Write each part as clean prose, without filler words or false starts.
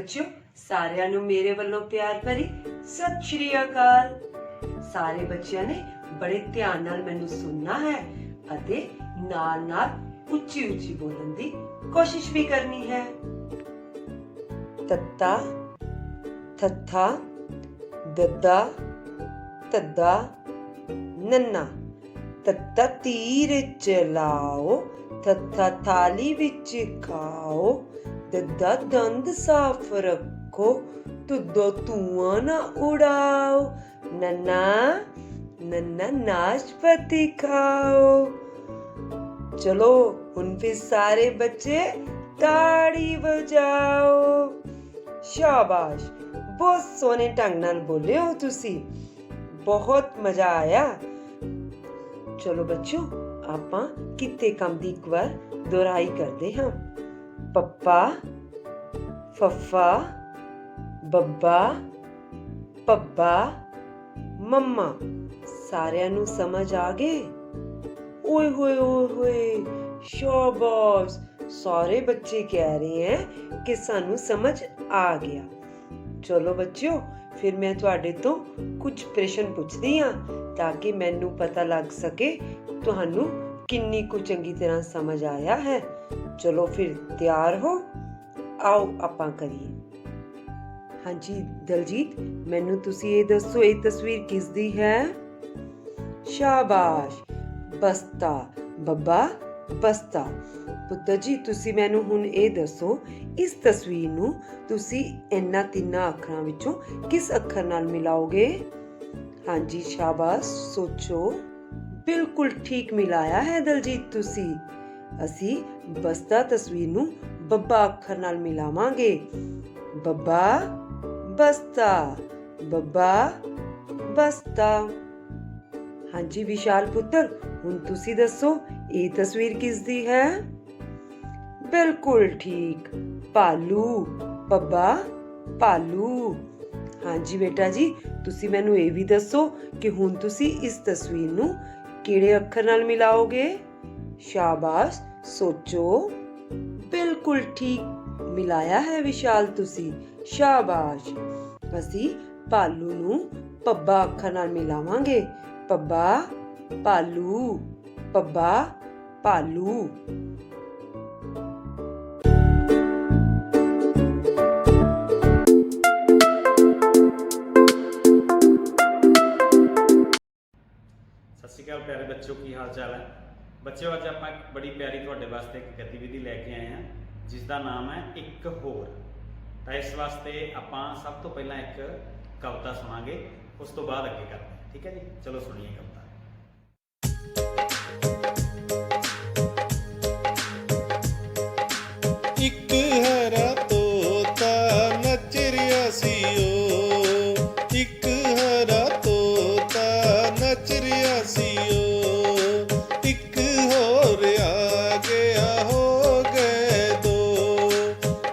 ਬੱਚਿਓ, ਸਾਰਿਆਂ ਨੂੰ ਮੇਰੇ ਵੱਲੋਂ ਪਿਆਰ ਭਰੀ ਸਤਿ ਸ਼੍ਰੀ ਅਕਾਲ। ਸਾਰੇ ਬੱਚਿਆਂ ਨੇ ਬੜੇ ਧਿਆਨ ਨਾਲ ਮੈਨੂੰ ਸੁਣਨਾ ਹੈ ਅਤੇ ਨਾਲ ਉੱਚੀ ਉੱਚੀ ਬੋਲਣ ਦੀ ਕੋਸ਼ਿਸ਼ ਵੀ ਕਰਨੀ ਹੈ। ਤੱਤਾ, ਥੱਥਾ, ਦੱਦਾ, ਧੱਦਾ, ਨੰਨਾ। ਤੱਤਾ ਤੀਰ ਚਲਾਓ, ਥੱਥਾ ਥਾਲੀ ਵਿੱਚ ਖਾਓ, ਦੱਦਾ ਦੰਦ ਸਾਫ਼ ਰੱਖੋ, ਧੁੱਦੋ ਧੂਆਂ ਨਾ ਉਡਾਓ, ਨੰਨਾ नाशपाती खाओ। चलो ਹੁਣ ਫਿਰ ਸਾਰੇ ਬੱਚੇ ਤਾੜੀ ਵਜਾਓ। ਸ਼ਾਬਾਸ਼, ਬਹੁਤ ਸੋਹਣੇ ਢੰਗ ਨਾਲ ਬੋਲੇ ਹੋ ਤੁਸੀਂ, ਬਹੁਤ ਮਜ਼ਾ ਆਇਆ। ਚਲੋ ਬੱਚੋ, ਆਪਾਂ ਕਿੱਤੇ ਕੰਮ ਦੀ ਇੱਕ ਵਾਰ ਦੁਹਰਾਈ ਕਰਦੇ ਹਾਂ। ਪੱਪਾ, ਫੱਫਾ, ਬੱਬਾ, ਪੱਬਾ, ਮੰਮਾ। ਸਾਰਿਆਂ ਨੂੰ ਸਮਝ ਆ ਗਏ? ਓਏ ਹੋਏ ਓਏ ਹੋਏ, ਸ਼ਾਬਾਸ਼, ਸਾਰੇ ਬੱਚੇ ਕਹਿ ਰਹੇ ਹੈ ਕਿ ਸਾਨੂੰ ਸਮਝ ਆ ਗਿਆ। ਚਲੋ ਬੱਚਿਓ, ਫਿਰ ਮੈਂ ਤੁਹਾਡੇ ਤੋਂ ਕੁਝ ਪ੍ਰਸ਼ਨ ਪੁੱਛਦੀ ਹਾਂ ਤਾਂ ਕਿ ਮੈਨੂੰ ਪਤਾ ਲੱਗ ਸਕੇ ਤੁਹਾਨੂੰ ਕਿੰਨੀ ਕੁ ਚੰਗੀ ਤਰ੍ਹਾਂ ਸਮਝ ਆਇਆ ਹੈ। ਚਲੋ ਫਿਰ ਤਿਆਰ ਹੋ? ਆਓ ਆਪਾਂ ਕਰੀਏ। ਹਾਂਜੀ ਦਲਜੀਤ, ਮੈਨੂੰ ਤੁਸੀਂ ਇਹ ਦੱਸੋ, ਇਹ ਤਸਵੀਰ ਕਿਸ ਦੀ ਹੈ? ਸ਼ਾਬਾਸ਼, ਬਸਤਾ, ਬੱਬਾ ਬਸਤਾ। ਪੁੱਤਰ ਜੀ, ਤੁਸੀਂ ਮੈਨੂੰ ਹੁਣ ਇਹ ਦੱਸੋ, ਇਸ ਤਸਵੀਰ ਨੂੰ ਤੁਸੀਂ ਇਹਨਾਂ ਤਿੰਨਾਂ ਅੱਖਰਾਂ ਵਿੱਚੋਂ ਕਿਸ ਅੱਖਰ ਨਾਲ ਮਿਲਾਓਗੇ? ਹਾਂਜੀ ਸ਼ਾਬਾਸ਼, ਸੋਚੋ। ਬਿਲਕੁਲ ਠੀਕ ਮਿਲਾਇਆ ਹੈ ਦਲਜੀਤ ਤੁਸੀਂ। ਅਸੀਂ ਬਸਤਾ ਤਸਵੀਰ ਨੂੰ ਬੱਬਾ ਅੱਖਰ ਨਾਲ ਮਿਲਾਵਾਂਗੇ। ਬੱਬਾ ਬਸਤਾ, ਬੱਬਾ ਬਸਤਾ। ਹਾਂਜੀ ਵਿਸ਼ਾਲ ਪੁੱਤਰ, ਹੁਣ ਤੁਸੀਂ ਦੱਸੋ, ਇਹ ਤਸਵੀਰ ਕਿਸ ਦੀ ਹੈ? ਬਿਲਕੁਲ ਠੀਕ, ਭਾਲੂ, ਬੱਬਾ ਭਾਲੂ। ਹਾਂਜੀ ਬੇਟਾ ਜੀ, ਤੁਸੀਂ ਮੈਨੂੰ ਇਹ ਵੀ ਦੱਸੋ ਕਿ ਹੁਣ ਤੁਸੀਂ ਇਸ ਤਸਵੀਰ ਨੂੰ ਕਿਹੜੇ ਅੱਖਰ ਨਾਲ ਮਿਲਾਓਗੇ? ਸ਼ਾਬਾਸ਼, ਸੋਚੋ। ਬਿਲਕੁਲ ਠੀਕ ਮਿਲਾਇਆ ਹੈ ਵਿਸ਼ਾਲ ਤੁਸੀਂ, ਸ਼ਾਬਾਸ਼। ਅਸੀਂ ਭਾਲੂ ਨੂੰ ਪੱਬਾ ਅੱਖਰ ਨਾਲ ਮਿਲਾਵਾਂਗੇ। ਪੱਬਾ ਭਾਲੂ, ਪੱਬਾ ਭਾਲੂ। ਸਤਿ ਸ਼੍ਰੀ ਅਕਾਲ ਪਿਆਰੇ ਬੱਚਿਓ, ਕੀ ਹਾਲ ਚਾਲ ਹੈ ਬੱਚਿਓ? ਅੱਜ ਆਪਾਂ ਇੱਕ ਬੜੀ ਪਿਆਰੀ ਤੁਹਾਡੇ ਵਾਸਤੇ ਇੱਕ ਗਤੀਵਿਧੀ ਲੈ ਕੇ ਆਏ ਹਾਂ ਜਿਸ ਦਾ ਨਾਮ ਹੈ ਇੱਕ ਹੋਰ। ਤਾਂ ਇਸ ਵਾਸਤੇ ਆਪਾਂ ਸਭ ਤੋਂ ਪਹਿਲਾਂ ਇੱਕ ਕਵਿਤਾ ਸੁਣਾਂਗੇ, ਉਸ ਤੋਂ ਬਾਅਦ ਅੱਗੇ ਕਰਦੇ ਹਾਂ, ਠੀਕ ਹੈ ਜੀ? ਚਲੋ ਸੁਣੀਏ ਕਵਿਤਾ। ਇੱਕ ਹਰਾ ਤੋਤਾ ਨੱਚ ਰਿਹਾ ਸੀ ਓ, ਇੱਕ ਹਰਾ ਤੋਤਾ ਨੱਚ ਰਿਹਾ ਸੀ ਓ, ਇੱਕ ਹੋਰ ਆ ਗਿਆ ਹੋ ਗਏ ਦੋ,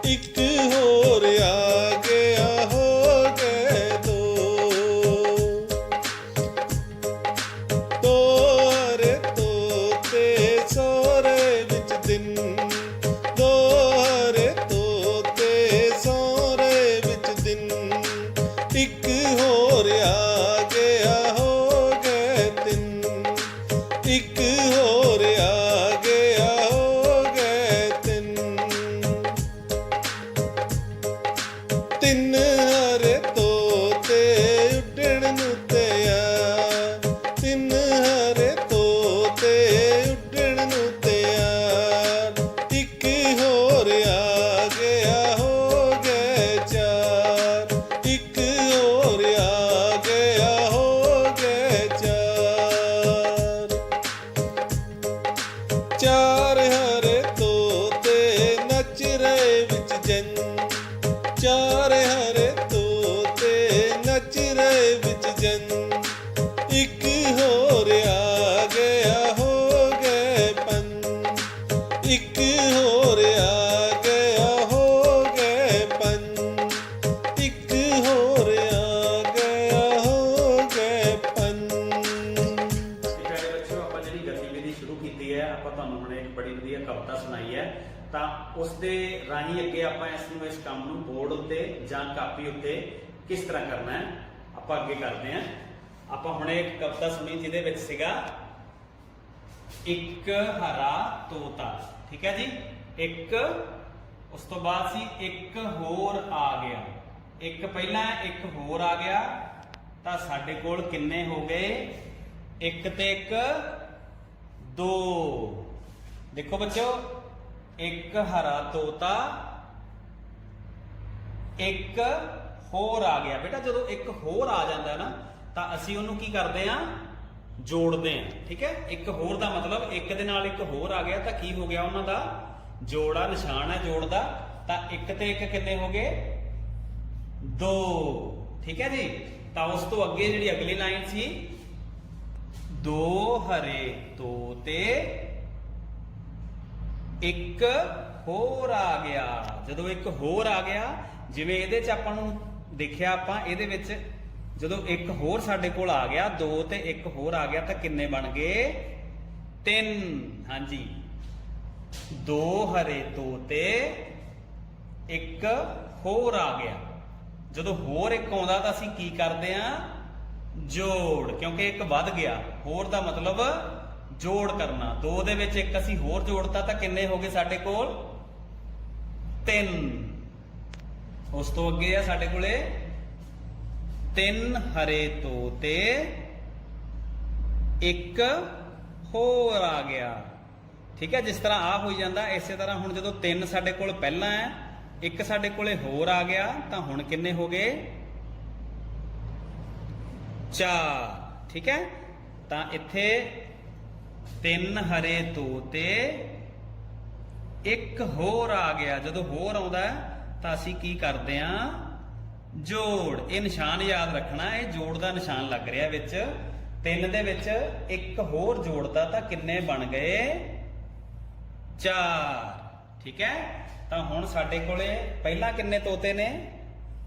ਇੱਕ ਹੋਰ ਆ ਗਿਆ ਹੋ ਗਏ ਦੋ, ਤੋਰੇ ਤੋਤੇ ਸੋਰੇ ਵਿੱਚ ਦਿਨ, ਇੱਕ ਹੋਰ ਆ ਗਿਆ ਹੋ ਗਏ ਤਿੰਨ, ਇੱਕ ਹੋਰ ਆ ਗਿਆ ਹੋ ਗਏ ਤਿੰਨ, ਤਿੰਨ ਹਰੇ ਤੋਤੇ ਉੱਡਣ ਨੂੰ ਤਿਆਰ, ਤਿੰਨ ਹਰੇ ਤੋਤੇ ਉੱਡਣ ਨੂੰ ਤਿਆਰ, ਇੱਕ ਹੋਰ ਆ ਗਿਆ ਹੋ ਗਏ ਚਾਰ, ਇੱਕ ਹੋਰ ਆ ਗਿਆ ਹੀ ਅੱਗੇ ਆਪਾਂ ਇਸ ਕੰਮ ਨੂੰ ਬੋਰਡ ਉੱਤੇ ਜਾਂ ਕਾਪੀ ਉੱਤੇ ਕਿਸ ਤਰ੍ਹਾਂ ਕਰਨਾ ਹੈ ਆਪਾਂ ਅੱਗੇ ਕਰਦੇ ਹਾਂ। ਆਪਾਂ ਹੁਣ ਇੱਕ ਕਵਿਤਾ ਸੁਣੀ ਜਿਹਦੇ ਵਿੱਚ ਸੀਗਾ ਇੱਕ ਹਰਾ ਤੋਤਾ, ਠੀਕ ਹੈ ਜੀ। ਇੱਕ, ਉਸ ਤੋਂ ਬਾਅਦ ਸੀ ਇੱਕ ਹੋਰ ਆ ਗਿਆ, ਇੱਕ ਪਹਿਲਾਂ ਇੱਕ ਹੋਰ ਆ ਗਿਆ, ਤਾਂ ਸਾਡੇ ਕੋਲ ਕਿੰਨੇ ਹੋ ਗਏ? ਇੱਕ ਤੇ ਇੱਕ ਦੋ। ਦੇਖੋ ਬੱਚੋ, ਇੱਕ ਹਰਾ ਤੋਤਾ, ਇੱਕ ਹੋਰ ਆ ਗਿਆ। ਬੇਟਾ ਜਦੋਂ ਇੱਕ ਹੋਰ ਆ ਜਾਂਦਾ ਨਾ ਤਾਂ ਅਸੀਂ ਉਹਨੂੰ ਕੀ ਕਰਦੇ ਆ? ਜੋੜਦੇ ਆ, ਠੀਕ ਹੈ। ਇੱਕ ਹੋਰ ਦਾ ਮਤਲਬ ਇੱਕ ਦੇ ਨਾਲ ਇੱਕ ਹੋਰ ਆ ਗਿਆ ਤਾਂ ਕੀ ਹੋ ਗਿਆ? ਉਹਨਾਂ ਦਾ ਜੋੜਾ, ਨਿਸ਼ਾਨ ਹੈ ਜੋੜ ਦਾ। ਤਾਂ ਇੱਕ ਤੇ ਇੱਕ ਕਿੰਨੇ ਹੋ ਗਏ? ਦੋ, ਠੀਕ ਹੈ ਜੀ। ਤਾਂ ਉਸ ਤੋਂ ਅੱਗੇ ਜਿਹੜੀ ਅਗਲੀ ਲਾਈਨ ਸੀ, ਦੋ ਹਰੇ ਤੋਤੇ ਇੱਕ ਹੋਰ ਆ ਗਿਆ। ਜਦੋਂ ਇੱਕ ਹੋਰ ਆ ਗਿਆ, ਜਿਵੇਂ ਇਹਦੇ ਚ ਆਪਾਂ ਨੂੰ ਦੇਖਿਆ, ਆਪਾਂ ਇਹਦੇ ਵਿੱਚ ਜਦੋਂ ਇੱਕ ਹੋਰ ਸਾਡੇ ਕੋਲ ਆ ਗਿਆ, ਦੋ ਤੇ ਇੱਕ ਹੋਰ ਆ ਗਿਆ ਤਾਂ ਕਿੰਨੇ ਬਣ ਗਏ? ਤਿੰਨ। ਹਾਂਜੀ, ਦੋ ਹਰੇ ਤੋਤੇ ਇੱਕ ਹੋਰ ਆ ਗਿਆ। ਜਦੋਂ ਹੋਰ ਇੱਕ ਆਉਂਦਾ ਤਾਂ ਅਸੀਂ ਕੀ ਕਰਦੇ ਆ? ਜੋੜ, ਕਿਉਂਕਿ ਇੱਕ ਵੱਧ ਗਿਆ। ਹੋਰ ਦਾ ਮਤਲਬ ਜੋੜ ਕਰਨਾ। ਦੋ ਦੇ ਵਿੱਚ ਇੱਕ ਅਸੀਂ ਹੋਰ ਜੋੜਤਾ ਤਾਂ ਕਿੰਨੇ ਹੋ ਗਏ ਸਾਡੇ ਕੋਲ? ਤਿੰਨ। ਉਸ ਤੋਂ ਅੱਗੇ ਆ ਸਾਡੇ ਕੋਲੇ ਤਿੰਨ ਹਰੇ ਤੋਤੇ ਇੱਕ ਹੋਰ ਆ ਗਿਆ, ਠੀਕ ਹੈ। ਜਿਸ ਤਰ੍ਹਾਂ ਆ ਹੋਈ ਜਾਂਦਾ, ਇਸੇ ਤਰ੍ਹਾਂ ਹੁਣ ਜਦੋਂ ਤਿੰਨ ਸਾਡੇ ਕੋਲ ਪਹਿਲਾਂ ਹੈ, ਇੱਕ ਸਾਡੇ ਕੋਲੇ ਹੋਰ ਆ ਗਿਆ, ਤਾਂ ਹੁਣ ਕਿੰਨੇ ਹੋ ਗਏ? ਚਾਰ, ਠੀਕ ਹੈ। ਤਾਂ ਇੱਥੇ ਤਿੰਨ ਹਰੇ ਤੋਤੇ ਇੱਕ ਹੋਰ ਆ ਗਿਆ। ਜਦੋਂ ਹੋਰ ਆਉਂਦਾ ਤਾਂ ਅਸੀਂ ਕੀ ਕਰਦੇ ਆ? ਜੋੜ। ਇਹ ਨਿਸ਼ਾਨ ਯਾਦ ਰੱਖਣਾ, ਇਹ ਜੋੜ ਦਾ ਨਿਸ਼ਾਨ ਲੱਗ ਰਿਹਾ ਵਿੱਚ। ਤਿੰਨ ਦੇ ਵਿੱਚ ਇੱਕ ਹੋਰ ਜੋੜਦਾ ਤਾਂ ਕਿੰਨੇ ਬਣ ਗਏ? ਚਾਰ, ਠੀਕ ਹੈ। ਤਾਂ ਹੁਣ ਸਾਡੇ ਕੋਲੇ ਪਹਿਲਾਂ ਕਿੰਨੇ ਤੋਤੇ ਨੇ?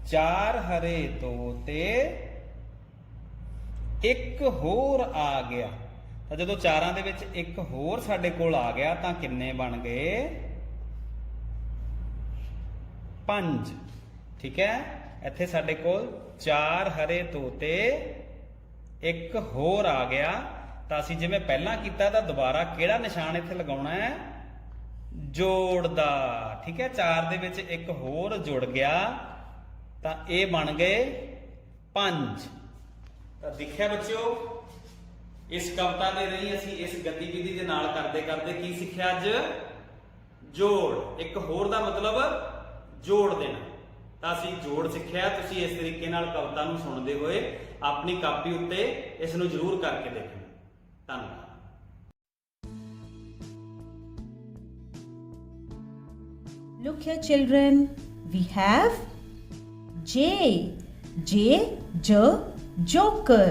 ਚਾਰ ਹਰੇ ਤੋਤੇ ਇੱਕ ਹੋਰ ਆ ਗਿਆ। ਤਾਂ ਜਦੋਂ ਚਾਰਾਂ ਦੇ ਵਿੱਚ ਇੱਕ ਹੋਰ ਸਾਡੇ ਕੋਲ ਆ ਗਿਆ ਤਾਂ ਕਿੰਨੇ ਬਣ ਗਏ? ਪੰਜ, ਠੀਕ ਹੈ। ਇੱਥੇ ਸਾਡੇ ਕੋਲ ਚਾਰ ਹਰੇ ਤੋਤੇ ਇੱਕ ਹੋਰ ਆ ਗਿਆ, ਤਾਂ ਅਸੀਂ ਜਿਵੇਂ ਪਹਿਲਾਂ ਕੀਤਾ ਤਾਂ ਦੁਬਾਰਾ ਕਿਹੜਾ ਨਿਸ਼ਾਨ ਇੱਥੇ ਲਗਾਉਣਾ ਹੈ? ਜੋੜ ਦਾ, ਠੀਕ ਹੈ। ਚਾਰ ਦੇ ਵਿੱਚ ਇੱਕ ਹੋਰ ਜੁੜ ਗਿਆ ਤਾਂ ਇਹ ਬਣ ਗਏ ਪੰਜ। ਤਾਂ ਦੇਖਿਆ ਬੱਚਿਓ, ਇਸ ਕਵਿਤਾ ਦੇ ਰਹੀ ਅਸੀਂ ਇਸ ਗਤੀਵਿਧੀ ਦੇ ਨਾਲ ਕਰਦੇ ਕਰਦੇ ਕੀ ਸਿੱਖਿਆ ਅੱਜ? ਜੋੜ। ਇੱਕ ਹੋਰ ਦਾ ਮਤਲਬ ਜੋੜ ਦੇਣਾ। ਤਾਂ ਅਸੀਂ ਜੋੜ ਸਿੱਖਿਆ। ਤੁਸੀਂ ਇਸ ਤਰੀਕੇ ਨਾਲ ਕਵਿਤਾ ਨੂੰ ਸੁਣਦੇ ਹੋਏ ਆਪਣੀ ਕਾਪੀ ਉੱਤੇ ਇਸ ਨੂੰ ਜ਼ਰੂਰ ਕਰਕੇ ਦੇਖਣਾ। ਧੰਨਵਾਦ। Look here children, we have J, joker,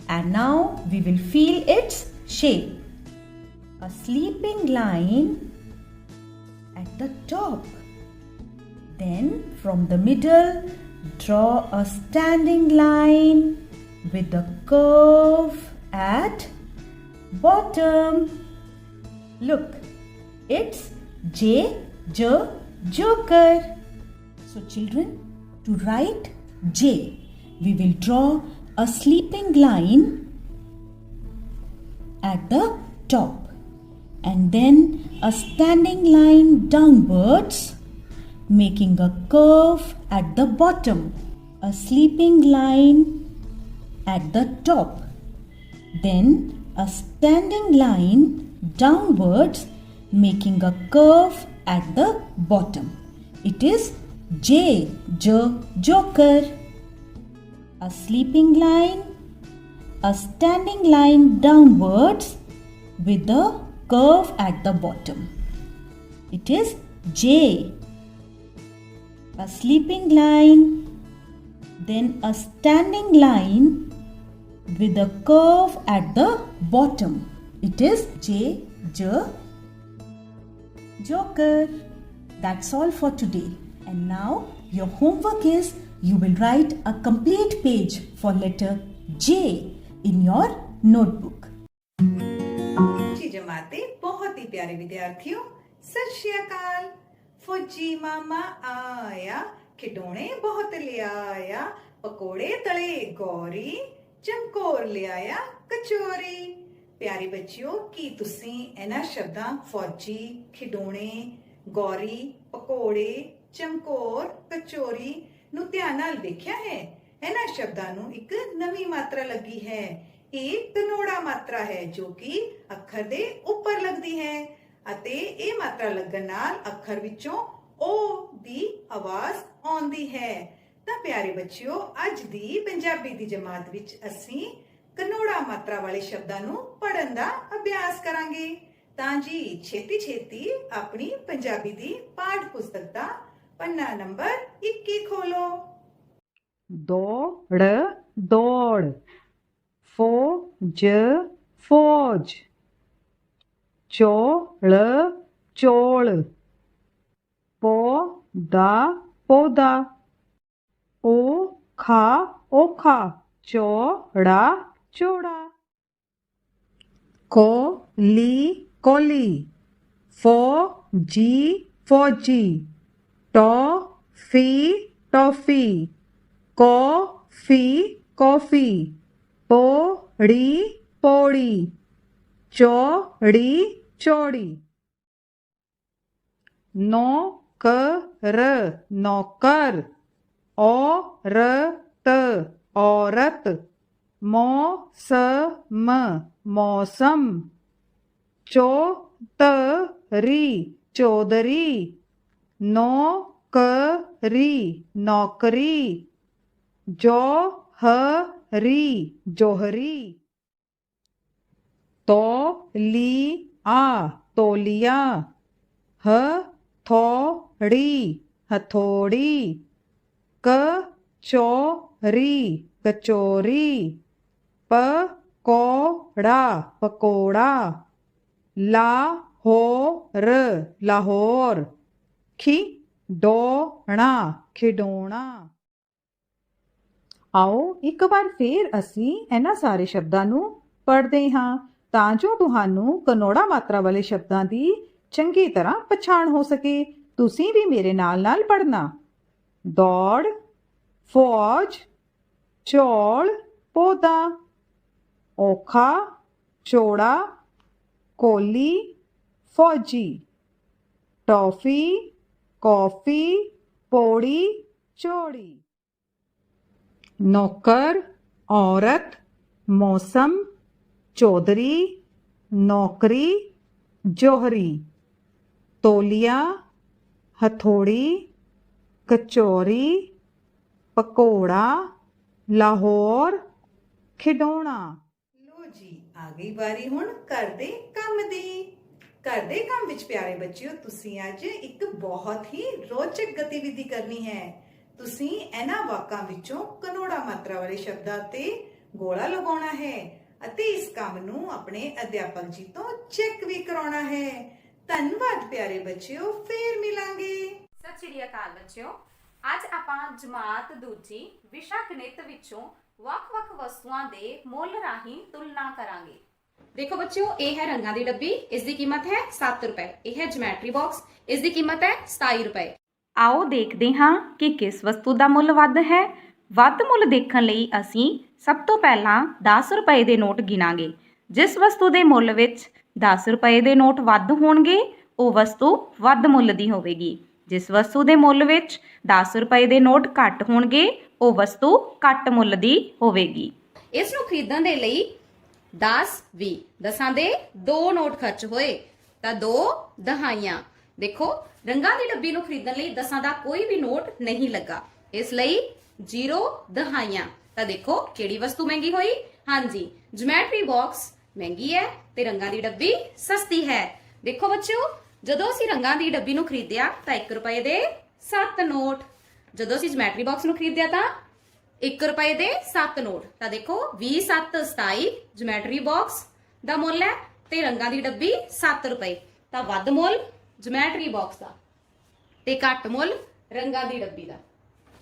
and now we will feel its shape. A sleeping line at the top. Then from the middle, draw a standing line with a curve at bottom. Look, it's joker. So children, to write J, we will draw a sleeping line at the top and then a standing line downwards, making a curve at the bottom. A sleeping line at the top, then a standing line downwards, making a curve at the bottom. It is joker. A sleeping line, a standing line downwards with a curve at the bottom. It is J. A sleeping line, then a standing line with a curve at the bottom. It is joker. That's all for today. And now your homework is you will write a complete page for letter J in your notebook. जी जमाते बहुत ही प्यारे विद्यार्थियों, सत श्री अकाल। ਫੌਜੀ ਮਾਮਾ ਆਇਆ, ਖਿਡੌਣੇ ਬਹੁਤ ਲਿਆਇਆ, ਪਕੌੜੇ ਤਲੇ ਗੌਰੀ, ਚਮਕੌਰ ਲਿਆਇਆ ਕਚੋਰੀ। ਪਿਆਰੇ ਬੱਚਿਓ, ਕੀ ਤੁਸੀਂ ਇਹਨਾਂ ਸ਼ਬਦਾਂ ਫੌਜੀ, ਖਿਡੌਣੇ, ਗੌਰੀ, ਪਕੌੜੇ, ਚਮਕੌਰ, ਕਚੋਰੀ ਨੂੰ ਧਿਆਨ ਨਾਲ ਵੇਖਿਆ ਹੈ? ਇਹਨਾਂ ਸ਼ਬਦਾਂ ਨੂੰ ਇੱਕ ਨਵੀਂ ਮਾਤਰਾ ਲੱਗੀ ਹੈ। ਇਹ ਕਨੋੜਾ ਮਾਤਰਾ ਹੈ ਜੋ ਕਿ ਅੱਖਰ ਦੇ ਉੱਪਰ ਲੱਗਦੀ ਹੈ ਅਤੇ ਇਹ ਮਾਤਰਾ ਲੱਗਣ ਨਾਲ ਅੱਖਰ ਵਿੱਚੋਂ ਓ ਦੀ ਆਵਾਜ਼ ਆਉਂਦੀ ਹੈ। ਤਾਂ ਪਿਆਰੇ ਬੱਚਿਓ, ਅੱਜ ਦੀ ਪੰਜਾਬੀ ਦੀ ਜਮਾਤ ਵਿੱਚ ਅਸੀਂ ਕਨੋੜਾ ਮਾਤਰਾ ਵਾਲੇ ਸ਼ਬਦਾਂ ਨੂੰ ਪੜ੍ਹਨ ਦਾ ਅਭਿਆਸ ਕਰਾਂਗੇ। ਤਾਂ ਜੀ ਛੇਤੀ ਆਪਣੀ ਪੰਜਾਬੀ ਦੀ ਪਾਠ ਪੁਸਤਕ ਦਾ ਪੰਨਾ ਨੰਬਰ 21 ਖੋਲੋ। ਦੌੜ ਦੌੜ, ਫੌਜ ਫੌਜ, ਚੌਲ ਚੌਲ, ਪੌਦਾ ਪੌਦਾ, ਔਖਾ ਔਖਾ, ਚੌੜਾ ਚੌੜਾ, ਕੋਲੀ ਕੋਲੀ, ਫੌਜੀ ਫੌਜੀ, ਟੌਫੀ ਟੌਫੀ, ਕੌਫੀ ਕੌਫੀ, ਪੌੜੀ ਪੌੜੀ, ਚੌੜੀ ਚੌੜੀ, ਨੌਕਰ ਨੌਕਰ, ਔਰਤ ਔਰਤ, ਮੌਸਮ ਮੌਸਮ, ਚੌਧਰੀ ਚੌਧਰੀ, ਨੌਕਰੀ ਨੌਕਰੀ, ਜੌਹਰੀ ਜੋਹਰੀ, ਤੌਲੀਆ ਤੌਲੀਆ, ਹਥੌੜੀ ਹਥੌੜੀ, ਕਚੋਰੀ ਕਚੋਰੀ, ਪਕੌੜਾ ਪਕੌੜਾ, ਲਾਹੌਰ ਲਾਹੌਰ, ਖਿਡੌਣਾ ਖਿਡੌਣਾ। ਆਓ ਇੱਕ ਵਾਰ ਫੇਰ ਅਸੀਂ ਇਹਨਾਂ ਸਾਰੇ ਸ਼ਬਦਾਂ ਨੂੰ ਪੜ੍ਹਦੇ ਹਾਂ ਤਾਂ ਜੋ ਤੁਹਾਨੂੰ ਕਨੋੜਾ ਮਾਤਰਾ ਵਾਲੇ ਸ਼ਬਦਾਂ ਦੀ ਚੰਗੀ ਤਰ੍ਹਾਂ ਪਛਾਣ ਹੋ ਸਕੇ। ਤੁਸੀਂ ਵੀ ਮੇਰੇ ਨਾਲ ਪੜ੍ਹਨਾ। ਦੌੜ, ਫੌਜ, ਚੌਲ ਪੌਦਾ, ਔਖਾ ਚੌੜਾ, ਕੋਲੀ ਫੌਜੀ, ਟੌਫੀ ਕੌਫੀ, ਪੌੜੀ ਚੌੜੀ, ਨੌਕਰ ਔਰਤ, ਮੌਸਮ ਚੌਧਰੀ, ਨੌਕਰੀ ਜੋਹਰੀ, ਤੌਲੀਆ ਹਥੌੜੀ, ਕਚੌਰੀ, ਪਕੌੜਾ, ਲਾਹੌਰ, ਖਿਡੌਣਾ। ਲੋ ਜੀ, ਆ ਗਈ ਵਾਰੀ ਹੁਣ ਘਰ ਦੇ ਕੰਮ ਦੀ। ਘਰ ਦੇ ਕੰਮ ਵਿੱਚ ਪਿਆਰੇ ਬੱਚਿਓ, ਤੁਸੀਂ ਅੱਜ ਇੱਕ ਬਹੁਤ ਹੀ ਰੋਚਕ ਗਤੀਵਿਧੀ ਕਰਨੀ ਹੈ। ਤੁਸੀਂ ਇਹਨਾਂ ਵਾਕਾਂ ਵਿੱਚੋਂ ਕਨੋੜਾ ਮਾਤਰਾ ਵਾਲੇ ਸ਼ਬਦਾਂ ਤੇ ਗੋਲਾ ਲਗਾਉਣਾ ਹੈ ਅਤੇ ਇਸ ਕੰਮ ਨੂੰ ਆਪਣੇ ਅਧਿਆਪਕ ਜੀ ਤੋਂ ਚੈੱਕ ਵੀ ਕਰਾਉਣਾ ਹੈ। ਧੰਨਵਾਦ ਪਿਆਰੇ ਬੱਚਿਓ, ਫੇਰ ਮਿਲਾਂਗੇ। ਸਤਿ ਸ਼੍ਰੀ ਅਕਾਲ ਬੱਚਿਓ। ਅੱਜ ਆਪਾਂ ਜਮਾਤ ਦੂਜੀ ਵਿਸ਼ਾ ਗਣਿਤ ਵਿੱਚੋਂ ਵੱਖ-ਵੱਖ ਵਸਤੂਆਂ ਦੇ ਮੁੱਲ ਰਾਹੀਂ ਤੁਲਨਾ ਕਰਾਂਗੇ। ਦੇਖੋ ਬੱਚਿਓ, ਇਹ ਹੈ ਰੰਗਾਂ ਦੀ ਡੱਬੀ, ਇਸ ਦੀ ਕੀਮਤ ਹੈ 7 ਰੁਪਏ। ਇਹ ਹੈ ਜਿਓਮੈਟਰੀ ਬਾਕਸ, ਇਸ ਦੀ ਕੀਮਤ ਹੈ 27 ਰੁਪਏ। ਆਓ ਦੇਖਦੇ ਹਾਂ ਕਿ ਕਿਸ ਵਸਤੂ ਦਾ ਮੁੱਲ ਵੱਧ ਹੈ। ਵੱਧ ਮੁੱਲ ਦੇਖਣ ਲਈ ਅਸੀਂ ਸਭ ਤੋਂ ਪਹਿਲਾਂ 10 ਰੁਪਏ ਦੇ ਨੋਟ ਗਿਣਾਂਗੇ। ਜਿਸ ਵਸਤੂ ਦੇ ਮੁੱਲ ਵਿੱਚ 10 ਰੁਪਏ ਦੇ ਨੋਟ ਵੱਧ ਹੋਣਗੇ ਉਹ ਵਸਤੂ ਵੱਧ ਮੁੱਲ ਦੀ ਹੋਵੇਗੀ। ਜਿਸ ਵਸਤੂ ਦੇ ਮੁੱਲ ਵਿੱਚ 10 ਰੁਪਏ ਦੇ ਨੋਟ ਘੱਟ ਹੋਣਗੇ ਉਹ ਵਸਤੂ ਘੱਟ ਮੁੱਲ ਦੀ ਹੋਵੇਗੀ। ਇਸ ਨੂੰ ਖਰੀਦਣ ਦੇ ਲਈ 10 20 ਦਸਾਂ ਦੇ 2 ਨੋਟ ਖਰਚ ਹੋਏ ਤਾਂ 2 ਦਹਾਈਆਂ। ਦੇਖੋ, ਰੰਗਾਂ ਦੀ ਡੱਬੀ ਨੂੰ ਖਰੀਦਣ ਲਈ ਦਸਾਂ ਦਾ ਕੋਈ ਵੀ ਨੋਟ ਨਹੀਂ ਲੱਗਾ, ਇਸ ਲਈ 0 ਦਹਾਈਆਂ। ਤਾਂ ਦੇਖੋ ਕਿਹੜੀ ਵਸਤੂ ਮਹਿੰਗੀ ਹੋਈ? ਹਾਂਜੀ, ਜਿਓਮੈਟਰੀ ਬਾਕਸ ਮਹਿੰਗੀ ਹੈ ਤੇ ਰੰਗਾਂ ਦੀ ਡੱਬੀ ਸਸਤੀ ਹੈ। ਦੇਖੋ ਬੱਚਿਓ, ਜਦੋਂ ਅਸੀਂ ਰੰਗਾਂ ਦੀ ਡੱਬੀ ਨੂੰ ਖਰੀਦਿਆ ਤਾਂ 1 ਰੁਪਏ ਦੇ 7 ਨੋਟ, ਜਦੋਂ ਅਸੀਂ ਜਿਓਮੈਟਰੀ ਬਾਕਸ ਨੂੰ ਖਰੀਦਿਆ ਤਾਂ 1 ਰੁਪਏ ਦੇ 7 ਨੋਟ। ਤਾਂ ਦੇਖੋ 20 7 27 ਜਿਓਮੈਟਰੀ ਬਾਕਸ ਦਾ ਮੁੱਲ ਹੈ ਤੇ ਰੰਗਾਂ ਦੀ ਡੱਬੀ 7 ਰੁਪਏ। ਤਾਂ ਵੱਧ ਮੁੱਲ ਜਿਓਮੈਟਰੀ ਬਾਕਸ ਦਾ ਤੇ ਘੱਟ ਮੁੱਲ ਰੰਗਾਂ ਦੀ ਡੱਬੀ ਦਾ।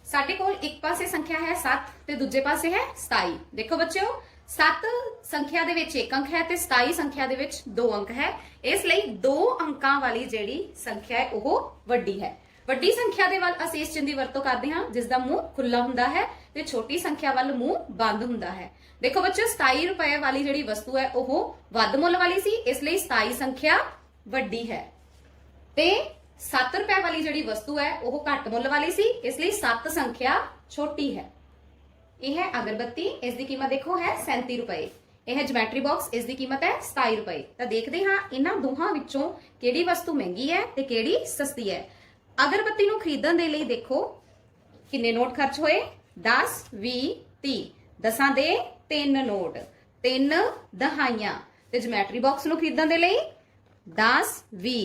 ਸਾਡੇ ਕੋਲ ਇੱਕ ਪਾਸੇ ਸੰਖਿਆ ਹੈ 7 ਤੇ ਦੂਜੇ ਪਾਸੇ ਹੈ 27। ਦੇਖੋ ਬੱਚਿਓ, 7 ਸੰਖਿਆ ਦੇ ਵਿੱਚ 1 ਅੰਕ ਹੈ ਤੇ 27 ਸੰਖਿਆ ਦੇ ਵਿੱਚ 2 ਅੰਕ ਹੈ। ਇਸ ਲਈ 2 ਅੰਕਾਂ ਵਾਲੀ ਜਿਹੜੀ ਸੰਖਿਆ ਹੈ ਉਹ ਵੱਡੀ ਹੈ। ਵੱਡੀ ਸੰਖਿਆ ਦੇ ਵੱਲ ਅਸੀਂ ਇਸ ਚਿੰਨ੍ਹ ਦੀ ਵਰਤੋਂ ਕਰਦੇ ਹਾਂ ਜਿਸ ਦਾ ਮੂੰਹ ਖੁੱਲਾ ਹੁੰਦਾ ਹੈ ਤੇ ਛੋਟੀ ਸੰਖਿਆ ਵੱਲ ਮੂੰਹ ਬੰਦ ਹੁੰਦਾ ਹੈ। ਦੇਖੋ ਬੱਚਿਓ 27 ਰੁਪਏ ਵਾਲੀ ਜਿਹੜੀ ਵਸਤੂ ਹੈ ਉਹ ਵੱਧ ਮੁੱਲ ਵਾਲੀ ਸੀ, ਇਸ ਲਈ 27 ਸੰਖਿਆ ਵੱਡੀ ਹੈ। ਤੇ 7 ਰੁਪਏ ਵਾਲੀ ਜਿਹੜੀ ਵਸਤੂ ਹੈ ਉਹ ਘੱਟ ਮੁੱਲ ਵਾਲੀ ਸੀ, ਇਸ ਲਈ 7 ਸੰਖਿਆ ਛੋਟੀ ਹੈ। ਇਹ ਹੈ ਅਗਰਬੱਤੀ, ਇਸ ਦੀ ਕੀਮਤ ਦੇਖੋ ਹੈ 37 ਰੁਪਏ। ਇਹ ਹੈ ਜਿਓਮੈਟਰੀ ਬਾਕਸ, ਇਸ ਦੀ ਕੀਮਤ ਹੈ 27 ਰੁਪਏ। ਤਾਂ ਦੇਖਦੇ ਹਾਂ ਇਹਨਾਂ ਦੋਹਾਂ ਵਿੱਚੋਂ ਕਿਹੜੀ ਵਸਤੂ ਮਹਿੰਗੀ ਹੈ ਤੇ ਕਿਹੜੀ ਸਸਤੀ ਹੈ। ਅਗਰਬੱਤੀ ਨੂੰ ਖਰੀਦਣ ਦੇ ਲਈ ਦੇਖੋ ਕਿੰਨੇ ਨੋਟ ਖਰਚ ਹੋਏ, 10 20 30। 10 ਦੇ 3 ਨੋਟ, 3 ਦਹਾਈਆਂ। ਤੇ ਜਿਓਮੈਟਰੀ ਬਾਕਸ ਨੂੰ ਖਰੀਦਣ ਦੇ ਲਈ 10 20,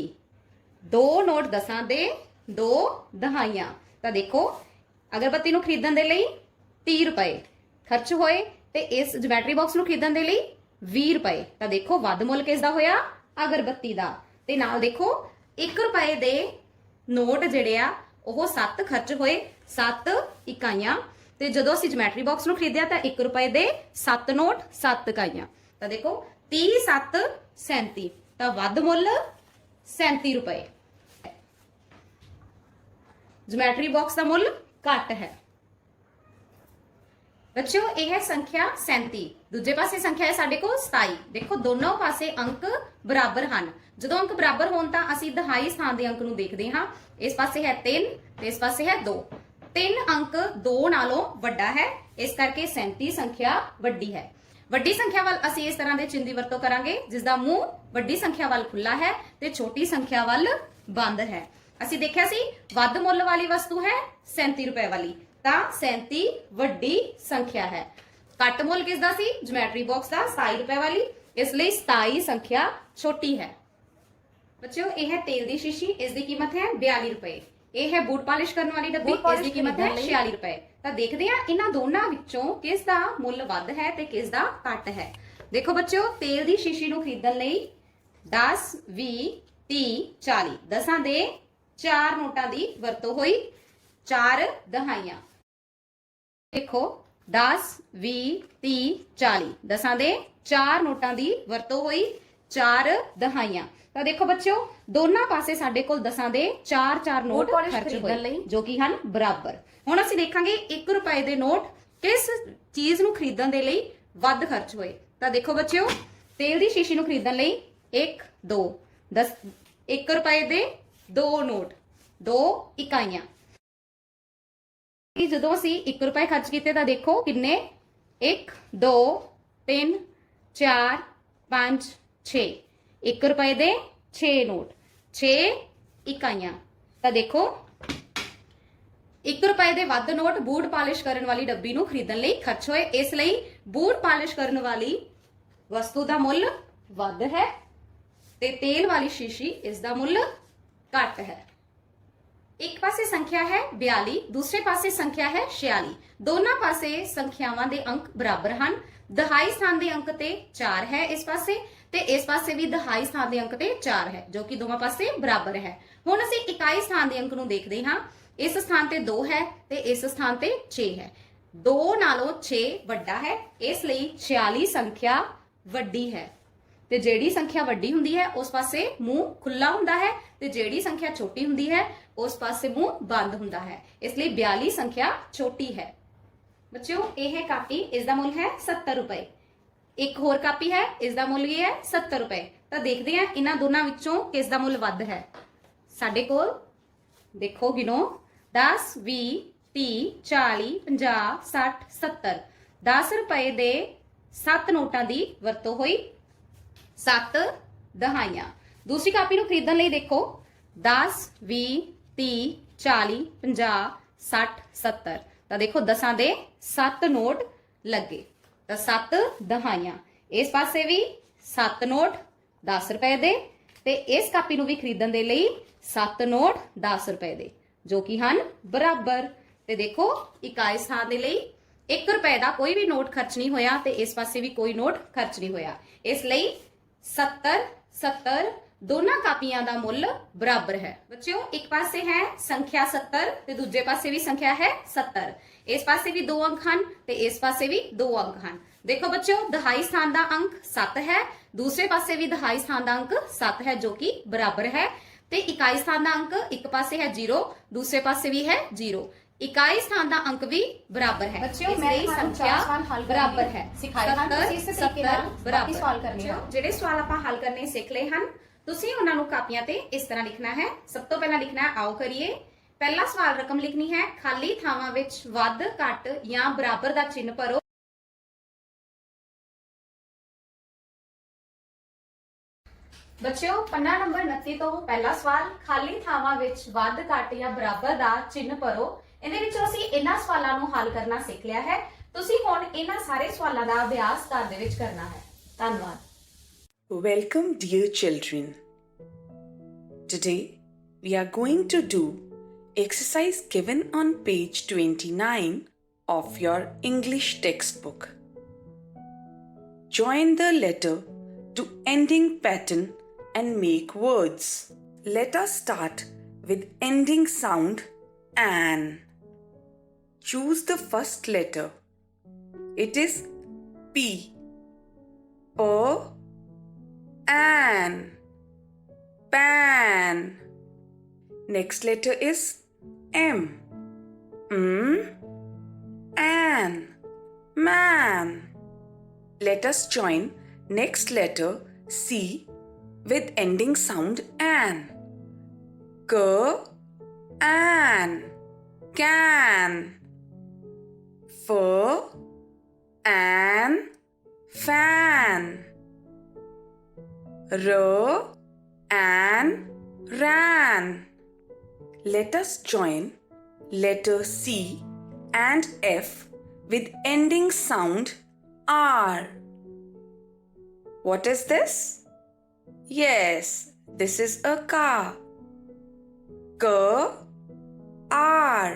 2 ਨੋਟ 10 ਦੇ 2 ਦਹਾਈਆਂ। ਤਾਂ ਦੇਖੋ ਅਗਰਬੱਤੀ ਨੂੰ ਖਰੀਦਣ ਦੇ ਲਈ 30 ਰੁਪਏ ਖਰਚ ਹੋਏ ਤੇ ਇਸ ਜਿਓਮੈਟਰੀ ਬਾਕਸ ਨੂੰ ਖਰੀਦਣ ਦੇ ਲਈ 20 ਰੁਪਏ। ਤਾਂ ਦੇਖੋ ਵੱਧ ਮੁੱਲ ਕਿਸ ਦਾ ਹੋਇਆ, ਅਗਰਬੱਤੀ ਦਾ। ਤੇ ਨਾਲ ਦੇਖੋ 1 ਰੁਪਏ ਦੇ ਨੋਟ ਜਿਹੜੇ ਆ ਉਹ 7 ਖਰਚ ਹੋਏ, 7 ਇਕਾਈਆਂ। ਤੇ ਜਦੋਂ ਅਸੀਂ ਜਿਓਮੈਟਰੀ ਬਾਕਸ ਨੂੰ ਖਰੀਦਿਆ ਤਾਂ 1 ਰੁਪਏ ਦੇ 7 ਨੋਟ 7 ਇਕਾਈਆਂ। ਤਾਂ ਦੇਖੋ 30 7 37, ਤਾਂ ਵੱਧ ਮੁੱਲ 37 ਰੁਪਏ। ਜਿਓਮੈਟਰੀ ਬਾਕਸ ਦਾ ਮੁੱਲ ਘੱਟ ਹੈ। ਬੱਚਿਓ ਇਹ ਹੈ ਸੰਖਿਆ 37, ਦੂਜੇ ਪਾਸੇ ਸੰਖਿਆ ਹੈ ਸਾਡੇ ਕੋਲ 27। ਦੇਖੋ ਦੋਨੋਂ ਪਾਸੇ ਅੰਕ ਬਰਾਬਰ ਹਨ। ਜਦੋਂ ਅੰਕ ਬਰਾਬਰ ਹੋਣ ਤਾਂ ਅਸੀਂ ਦਹਾਈ ਸਥਾਨ ਦੇ ਅੰਕ ਨੂੰ ਦੇਖਦੇ ਹਾਂ। ਇਸ ਪਾਸੇ ਹੈ 3 ਤੇ ਇਸ ਪਾਸੇ ਹੈ 2। 3 ਅੰਕ 2 ਨਾਲੋਂ ਵੱਡਾ ਹੈ, ਇਸ ਕਰਕੇ 37 ਸੰਖਿਆ ਵੱਡੀ ਹੈ। ਵੱਡੀ ਸੰਖਿਆ ਵੱਲ ਅਸੀਂ ਇਸ ਤਰ੍ਹਾਂ ਦੇ ਚਿੰਨ੍ਹ ਦੀ ਵਰਤੋਂ ਕਰਾਂਗੇ ਜਿਸ ਦਾ ਮੂੰਹ ਵੱਡੀ ਸੰਖਿਆ ਵੱਲ ਖੁੱਲਾ ਹੈ ਤੇ ਛੋਟੀ ਸੰਖਿਆ ਵੱਲ ਬੰਦ ਹੈ। ਅਸੀਂ ਦੇਖਿਆ ਸੀ ਵੱਧ ਮੁੱਲ ਵਾਲੀ ਵਸਤੂ ਹੈ 37 ਰੁਪਏ ਵਾਲੀ, ਤਾਂ 37 ਵੱਡੀ ਸੰਖਿਆ ਹੈ। ਘੱਟ ਮੁੱਲ ਕਿਸ ਦਾ ਸੀ, ਜਿਓਮੈਟਰੀ ਬਾਕਸ ਦਾ 27 ਰੁਪਏ ਵਾਲੀ, ਇਸ ਲਈ 27 ਸੰਖਿਆ ਛੋਟੀ ਹੈ। ਬੱਚਿਓ ਇਹ ਹੈ ਤੇਲ ਦੀ ਸ਼ੀਸ਼ੀ, ਇਸ ਦੀ ਕੀਮਤ ਹੈ 42 ਰੁਪਏ। ਇਹ ਹੈ ਬੂਟ ਪਾਲਿਸ਼ ਕਰਨ ਵਾਲੀ ਡੱਬੀ, ਇਸ ਦੀ ਕੀਮਤ ਹੈ 46 ਰੁਪਏ। ਤਾਂ ਦੇਖਦੇ ਹਾਂ ਇਹਨਾਂ ਦੋਨਾਂ ਵਿੱਚੋਂ ਕਿਸ ਦਾ ਮੁੱਲ ਵੱਧ ਹੈ ਤੇ ਕਿਸ ਦਾ ਘੱਟ ਹੈ। ਦੇਖੋ ਬੱਚਿਓ ਤੇਲ ਦੀ ਸ਼ੀਸ਼ੀ ਨੂੰ ਖਰੀਦਣ ਲਈ 10 20 30 40 10 ਦੇ 4 ਨੋਟਾਂ ਦੀ ਵਰਤੋਂ ਹੋਈ, 4 ਦਹਾਈਆਂ। ਦੇਖੋ 10 20 30 40 10 ਦੇ 4 ਨੋਟਾਂ ਦੀ ਵਰਤੋਂ ਹੋਈ, 4 ਦਹਾਈਆਂ। ਤਾਂ ਦੇਖੋ ਬੱਚਿਓ ਦੋਨਾਂ ਪਾਸੇ ਸਾਡੇ ਕੋਲ 10 ਦੇ 4 ਨੋਟ ਖਰਚ ਹੋਏ ਜੋ ਕਿ ਹਨ ਬਰਾਬਰ। ਹੁਣ ਅਸੀਂ ਦੇਖਾਂਗੇ 1 ਰੁਪਏ ਦੇ ਨੋਟ ਕਿਸ ਚੀਜ਼ ਨੂੰ ਖਰੀਦਣ ਦੇ ਲਈ ਵੱਧ ਖਰਚ ਹੋਏ। ਤਾਂ ਦੇਖੋ ਬੱਚਿਓ ਤੇਲ ਦੀ ਸ਼ੀਸ਼ੀ ਨੂੰ ਖਰੀਦਣ ਲਈ 1 2 10 1 ਰੁਪਏ ਦੇ 2 ਨੋਟ 2 ਇਕਾਈਆਂ। ਜਦੋਂ ਅਸੀਂ 1 ਰੁਪਏ ਖਰਚ ਕੀਤੇ ਤਾਂ ਦੇਖੋ ਕਿੰਨੇ 1 2 3 4 5 6। 1 ਰੁਪਏ ਦੇ 6 ਨੋਟ 6 ਇਕਾਈਆਂ। ਤਾਂ ਦੇਖੋ 1 ਰੁਪਏ ਦੇ ਵੱਧ ਨੋਟ ਬੂਟ ਪਾਲਿਸ਼ ਕਰਨ ਵਾਲੀ ਡੱਬੀ ਨੂੰ ਖਰੀਦਣ ਲਈ ਖਰਚ ਹੋਏ, ਇਸ ਲਈ ਬੂਟ ਪਾਲਿਸ਼ ਕਰਨ ਵਾਲੀ ਵਸਤੂ ਦਾ ਮੁੱਲ ਵੱਧ ਹੈ ਤੇ ਤੇਲ ਵਾਲੀ ਸ਼ੀਸ਼ੀ ਇਸ ਦਾ ਮੁੱਲ ਘੱਟ ਹੈ। ਇੱਕ ਪਾਸੇ ਸੰਖਿਆ ਹੈ 42, ਦੂਸਰੇ ਪਾਸੇ ਸੰਖਿਆ ਹੈ 46। ਦੋਨਾਂ ਪਾਸੇ ਸੰਖਿਆਵਾਂ ਦੇ ਅੰਕ ਬਰਾਬਰ ਹਨ। ਦਹਾਈ ਸਥਾਨ ਦੇ ਅੰਕ ਤੇ 4 ਹੈ ਇਸ ਪਾਸੇ ਤੇ ਇਸ ਪਾਸੇ ਵੀ ਦਹਾਈ ਸਥਾਨ ਦੇ ਅੰਕ ਤੇ 4 ਹੈ ਜੋ ਕਿ ਦੋਵਾਂ ਪਾਸੇ ਬਰਾਬਰ ਹੈ। ਹੁਣ ਅਸੀਂ ਇਕਾਈ ਸਥਾਨ ਦੇ ਅੰਕ ਨੂੰ ਦੇਖਦੇ ਹਾਂ। ਇਸ ਸਥਾਨ ਤੇ 2 ਹੈ ਤੇ ਇਸ ਸਥਾਨ ਤੇ 6 ਹੈ। 2 ਨਾਲੋਂ 6 ਵੱਡਾ ਹੈ, ਇਸ ਲਈ 46 ਸੰਖਿਆ ਵੱਡੀ ਹੈ। ਤੇ ਜਿਹੜੀ ਸੰਖਿਆ ਵੱਡੀ ਹੁੰਦੀ ਹੈ ਉਸ ਪਾਸੇ ਮੂੰਹ ਖੁੱਲਾ ਹੁੰਦਾ ਹੈ ਤੇ ਜਿਹੜੀ ਸੰਖਿਆ ਛੋਟੀ ਹੁੰਦੀ ਹੈ ਉਸ ਪਾਸੇ ਮੂੰਹ ਬੰਦ ਹੁੰਦਾ ਹੈ, ਇਸ ਲਈ 42 ਸੰਖਿਆ ਛੋਟੀ ਹੈ। ਬੱਚਿਓ ਇਹ ਹੈ ਕਾਪੀ, ਇਸ ਦਾ ਮੁੱਲ ਹੈ 70 ਰੁਪਏ। ਇੱਕ ਹੋਰ ਕਾਪੀ ਹੈ, ਇਸ ਦਾ ਮੁੱਲ ਵੀ ਹੈ 70 ਰੁਪਏ। ਤਾਂ ਦੇਖਦੇ ਹਾਂ ਇਹਨਾਂ ਦੋਨਾਂ ਵਿੱਚੋਂ ਕਿਸ ਦਾ ਮੁੱਲ ਵੱਧ ਹੈ। ਸਾਡੇ ਕੋਲ ਦੇਖੋ ਗਿਣੋ 10 20 30 40 50 60 70। 10 ਰੁਪਏ ਦੇ 7 ਨੋਟਾਂ ਦੀ ਵਰਤੋਂ ਹੋਈ, 7 ਦਹਾਈਆਂ। ਦੂਸਰੀ ਕਾਪੀ ਨੂੰ ਖਰੀਦਣ ਲਈ ਦੇਖੋ 10 20 30 40 50 60 70। ਤਾਂ ਦੇਖੋ 10 ਦੇ 7 ਨੋਟ ਲੱਗੇ, ਤਾਂ 7 ਦਹਾਈਆਂ। ਇਸ ਪਾਸੇ ਵੀ 7 ਨੋਟ 10 ਰੁਪਏ ਦੇ ਤੇ ਇਸ ਕਾਪੀ ਨੂੰ ਵੀ ਖਰੀਦਣ ਦੇ ਲਈ 7 ਨੋਟ 10 ਰੁਪਏ ਦੇ ਜੋ ਕਿ ਹਨ ਬਰਾਬਰ। ਤੇ ਦੇਖੋ ਇਕਾਈ ਸਥਾਨ ਦੇ ਲਈ 1 ਰੁਪਏ ਦਾ ਕੋਈ ਵੀ ਨੋਟ ਖਰਚ ਨਹੀਂ ਹੋਇਆ ਤੇ ਇਸ ਪਾਸੇ ਵੀ ਕੋਈ ਨੋਟ ਖਰਚ ਨਹੀਂ ਹੋਇਆ, ਇਸ ਲਈ 70 70 ਦੋਨਾਂ ਕਾਪੀਆਂ ਦਾ ਮੁੱਲ ਬਰਾਬਰ ਹੈ। ਬੱਚਿਓ ਇੱਕ ਪਾਸੇ ਹੈ ਸੰਖਿਆ 70 ਤੇ ਦੂਜੇ ਪਾਸੇ ਵੀ ਸੰਖਿਆ ਹੈ 70। ਇਸ ਪਾਸੇ ਵੀ 2 ਅੰਕ ਹਨ ਤੇ ਇਸ ਪਾਸੇ ਵੀ 2 ਅੰਕ ਹਨ। ਦੇਖੋ ਬੱਚਿਓ ਦਹਾਈ ਸਥਾਨ ਦਾ ਅੰਕ 7 ਹੈ, ਦੂਸਰੇ ਪਾਸੇ ਵੀ ਦਹਾਈ ਸਥਾਨ ਦਾ ਅੰਕ 7 ਹੈ ਜੋ ਕਿ ਬਰਾਬਰ ਹੈ ਤੇ ਇਕਾਈ ਸਥਾਨ ਦਾ ਅੰਕ ਇੱਕ ਪਾਸੇ ਹੈ 0, ਦੂਸਰੇ ਪਾਸੇ ਵੀ ਹੈ 0। इकाई स्थान का अंक भी बराबर है। बच्चों मैं संख्या बराबर है सिखाया ਤੁਸੀਂ ਇਸ ਤਰੀਕੇ ਨਾਲ ਬਾਕੀ ਸਵਾਲ ਕਰਨੇ ਆ। ਜਿਹੜੇ ਸਵਾਲ ਆਪਾਂ ਹੱਲ ਕਰਨੇ ਸਿੱਖ ਲਏ ਹਨ, ਤੁਸੀਂ ਉਹਨਾਂ ਨੂੰ ਕਾਪੀਆਂ ਤੇ ਇਸ ਤਰ੍ਹਾਂ ਲਿਖਣਾ ਹੈ। ਸਭ ਤੋਂ ਪਹਿਲਾਂ ਲਿਖਣਾ ਹੈ, ਆਓ ਕਰੀਏ। ਪਹਿਲਾ ਸਵਾਲ ਰਕਮ ਲਿਖਣੀ ਹੈ, ਖਾਲੀ ਥਾਵਾਂ ਵਿੱਚ ਵੱਧ ਘੱਟ ਜਾਂ ਬਰਾਬਰ ਦਾ ਚਿੰਨ੍ਹ ਭਰੋ। ਬੱਚਿਓ ਪੰਨਾ ਨੰਬਰ 29 ਤੋਂ ਪਹਿਲਾ ਸਵਾਲ, ਖਾਲੀ ਥਾਵਾਂ ਵਿੱਚ ਵੱਧ ਘੱਟ ਜਾਂ ਬਰਾਬਰ ਦਾ ਚਿੰਨ੍ਹ ਭਰੋ। ਇਹਦੇ ਵਿੱਚੋਂ ਅਸੀਂ ਇਹਨਾਂ ਸਵਾਲਾਂ ਨੂੰ ਹੱਲ ਕਰਨਾ ਸਿੱਖ ਲਿਆ ਹੈ। ਤੁਸੀਂ ਹੁਣ ਇਹਨਾਂ ਸਾਰੇ ਸਵਾਲਾਂ ਦਾ ਅਭਿਆਸ ਘਰ ਦੇ ਵਿੱਚ ਕਰਨਾ ਹੈ। ਧੰਨਵਾਦ। Welcome, dear children. Today we are going to do exercise given on page 29 of your English textbook. Join the letter to ending pattern and make words. Let us start with ending sound an. Choose the first letter. It is P. An. Pan. Next letter is M. An. Man. Let us join next letter C with ending sound an. An. Can. An. Fan. An. Ran. Let us join letter C and F with ending sound R. What is this? Yes, this is a car. R.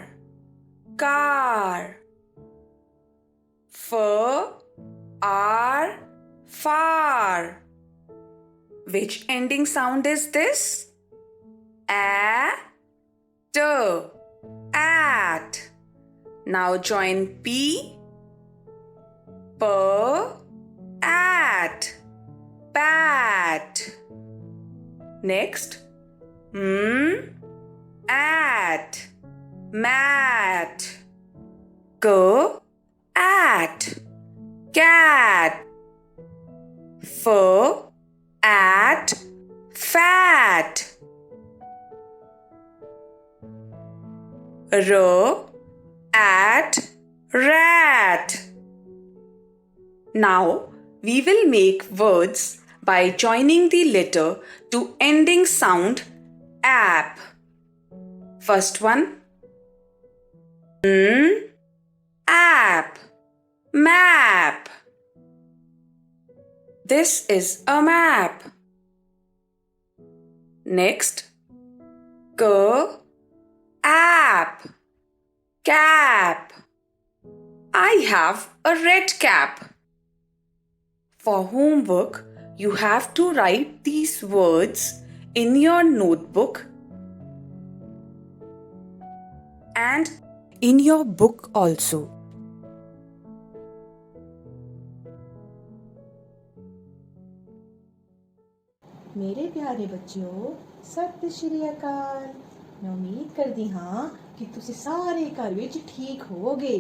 Car. Far. Which ending sound is this? At. Now join P. At. Pat. Next. At. Mat. At. Cat. At. Fat. At. Rat. Now we will make words by joining the letter to ending sound app. First one. App. Map. This is a map. Next. App. Cap. I have a red cap. For homework, you have to write these words in your notebook and in your book also. ਮੇਰੇ ਪਿਆਰੇ ਬੱਚਿਓ, ਸਤਿ ਸ਼੍ਰੀ ਅਕਾਲ। ਮੈਂ ਉਮੀਦ ਕਰਦੀ ਹਾਂ ਕਿ ਤੁਸੀਂ ਸਾਰੇ ਘਰ ਵਿੱਚ ਠੀਕ ਹੋਵੋਗੇ।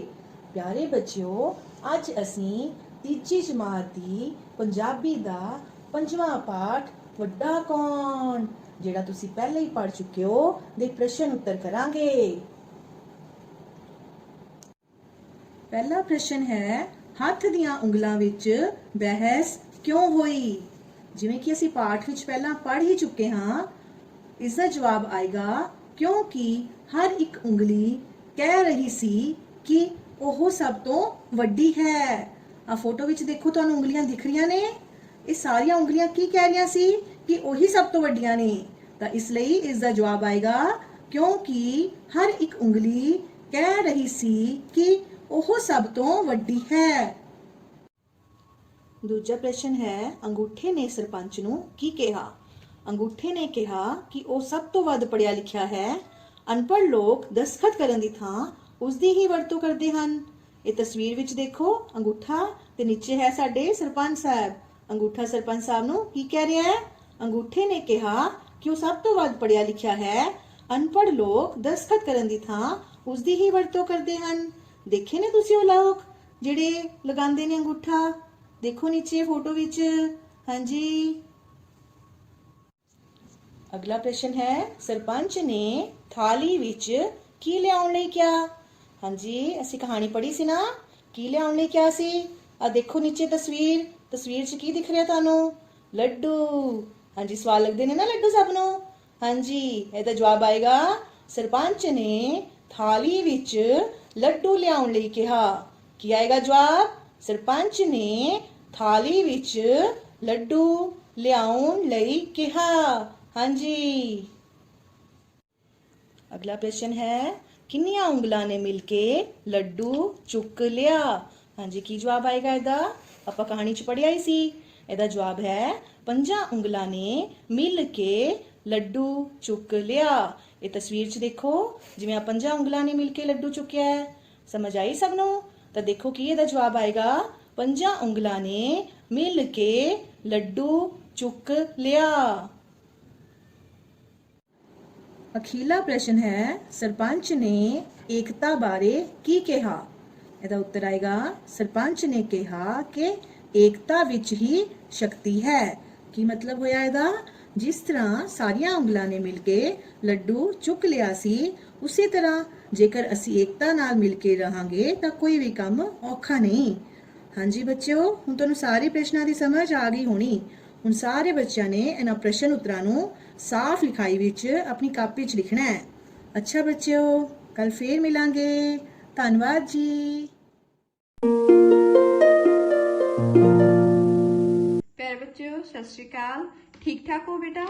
ਪਿਆਰੇ ਬੱਚਿਓ, ਅੱਜ ਅਸੀਂ ਤੀਜੀ ਜਮਾਤ ਦੀ ਪੰਜਾਬੀ ਦਾ 5ਵਾਂ ਪਾਠ ਵੱਡਾ ਕੌਣ, ਜਿਹੜਾ ਤੁਸੀਂ ਪਹਿਲਾਂ ਹੀ ਪੜ੍ਹ ਚੁੱਕੇ ਹੋ, ਦੇ ਪ੍ਰਸ਼ਨ ਉੱਤਰ ਕਰਾਂਗੇ। ਪਹਿਲਾ ਪ੍ਰਸ਼ਨ ਹੈ, ਹੱਥ ਦੀਆਂ ਉਂਗਲਾਂ ਵਿੱਚ ਬਹਿਸ ਕਿਉਂ ਹੋਈ? ਜਿਵੇਂ ਕਿ ਅਸੀਂ ਪਾਠ ਵਿੱਚ ਪਹਿਲਾਂ ਪੜ੍ਹ ਹੀ ਚੁੱਕੇ ਹਾਂ, ਇਸ ਦਾ ਜਵਾਬ ਆਏਗਾ ਕਿਉਂਕਿ ਹਰ ਇੱਕ ਉਂਗਲੀ ਕਹਿ ਰਹੀ ਸੀ ਕਿ ਉਹ ਸਭ ਤੋਂ ਵੱਡੀ ਹੈ। ਆ ਫੋਟੋ ਵਿੱਚ ਦੇਖੋ, ਤੁਹਾਨੂੰ ਉਂਗਲੀਆਂ ਦਿਖ ਰਹੀਆਂ ਨੇ। ਇਹ ਸਾਰੀਆਂ ਉਂਗਲੀਆਂ ਕੀ ਕਹਿ ਰਹੀਆਂ ਸੀ? ਕਿ ਉਹੀ ਸਭ ਤੋਂ ਵੱਡੀਆਂ ਨੇ। ਤਾਂ ਇਸ ਲਈ ਇਸ ਦਾ ਜਵਾਬ ਆਏਗਾ ਕਿਉਂਕਿ ਹਰ ਇੱਕ ਉਂਗਲੀ ਕਹਿ ਰਹੀ ਸੀ ਕਿ ਉਹ ਸਭ ਤੋਂ ਵੱਡੀ ਹੈ। ਦੂਜਾ ਪ੍ਰਸ਼ਨ ਹੈ, ਅੰਗੂਠੇ ਨੇ ਸਰਪੰਚ ਨੂੰ ਕੀ ਕਿਹਾ? ਅੰਗੂਠੇ ਨੇ ਕਿਹਾ ਕਿ ਉਹ ਸਭ ਤੋਂ ਵੱਧ ਪੜ੍ਹਿਆ ਲਿਖਿਆ ਹੈ। ਅਨਪੜ੍ਹ ਲੋਕ ਦਸਤਖਤ ਕਰਨ ਦੀ ਥਾਂ ਉਸ ਦੀ ਹੀ ਵਰਤੋਂ ਕਰਦੇ ਹਨ। ਇਹ ਤਸਵੀਰ ਵਿੱਚ ਦੇਖੋ, ਅੰਗੂਠਾ ਤੇ ਨੀਚੇ ਹੈ ਸਾਡੇ ਸਰਪੰਚ ਸਾਹਿਬ। ਅੰਗੂਠਾ ਸਰਪੰਚ ਸਾਹਿਬ ਨੂੰ ਕੀ ਕਹਿ ਰਿਹਾ ਹੈ? ਅੰਗੂਠੇ ਨੇ ਕਿਹਾ ਕਿ ਉਹ ਸਭ ਤੋਂ ਵੱਧ ਪੜ੍ਹਿਆ ਲਿਖਿਆ ਹੈ। ਅਨਪੜ੍ਹ ਲੋਕ ਦਸਤਖਤ ਕਰਨ ਦੀ ਥਾਂ ਉਸ ਦੀ ਹੀ ਵਰਤੋਂ ਕਰਦੇ ਹਨ। ਦੇਖੇ ਨੇ ਤੁਸੀਂ ਉਹ ਲੋਕ ਜਿਹੜੇ ਲਗਾਉਂਦੇ ਨੇ ਅੰਗੂਠਾ? ਦੇਖੋ ਨੀਚੇ ਫੋਟੋ ਵਿੱਚ। ਹਾਂਜੀ, ਅਗਲਾ ਪ੍ਰਸ਼ਨ ਹੈ, ਸਰਪੰਚ ਨੇ ਥਾਲੀ ਵਿੱਚ ਕੀ ਲਿਆਉਣ ਲਈ ਕਿਹਾ? ਹਾਂਜੀ, ਅਸੀਂ ਕਹਾਣੀ ਪੜ੍ਹੀ ਸੀ ਨਾ, ਕੀ ਲਿਆਉਣ ਲਈ ਕਿਹਾ ਸੀ? ਆ ਦੇਖੋ ਨੀਚੇ ਤਸਵੀਰ 'ਚ ਕੀ ਦਿਖ ਰਿਹਾ ਤੁਹਾਨੂੰ? ਲੱਡੂ। ਹਾਂਜੀ, ਸਵਾਦ ਲੱਗਦੇ ਨੇ ਨਾ ਲੱਡੂ ਸਭ ਨੂੰ? ਹਾਂਜੀ, ਇਹਦਾ ਜਵਾਬ ਆਏਗਾ ਸਰਪੰਚ ਨੇ ਥਾਲੀ ਵਿੱਚ ਲੱਡੂ ਲਿਆਉਣ ਲਈ ਕਿਹਾ। ਕੀ ਆਏਗਾ ਜਵਾਬ? ਸਰਪੰਚ ਨੇ ਥਾਲੀ ਵਿੱਚ ਲੱਡੂ ਲਿਆਉਣ ਲਈ ਕਿਹਾ। ਹਾਂਜੀ, ਅਗਲਾ ਪ੍ਰਸ਼ਨ ਹੈ, ਕਿੰਨੀਆਂ ਉਂਗਲਾਂ ਨੇ ਮਿਲ ਕੇ ਲੱਡੂ ਚੁੱਕ ਲਿਆ? ਹਾਂਜੀ, ਕੀ ਜਵਾਬ ਆਏਗਾ ਇਹਦਾ? ਆਪਾਂ ਕਹਾਣੀ 'ਚ ਪੜ੍ਹਿਆ ਹੀ ਸੀ। ਇਹਦਾ ਜਵਾਬ ਹੈ 5 ਉਂਗਲਾਂ ਨੇ ਮਿਲ ਕੇ ਲੱਡੂ ਚੁੱਕ ਲਿਆ। ਇਹ ਤਸਵੀਰ 'ਚ ਦੇਖੋ, ਜਿਵੇਂ ਆ 5 ਉਂਗਲਾਂ ਨੇ ਮਿਲ ਕੇ ਲੱਡੂ ਚੁੱਕਿਆ ਹੈ। ਸਮਝ ਆਈ ਸਭ ਨੂੰ? ਤਾਂ ਦੇਖੋ ਕੀ ਇਹਦਾ ਜਵਾਬ ਆਏਗਾ, 5 ਉਂਗਲਾਂ ਨੇ ਮਿਲ ਕੇ ਲੱਡੂ ਚੁੱਕ ਲਿਆ। ਅਖੀਲਾ ਪ੍ਰਸ਼ਨ ਹੈ, ਸਰਪੰਚ ਨੇ ਏਕਤਾ ਬਾਰੇ ਕੀ ਕਿਹਾ? ਇਹਦਾ ਉੱਤਰ ਆਏਗਾ, ਸਰਪੰਚ ਨੇ ਕਿਹਾ ਕਿ ਏਕਤਾ ਵਿੱਚ ਹੀ ਸ਼ਕਤੀ ਹੈ। ਕੀ ਮਤਲਬ ਹੋਇਆ ਇਹਦਾ? ਜਿਸ ਤਰ੍ਹਾਂ ਸਾਰੀਆਂ ਉਂਗਲਾਂ ਨੇ ਮਿਲ ਕੇ ਲੱਡੂ ਚੁੱਕ ਲਿਆ ਸੀ, ਉਸੇ ਤਰ੍ਹਾਂ ਜੇਕਰ ਅਸੀਂ ਏਕਤਾ ਨਾਲ ਮਿਲ ਕੇ ਰਹਾਂਗੇ ਤਾਂ ਕੋਈ ਵੀ ਕੰਮ ਔਖਾ ਨਹੀਂ। ਹਾਂਜੀ ਬੱਚਿਓ, ਹੁਣ ਤੁਹਾਨੂੰ ਸਾਰੇ ਪ੍ਰਸ਼ਨਾਂ ਦੀ ਸਮਝ ਆ ਗਈ ਹੋਣੀ। ਹੁਣ ਸਾਰੇ ਬੱਚਿਆਂ ਨੇ ਇਹਨਾਂ ਪ੍ਰਸ਼ਨ ਉੱਤਰਾਂ ਨੂੰ ਸਾਫ਼ ਲਿਖਾਈ ਵਿੱਚ ਆਪਣੀ ਕਾਪੀ 'ਚ ਲਿਖਣਾ ਹੈ। ਅੱਛਾ ਬੱਚਿਓ, ਕੱਲ ਫੇਰ ਮਿਲਾਂਗੇ। ਧੰਨਵਾਦ ਜੀ। ਪਿਆਰੇ ਬੱਚਿਓ, ਸਤਿ ਸ਼੍ਰੀ ਅਕਾਲ। ਠੀਕ ਠਾਕ ਹੋ ਬੇਟਾ?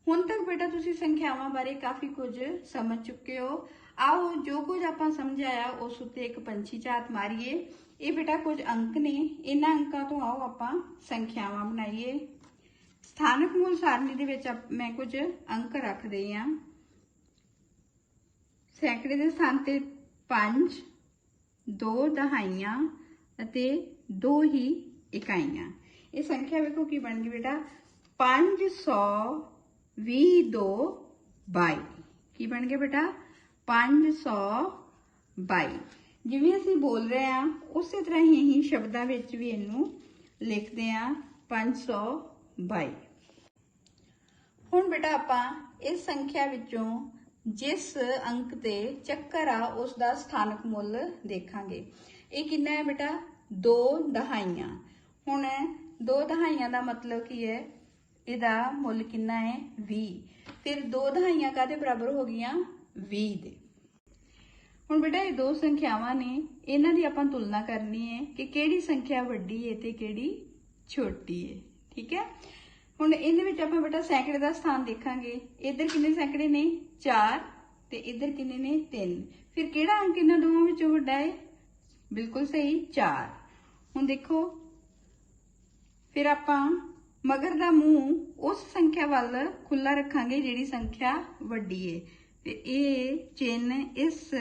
ਹੁਣ ਤੱਕ ਬੇਟਾ ਤੁਸੀਂ ਸੰਖਿਆਵਾਂ ਬਾਰੇ ਕਾਫੀ ਕੁਝ ਸਮਝ ਚੁੱਕੇ ਹੋ। ਆਓ ਜੋ ਕੁਝ ਆਪਾਂ ਸਮਝਾਇਆ ਉਸ ਉੱਤੇ ਇੱਕ ਪੰਛੀ ਝਾਤ ਮਾਰੀਏ। ਇਹ ਬੇਟਾ ਕੁਝ ਅੰਕ ਨੇ, ਇਹਨਾਂ ਅੰਕਾਂ ਤੋਂ ਆਓ ਆਪਾਂ ਸੰਖਿਆਵਾਂ ਬਣਾਈਏ। ਸਥਾਨਕ ਮੂਲ ਸਾਰਣੀ ਦੇ ਵਿੱਚ ਮੈਂ ਕੁਝ ਅੰਕ ਰੱਖ ਰਹੀ ਹਾਂ। ਸੈਂਕੜੇ ਦੇ ਸਥਾਨ ਤੇ 5, 2 ਦਹਾਈਆਂ ਅਤੇ 2 ਹੀ ਇਕਾਈਆਂ। ਇਹ ਸੰਖਿਆ ਵੇਖੋ ਕੀ ਬਣ ਗਈ ਬੇਟਾ, 522 ਕੀ ਬਣ ਗਿਆ ਬੇਟਾ? 522। ਜਿਵੇਂ ਅਸੀਂ ਬੋਲ ਰਹੇ ਹਾਂ ਉਸੇ ਤਰ੍ਹਾਂ ਹੀ ਅਸੀਂ ਸ਼ਬਦਾਂ ਵਿੱਚ ਵੀ ਇਹਨੂੰ ਲਿਖਦੇ ਹਾਂ 522। ਹੁਣ ਬੇਟਾ ਆਪਾਂ ਇਸ ਸੰਖਿਆ ਵਿੱਚੋਂ ਜਿਸ ਅੰਕ ਤੇ ਚੱਕਰ ਆ ਉਸ ਦਾ ਸਥਾਨਕ ਮੁੱਲ ਦੇਖਾਂਗੇ। ਇਹ ਕਿੰਨਾ ਹੈ ਬੇਟਾ? 2 ਦਹਾਈਆਂ। ਹੁਣ 2 ਦਹਾਈਆਂ ਦਾ ਮਤਲਬ ਕੀ ਹੈ? ਇਹਦਾ ਮੁੱਲ ਕਿੰਨਾ ਹੈ? 20। ਫਿਰ 2 ਦਹਾਈਆਂ ਕਾਹਦੇ ਬਰਾਬਰ ਹੋ ਗਈਆਂ? 20 ਦੇ। ਹੁਣ ਬੇਟਾ ਇਹ ਦੋ ਸੰਖਿਆਵਾਂ ਨੇ, ਇਹਨਾਂ ਦੀ ਆਪਾਂ ਤੁਲਨਾ ਕਰਨੀ ਹੈ ਕਿ ਕਿਹੜੀ ਸੰਖਿਆ ਵੱਡੀ ਹੈ ਤੇ ਕਿਹੜੀ ਛੋਟੀ ਹੈ। ਠੀਕ ਹੈ। ਹੁਣ ਇਹਦੇ ਵਿੱਚ ਆਪਾਂ ਬੇਟਾ ਸੈਂਕੜੇ ਦਾ ਸਥਾਨ ਦੇਖਾਂਗੇ। ਇੱਧਰ ਕਿੰਨੇ ਸੈਂਕੜੇ ਨੇ? 4 ਤੇ ਇੱਧਰ ਕਿੰਨੇ ਨੇ? 3। ਫਿਰ ਕਿਹੜਾ ਅੰਕ ਇਹਨਾਂ ਦੋਵਾਂ ਵਿੱਚੋਂ ਵੱਡਾ ਹੈ? ਬਿਲਕੁਲ ਸਹੀ, 4। ਹੁਣ ਦੇਖੋ, ਫਿਰ ਆਪਾਂ ਮਗਰ ਦਾ ਮੂੰਹ ਉਸ ਸੰਖਿਆ ਵੱਲ ਖੁੱਲਾ ਰੱਖਾਂਗੇ ਜਿਹੜੀ ਸੰਖਿਆ ਵੱਡੀ ਹੈ ਤੇ ਇਹ ਚਿੰਨ੍ਹ ਇਸ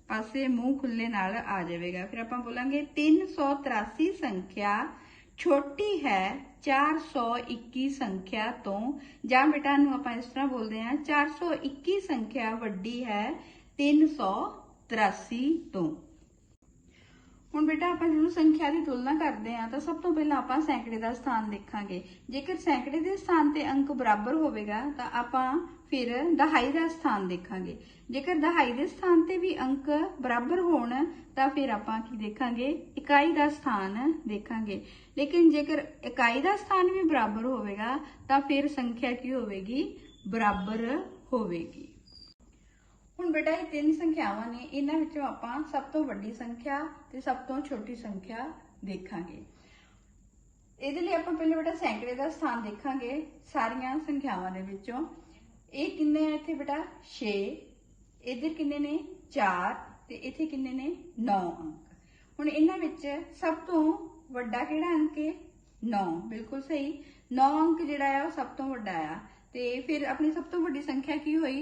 ਪਾਸੇ ਮੂੰਹ ਖੁੱਲੇ ਨਾਲ ਆ ਜਾਵੇਗਾ। ਫਿਰ ਆਪਾਂ ਬੋਲਾਂਗੇ 383 ਸੰਖਿਆ ਛੋਟੀ ਹੈ 421 ਸੰਖਿਆ ਤੋਂ, ਜਾਂ ਬੇਟਾ ਨੂੰ ਆਪਾਂ ਇਸ ਤਰ੍ਹਾਂ ਬੋਲਦੇ ਹਾਂ 421 ਸੰਖਿਆ ਵੱਡੀ ਹੈ 383 ਤੋਂ। ਹੁਣ ਬੇਟਾ ਆਪਾਂ ਜਦੋਂ ਸੰਖਿਆ ਦੀ ਤੁਲਨਾ ਕਰਦੇ ਹਾਂ ਤਾਂ ਸਭ ਤੋਂ ਪਹਿਲਾਂ ਆਪਾਂ ਸੈਂਕੜੇ ਦਾ ਸਥਾਨ ਦੇਖਾਂਗੇ। ਜੇਕਰ ਸੈਂਕੜੇ ਦੇ ਸਥਾਨ ਤੇ ਅੰਕ ਬਰਾਬਰ ਹੋਵੇਗਾ ਤਾਂ ਆਪਾਂ ਫਿਰ ਦਹਾਈ ਦਾ ਸਥਾਨ ਦੇਖਾਂਗੇ। ਜੇਕਰ ਦਹਾਈ ਦੇ ਸਥਾਨ ਤੇ ਵੀ ਅੰਕ ਬਰਾਬਰ ਹੋਣ ਤਾਂ ਫਿਰ ਆਪਾਂ ਕੀ ਦੇਖਾਂਗੇ? ਇਕਾਈ ਦਾ ਸਥਾਨ ਦੇਖਾਂਗੇ। ਲੇਕਿਨ ਜੇਕਰ ਇਕਾਈ ਦਾ ਸਥਾਨ ਵੀ ਬਰਾਬਰ ਹੋਵੇਗਾ ਤਾਂ ਫਿਰ ਸੰਖਿਆ ਕੀ ਹੋਵੇਗੀ? ਬਰਾਬਰ ਹੋਵੇਗੀ। ਹੁਣ ਬੇਟਾ ਇਹ 3 ਸੰਖਿਆਵਾਂ ਨੇ, ਇਹਨਾਂ ਵਿੱਚੋਂ ਆਪਾਂ ਸਭ ਤੋਂ ਵੱਡੀ ਸੰਖਿਆ ਤੇ ਸਭ ਤੋਂ ਛੋਟੀ ਸੰਖਿਆ ਦੇਖਾਂਗੇ। ਇਹਦੇ ਲਈ ਆਪਾਂ ਪਹਿਲੇ ਬੇਟਾ ਸੈਂਕੜੇ ਦਾ ਸਥਾਨ ਦੇਖਾਂਗੇ ਸਾਰੀਆਂ ਸੰਖਿਆਵਾਂ ਦੇ ਵਿੱਚੋਂ। ਇਹ ਕਿੰਨੇ ਆ ਇੱਥੇ ਬੇਟਾ? 6। ਇੱਧਰ ਕਿੰਨੇ ਨੇ? 4 ਤੇ ਇੱਥੇ ਕਿੰਨੇ ਨੇ? 9 ਅੰਕ। ਹੁਣ ਇਹਨਾਂ ਵਿੱਚ ਸਭ ਤੋਂ ਵੱਡਾ ਕਿਹੜਾ ਅੰਕ ਹੈ? 9। ਬਿਲਕੁਲ ਸਹੀ, 9 ਅੰਕ ਜਿਹੜਾ ਆ ਉਹ ਸਭ ਤੋਂ ਵੱਡਾ ਆ। ਤੇ ਫਿਰ ਆਪਣੀ ਸਭ ਤੋਂ ਵੱਡੀ ਸੰਖਿਆ ਕੀ ਹੋਈ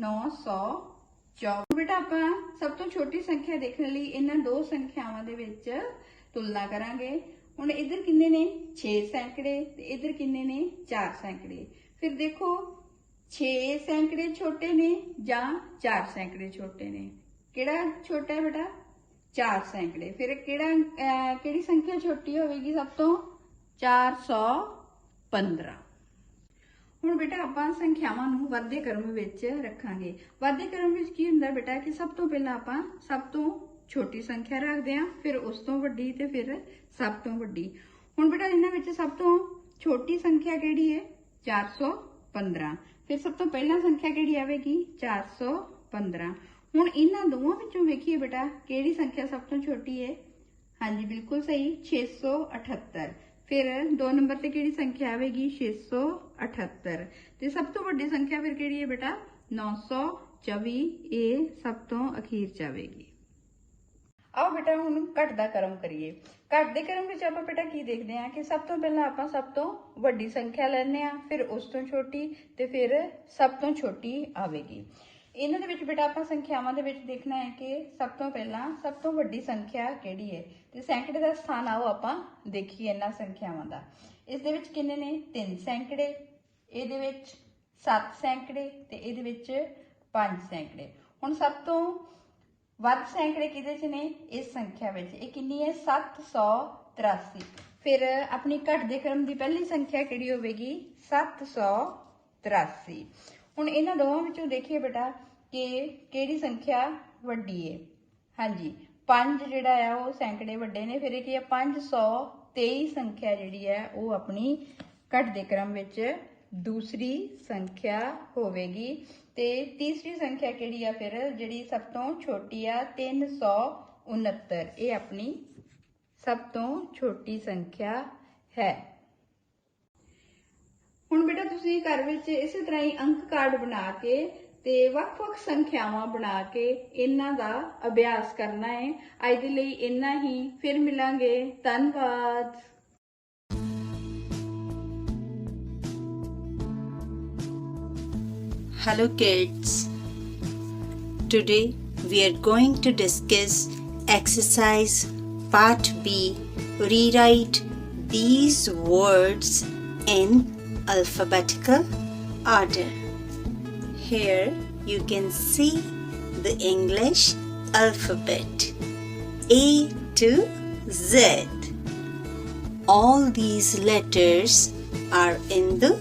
924। ਬੇਟਾ ਆਪਾਂ ਸਭ ਤੋਂ ਛੋਟੀ ਸੰਖਿਆ ਦੇਖਣ ਲਈ ਇਹਨਾਂ ਦੋ ਸੰਖਿਆਵਾਂ ਦੇ ਵਿੱਚ ਤੁਲਨਾ ਕਰਾਂਗੇ। ਹੁਣ ਇੱਧਰ ਕਿੰਨੇ ਨੇ 6 ਸੈਂਕੜੇ ਤੇ ਇੱਧਰ ਕਿੰਨੇ ਨੇ 4 ਸੈਂਕੜੇ। ਫਿਰ ਦੇਖੋ 6 ਸੈਂਕੜੇ ਛੋਟੇ ਨੇ ਜਾਂ 4 ਸੈਂਕੜੇ ਛੋਟੇ ਨੇ। ਕਿਹੜਾ ਛੋਟਾ ਹੈ ਬੇਟਾ 4 ਸੈਂਕੜੇ। ਫਿਰ ਕਿਹੜੀ ਸੰਖਿਆ ਛੋਟੀ ਹੋਵੇਗੀ ਸਭ ਤੋਂ 415। ਹੁਣ ਬੇਟਾ ਆਪਾਂ ਸੰਖਿਆਵਾਂ ਨੂੰ ਵਾਧੇ ਕ੍ਰਮ ਵਿੱਚ ਰੱਖਾਂਗੇ। ਵਾਧੇ ਕ੍ਰਮ ਵਿੱਚ ਕੀ ਹੁੰਦਾ ਬੇਟਾ ਕਿ ਸਭ ਤੋਂ ਪਹਿਲਾਂ ਆਪਾਂ ਸਭ ਤੋਂ ਛੋਟੀ ਸੰਖਿਆ ਰੱਖਦੇ ਹਾਂ, ਫਿਰ ਉਸ ਤੋਂ ਵੱਡੀ ਤੇ ਫਿਰ ਸਭ ਤੋਂ ਵੱਡੀ। ਹੁਣ ਬੇਟਾ ਇਹਨਾਂ ਵਿੱਚ ਸਭ ਤੋਂ ਛੋਟੀ ਸੰਖਿਆ ਕਿਹੜੀ ਹੈ 415। ਫਿਰ ਸਭ ਤੋਂ ਪਹਿਲਾਂ ਸੰਖਿਆ ਕਿਹੜੀ ਆਵੇਗੀ 415। ਹੁਣ ਇਹਨਾਂ ਦੋਵਾਂ ਵਿੱਚੋਂ ਵੇਖੀਏ ਬੇਟਾ ਕਿਹੜੀ ਸੰਖਿਆ ਸਭ ਤੋਂ ਛੋਟੀ ਹੈ। ਹਾਂਜੀ ਬਿਲਕੁਲ ਸਹੀ 678। ਫਿਰ 2 ਨੰਬਰ ਤੇ ਕਿਹੜੀ ਸੰਖਿਆ ਆਵੇਗੀ 678 ਤੇ ਸਭ ਤੋਂ ਵੱਡੀ ਸੰਖਿਆ ਫਿਰ ਕਿਹੜੀ ਹੈ ਬੇਟਾ 924। ਇਹ ਸਭ ਤੋਂ ਅਖੀਰ ਚ ਆਵੇਗੀ। ਆਓ ਬੇਟਾ ਹੁਣ ਘਟ ਦਾ ਕਰਮ ਕਰੀਏ। ਘਟ ਦੇ ਕਰਮ ਵਿੱਚ ਆਪਾਂ ਬੇਟਾ ਕੀ ਦੇਖਦੇ ਹਾਂ ਕਿ ਸਭ ਤੋਂ ਪਹਿਲਾਂ ਆਪਾਂ ਸਭ ਤੋਂ ਵੱਡੀ ਸੰਖਿਆ ਲੈਂਦੇ ਹਾਂ, ਫਿਰ ਉਸ ਤੋਂ ਛੋਟੀ ਤੇ ਫਿਰ ਸਭ ਤੋਂ ਛੋਟੀ ਆਵੇਗੀ। ਇਹਨਾਂ ਦੇ ਵਿੱਚ ਬੇਟਾ ਆਪਾਂ ਸੰਖਿਆਵਾਂ ਦੇ ਵਿੱਚ ਦੇਖਣਾ ਹੈ ਕਿ ਸਭ ਤੋਂ ਪਹਿਲਾਂ ਸਭ ਤੋਂ ਵੱਡੀ ਸੰਖਿਆ ਕਿਹੜੀ ਹੈ ਤੇ ਸੈਂਕੜੇ ਦਾ ਸਥਾਨ ਆਓ ਆਪਾਂ ਦੇਖੀਏ ਇਹਨਾਂ ਸੰਖਿਆਵਾਂ ਦਾ। ਇਸ ਦੇ ਵਿੱਚ ਕਿੰਨੇ ਨੇ 3 ਸੈਂਕੜੇ, ਇਹਦੇ ਵਿੱਚ 7 ਸੈਂਕੜੇ ਤੇ ਇਹਦੇ ਵਿੱਚ 5 ਸੈਂਕੜੇ। ਹੁਣ ਸਭ ਤੋਂ ਵੱਧ ਸੈਂਕੜੇ ਕਿਹਦੇ ਚ ਨੇ ਇਸ ਸੰਖਿਆ ਵਿੱਚ। ਇਹ ਕਿੰਨੀ ਹੈ 783। ਫਿਰ ਆਪਣੀ ਘਟ ਦੇ ਕ੍ਰਮ ਦੀ ਪਹਿਲੀ ਸੰਖਿਆ ਕਿਹੜੀ ਹੋਵੇਗੀ 783। ਹੁਣ ਇਹਨਾਂ ਦੋਵਾਂ ਵਿੱਚੋਂ ਦੇਖੀਏ ਬੇਟਾ ਕਿ ਕਿਹੜੀ ਸੰਖਿਆ ਵੱਡੀ ਹੈ। ਹਾਂਜੀ 5 ਜਿਹੜਾ ਆ ਉਹ ਸੈਂਕੜੇ ਵੱਡੇ ਨੇ। ਫਿਰ ਇਹ ਕੀ ਹੈ 523 ਸੰਖਿਆ ਜਿਹੜੀ ਹੈ ਉਹ ਆਪਣੀ ਘਟ ਦੇ ਕ੍ਰਮ ਵਿੱਚ ਦੂਸਰੀ ਸੰਖਿਆ ਹੋਵੇਗੀ। ਤੇ ਤੀਸਰੀ ਸੰਖਿਆ ਕਿਹੜੀ ਆ ਫਿਰ ਜਿਹੜੀ ਸਭ ਤੋਂ ਛੋਟੀ ਆ 369। ਇਹ ਆਪਣੀ ਸਭ ਤੋਂ ਛੋਟੀ ਸੰਖਿਆ ਹੈ। ਹੁਣ ਬੇਟਾ ਤੁਸੀਂ ਘਰ ਵਿੱਚ ਇਸੇ ਤਰ੍ਹਾਂ ਹੀ ਅੰਕ ਕਾਰਡ ਬਣਾ ਕੇ ਤੇ ਵੱਖ-ਵੱਖ ਸੰਖਿਆਵਾਂ ਬਣਾ ਕੇ ਇਹਨਾਂ ਦਾ ਅਭਿਆਸ ਕਰਨਾ ਹੈ। ਅੱਜ ਦੇ ਲਈ ਇੰਨਾ ਹੀ, ਫਿਰ ਮਿਲਾਂਗੇ। ਧੰਨਵਾਦ। Hello kids. Today we are going to discuss exercise part B. Rewrite these words in alphabetical order. Here you can see the English alphabet A to Z. All these letters are in the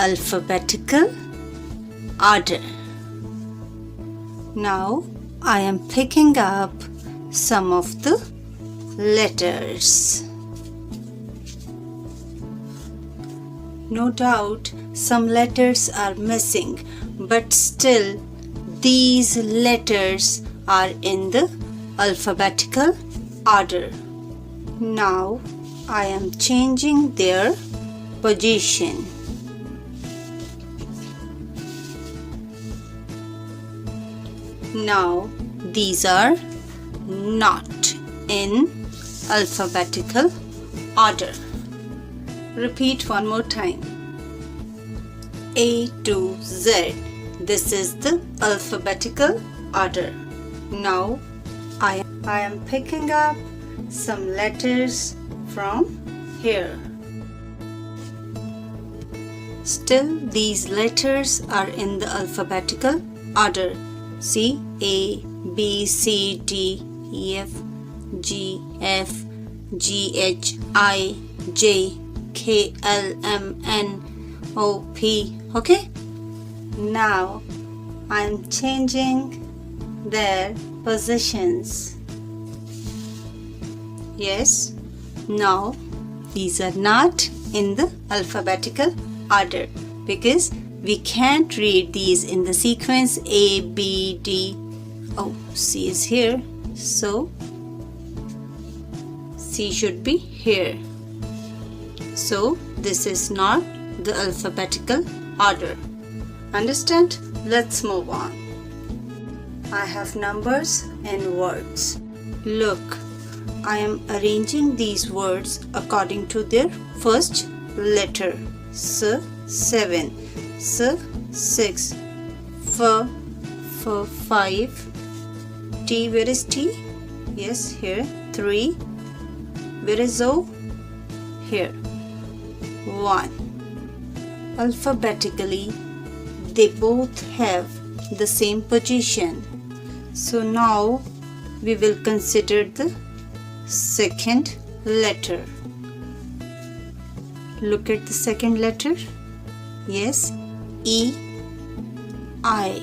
alphabetical order. Now I am picking up some of the letters. No doubt some letters are missing, but still these letters are in the alphabetical order. Now I am changing their position. Now these are not in alphabetical order. Repeat one more time. A to Z. This is the alphabetical order. Now I am picking up some letters from here. Still these letters are in the alphabetical order. See A, B, C, D, E, F, G, F, G, H, I, J, K, L, M, N, O, P. Okay? Now I am changing their positions. Yes, now these are not in the alphabetical order because we can't read these in the sequence A, B, D. Oh, C is here, so C should be here. So this is not the alphabetical order. Understand? Let's move on. I have numbers and words. Look, I am arranging these words according to their first letter. S, 7. S, 6. F, 5. T, where is T? Yes, here. 3. Where is O? Here. 1. Alphabetically, they both have the same position. So now we will consider the second letter. Look at the second letter. Yes, E, I.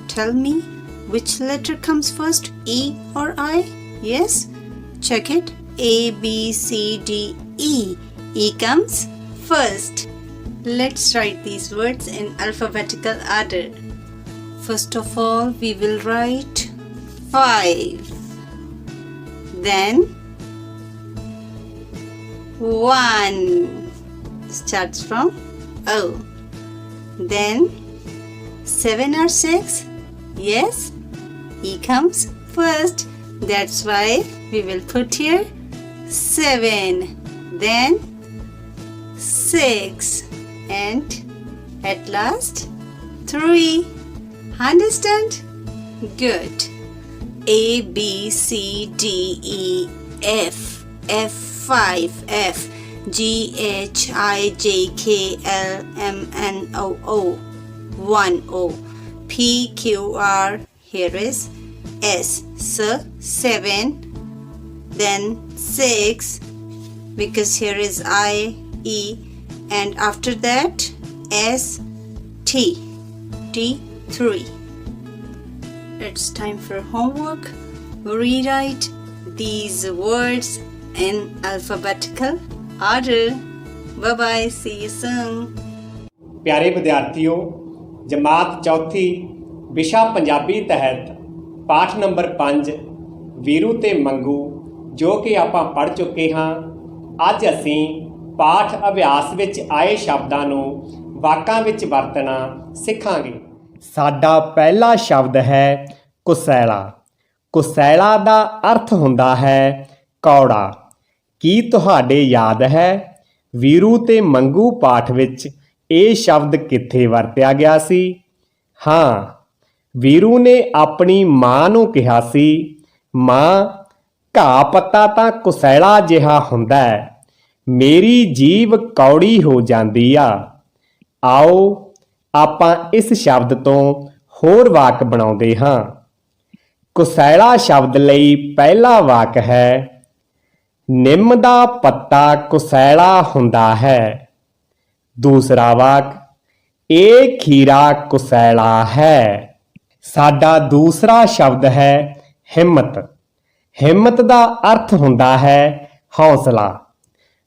Tell me which letter comes first, E or I? Yes, check it. A, B, C, D, E. E comes first. Let's write these words in alphabetical order. First of all, we will write 5. Then 1 starts from O. Then 7 or 6? Yes, E comes first. That's why we will put here 7. Then 6. And at last 3. Understand? Good. A, B, C, D, E, F, F5, F, G, H, I, J, K, L, M, N, O, O, 1 O, P, Q, R, here is S, 7, then 6, because here is I, E, and after that S, T, T, 3. It's time for homework. Rewrite these words in alphabetical order. Bye bye. See you soon. ਪਿਆਰੇ ਵਿਦਿਆਰਥੀਓ, ਜਮਾਤ ਚੌਥੀ ਵਿਸ਼ਾ ਪੰਜਾਬੀ ਤਹਿਤ ਪਾਠ number 5 Veeru ਤੇ ਮੰਗੂ ਜੋ ਕਿ ਆਪਾਂ ਪੜ੍ਹ ਚੁੱਕੇ ਹਾਂ। ਅੱਜ ਅਸੀਂ ਪਾਠ ਅਭਿਆਸ ਵਿੱਚ ਆਏ ਸ਼ਬਦਾਂ ਨੂੰ ਵਾਕਾਂ ਵਿੱਚ ਵਰਤਣਾ ਸਿੱਖਾਂਗੇ। ਸਾਡਾ ਪਹਿਲਾ ਸ਼ਬਦ ਹੈ ਕੁਸੈਲਾ। ਕੁਸੈਲਾ ਦਾ ਅਰਥ ਹੁੰਦਾ ਹੈ ਕੌੜਾ। ਕੀ ਤੁਹਾਡੇ ਯਾਦ ਹੈ ਵੀਰੂ ਤੇ ਮੰਗੂ ਪਾਠ ਵਿੱਚ ਇਹ ਸ਼ਬਦ ਕਿੱਥੇ ਵਰਤਿਆ ਗਿਆ ਸੀ? ਹਾਂ, ਵੀਰੂ ਨੇ ਆਪਣੀ ਮਾਂ ਨੂੰ ਕਿਹਾ ਸੀ, ਮਾਂ ਘਾਹ ਪੱਤਾ ਤਾਂ ਕੁਸੈਲਾ ਜਿਹਾ ਹੁੰਦਾ ਹੈ, ਮੇਰੀ ਜੀਭ ਕੌੜੀ ਹੋ ਜਾਂਦੀ ਆ। ਆਓ ਆਪਾਂ ਇਸ ਸ਼ਬਦ ਤੋਂ ਹੋਰ ਵਾਕ ਬਣਾਉਂਦੇ ਹਾਂ। ਕੁਸੈਲਾ ਸ਼ਬਦ ਲਈ ਪਹਿਲਾ ਵਾਕ ਹੈ, ਨਿੰਮ ਦਾ ਪੱਤਾ ਕੁਸੈਲਾ ਹੁੰਦਾ ਹੈ। ਦੂਸਰਾ ਵਾਕ, ਇਹ ਖੀਰਾ ਕੁਸੈਲਾ ਹੈ। ਸਾਡਾ ਦੂਸਰਾ ਸ਼ਬਦ ਹੈ ਹਿੰਮਤ। ਹਿੰਮਤ ਦਾ ਅਰਥ ਹੁੰਦਾ ਹੈ ਹੌਸਲਾ।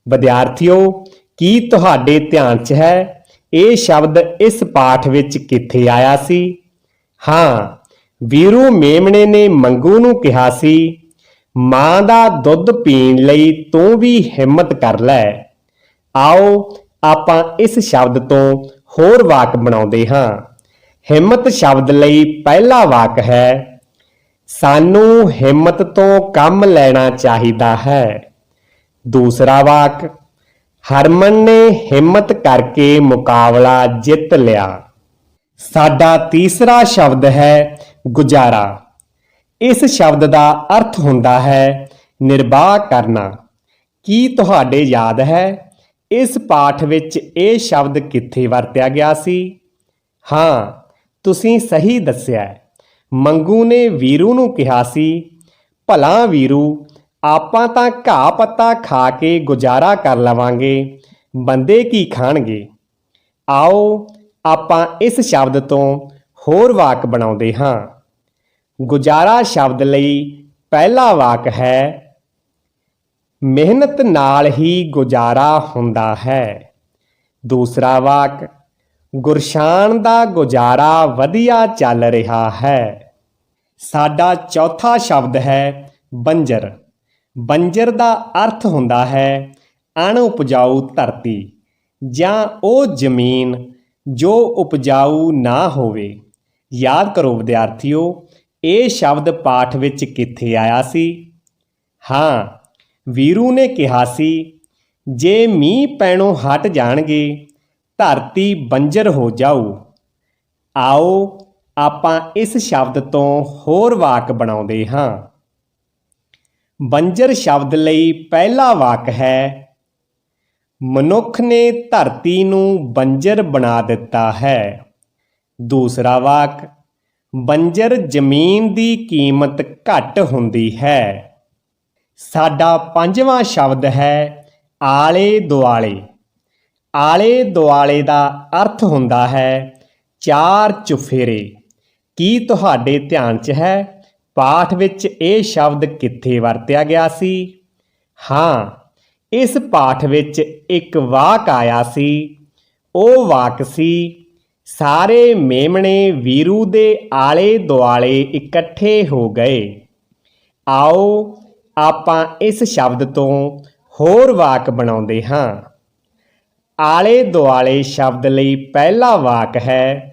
ਵਿਦਿਆਰਥੀਓ, ਕੀ ਤੁਹਾਡੇ ਧਿਆਨ 'ਚ ਹੈ ਇਹ ਸ਼ਬਦ ਇਸ ਪਾਠ ਵਿੱਚ ਕਿੱਥੇ ਆਇਆ ਸੀ? ਹਾਂ, ਵੀਰੂ ਮੇਮਣੇ ਨੇ ਮੰਗੂ ਨੂੰ ਕਿਹਾ ਸੀ, ਮਾਂ ਦਾ ਦੁੱਧ ਪੀਣ ਲਈ ਤੂੰ ਵੀ ਹਿੰਮਤ ਕਰ ਲੈ। ਆਓ ਆਪਾਂ ਇਸ ਸ਼ਬਦ ਤੋਂ ਹੋਰ ਵਾਕ ਬਣਾਉਂਦੇ ਹਾਂ। ਹਿੰਮਤ ਸ਼ਬਦ ਲਈ ਪਹਿਲਾ ਵਾਕ ਹੈ, ਸਾਨੂੰ ਹਿੰਮਤ ਤੋਂ ਕੰਮ ਲੈਣਾ ਚਾਹੀਦਾ ਹੈ। ਦੂਸਰਾ ਵਾਕ, ਹਰਮਨ ਨੇ ਹਿੰਮਤ ਕਰਕੇ ਮੁਕਾਬਲਾ ਜਿੱਤ ਲਿਆ। ਸਾਡਾ ਤੀਸਰਾ ਸ਼ਬਦ ਹੈ ਗੁਜ਼ਾਰਾ। ਇਸ ਸ਼ਬਦ ਦਾ ਅਰਥ ਹੁੰਦਾ ਹੈ ਨਿਰਵਾਹ ਕਰਨਾ। ਕੀ ਤੁਹਾਡੇ ਯਾਦ ਹੈ ਇਸ ਪਾਠ ਵਿੱਚ ਇਹ ਸ਼ਬਦ ਕਿੱਥੇ ਵਰਤਿਆ ਗਿਆ ਸੀ? ਹਾਂ, ਤੁਸੀਂ ਸਹੀ ਦੱਸਿਆ। ਮੰਗੂ ਨੇ ਵੀਰੂ ਨੂੰ ਕਿਹਾ ਸੀ, ਭਲਾ ਵੀਰੂ, ਆਪਾਂ ਤਾਂ ਘਾਹ ਪੱਤਾ ਖਾ ਕੇ ਗੁਜ਼ਾਰਾ ਕਰ ਲਵਾਂਗੇ, ਬੰਦੇ ਕੀ ਖਾਣਗੇ। ਆਓ ਆਪਾਂ ਇਸ ਸ਼ਬਦ ਤੋਂ ਹੋਰ ਵਾਕ ਬਣਾਉਂਦੇ ਹਾਂ। ਗੁਜ਼ਾਰਾ ਸ਼ਬਦ ਲਈ ਪਹਿਲਾ ਵਾਕ ਹੈ, ਮਿਹਨਤ ਨਾਲ ਹੀ ਗੁਜ਼ਾਰਾ ਹੁੰਦਾ ਹੈ। ਦੂਸਰਾ ਵਾਕ, ਗੁਰਸ਼ਾਨ ਦਾ ਗੁਜ਼ਾਰਾ ਵਧੀਆ ਚੱਲ ਰਿਹਾ ਹੈ। ਸਾਡਾ ਚੌਥਾ ਸ਼ਬਦ ਹੈ ਬੰਜਰ। ਬੰਜਰ ਦਾ ਅਰਥ ਹੁੰਦਾ ਹੈ ਅਣਉਪਜਾਊ ਧਰਤੀ ਜਾਂ ਉਹ ਜ਼ਮੀਨ ਜੋ ਉਪਜਾਊ ਨਾ ਹੋਵੇ। ਯਾਦ ਕਰੋ ਵਿਦਿਆਰਥੀਓ, ਇਹ ਸ਼ਬਦ ਪਾਠ ਵਿੱਚ ਕਿੱਥੇ ਆਇਆ ਸੀ? ਹਾਂ, ਵੀਰੂ ਨੇ ਕਿਹਾ ਸੀ, ਜੇ ਮੀਂਹ ਪੈਣੋਂ ਹਟ ਜਾਣਗੇ ਧਰਤੀ ਬੰਜਰ ਹੋ ਜਾਊ। ਆਓ ਆਪਾਂ ਇਸ ਸ਼ਬਦ ਤੋਂ ਹੋਰ ਵਾਕ ਬਣਾਉਂਦੇ ਹਾਂ। ਬੰਜਰ ਸ਼ਬਦ ਲਈ ਪਹਿਲਾ ਵਾਕ ਹੈ, ਮਨੁੱਖ ਨੇ ਧਰਤੀ ਨੂੰ ਬੰਜਰ ਬਣਾ ਦਿੱਤਾ ਹੈ। ਦੂਸਰਾ ਵਾਕ, ਬੰਜਰ ਜ਼ਮੀਨ ਦੀ ਕੀਮਤ ਘੱਟ ਹੁੰਦੀ ਹੈ। ਸਾਡਾ ਪੰਜਵਾਂ ਸ਼ਬਦ ਹੈ ਆਲੇ ਦੁਆਲੇ। ਆਲੇ ਦੁਆਲੇ ਦਾ ਅਰਥ ਹੁੰਦਾ ਹੈ ਚਾਰ ਚੁਫੇਰੇ। ਕੀ ਤੁਹਾਡੇ ਧਿਆਨ 'ਚ ਹੈ ਪਾਠ ਵਿੱਚ ਇਹ ਸ਼ਬਦ ਕਿੱਥੇ ਵਰਤਿਆ ਗਿਆ ਸੀ? ਹਾਂ, ਇਸ ਪਾਠ ਵਿੱਚ ਇੱਕ ਵਾਕ ਆਇਆ ਸੀ। ਉਹ ਵਾਕ ਸੀ, ਸਾਰੇ ਮੇਮਣੇ ਵੀਰੂ ਦੇ ਆਲੇ ਦੁਆਲੇ ਇਕੱਠੇ ਹੋ ਗਏ। ਆਓ ਆਪਾਂ ਇਸ ਸ਼ਬਦ ਤੋਂ ਹੋਰ ਵਾਕ ਬਣਾਉਂਦੇ ਹਾਂ। ਆਲੇ ਦੁਆਲੇ ਸ਼ਬਦ ਲਈ ਪਹਿਲਾ ਵਾਕ ਹੈ,